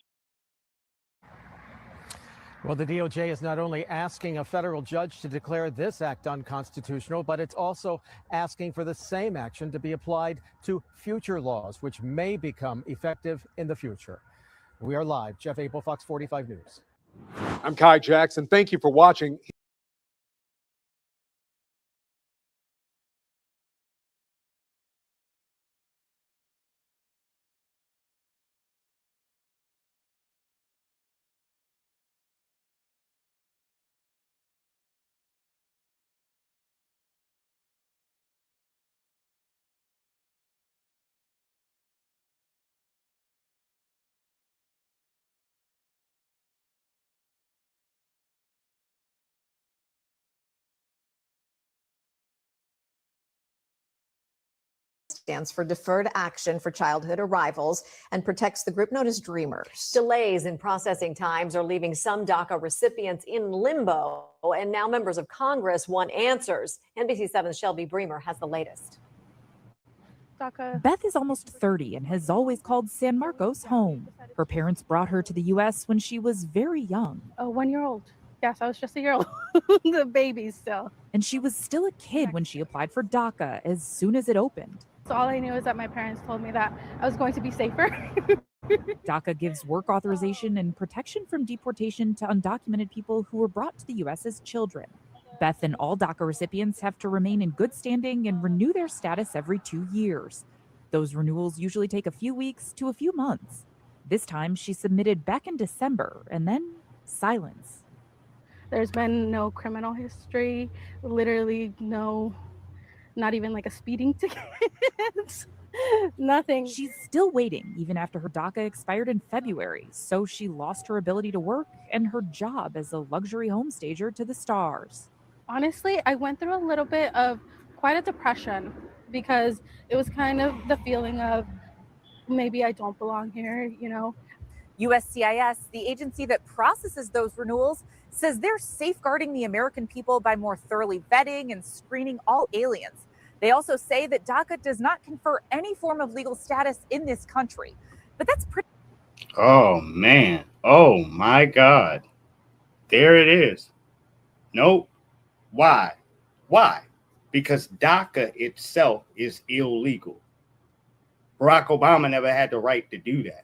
Well, the DOJ is not only asking a federal judge to declare this act unconstitutional, but it's also asking for the same action to be applied to future laws, which may become effective in the future. We are live. Jeff Abel, Fox 45 News. I'm Kai Jackson. Thank you for watching. Stands for Deferred Action for Childhood Arrivals and protects the group known as Dreamers. Delays in processing times are leaving some DACA recipients in limbo, and now members of Congress want answers. NBC7's Shelby Bremer has the latest. Beth is almost 30 and has always called San Marcos home. Her parents brought her to the U.S. when she was very young. A 1-year-old. Yes, I was just a year old. The baby still. And she was still a kid when she applied for DACA as soon as it opened. So all I knew is that my parents told me that I was going to be safer. DACA gives work authorization and protection from deportation to undocumented people who were brought to the U.S. as children. Beth and all DACA recipients have to remain in good standing and renew their status every 2 years. Those renewals usually take a few weeks to a few months. This time she submitted back in December, and then silence. There's been no criminal history, literally no, not even like a speeding ticket. Nothing. She's still waiting even after her DACA expired in February, so she lost her ability to work and her job as a luxury home stager to the stars. Honestly, I went through a little bit of quite a depression because it was kind of the feeling of maybe I don't belong here, you know. USCIS, the agency that processes those renewals, says they're safeguarding the American people by more thoroughly vetting and screening all aliens. They also say that DACA does not confer any form of legal status in this country. But that's pretty. Oh, man. Oh, my God. There it is. Nope. Why? Why? Because DACA itself is illegal. Barack Obama never had the right to do that.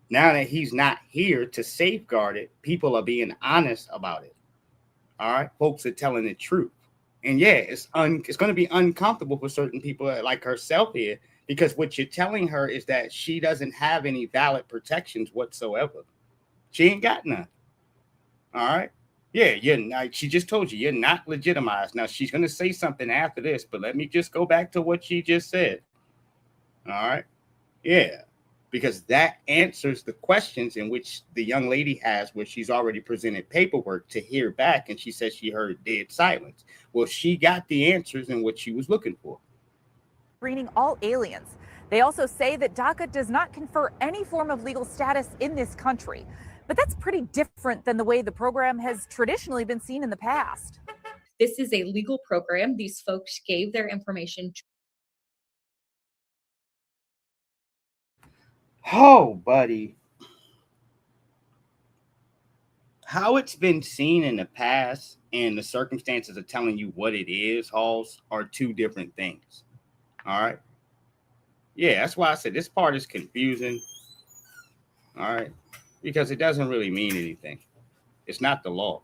Now that he's not here to safeguard it, people are being honest about it. All right? Folks are telling the truth. And yeah, it's going to be uncomfortable for certain people like herself here, because what you're telling her is that she doesn't have any valid protections whatsoever. She ain't got none. All right? Yeah, you're not, she just told you you're not legitimized. Now, she's going to say something after this, but let me just go back to what she just said. All right? Yeah. Because that answers the questions in which the young lady has, where she's already presented paperwork to hear back, and she says she heard dead silence. Well, she got the answers in what she was looking for. Screening all aliens. They also say that DACA does not confer any form of legal status in this country. But that's pretty different than the way the program has traditionally been seen in the past. This is a legal program. These folks gave their information to. Oh, buddy. How it's been seen in the past and the circumstances of telling you what it is, Halls, are two different things. All right. Yeah, that's why I said this part is confusing. All right. Because it doesn't really mean anything. It's not the law.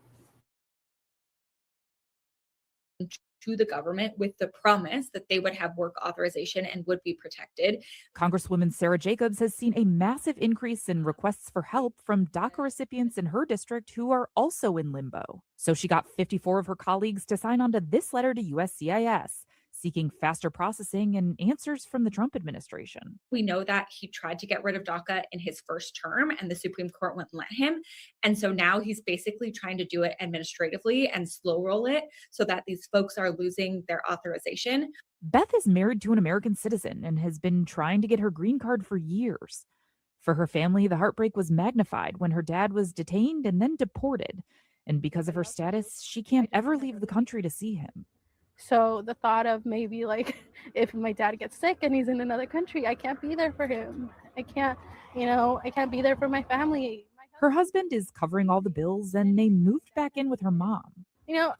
to the government with the promise that they would have work authorization and would be protected. Congresswoman Sarah Jacobs has seen a massive increase in requests for help from DACA recipients in her district who are also in limbo. So she got 54 of her colleagues to sign on to this letter to USCIS, seeking faster processing and answers from the Trump administration. We know that he tried to get rid of DACA in his first term and the Supreme Court wouldn't let him. And so now he's basically trying to do it administratively and slow roll it so that these folks are losing their authorization. Beth is married to an American citizen and has been trying to get her green card for years. For her family, the heartbreak was magnified when her dad was detained and then deported. And because of her status, she can't ever leave the country to see him. So the thought of maybe like if my dad gets sick and he's in another country, I can't be there for him. I can't be there for my family. Her husband is covering all the bills and they moved back in with her mom.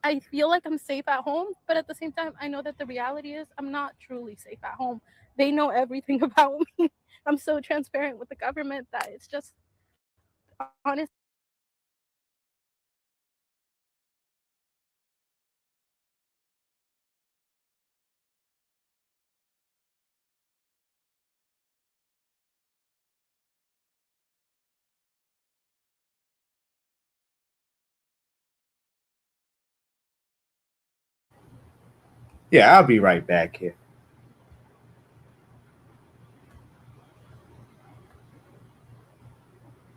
I feel like I'm safe at home, but at the same time, I know that the reality is I'm not truly safe at home. They know everything about me. I'm so transparent with the government that it's just honest. Yeah, I'll be right back here.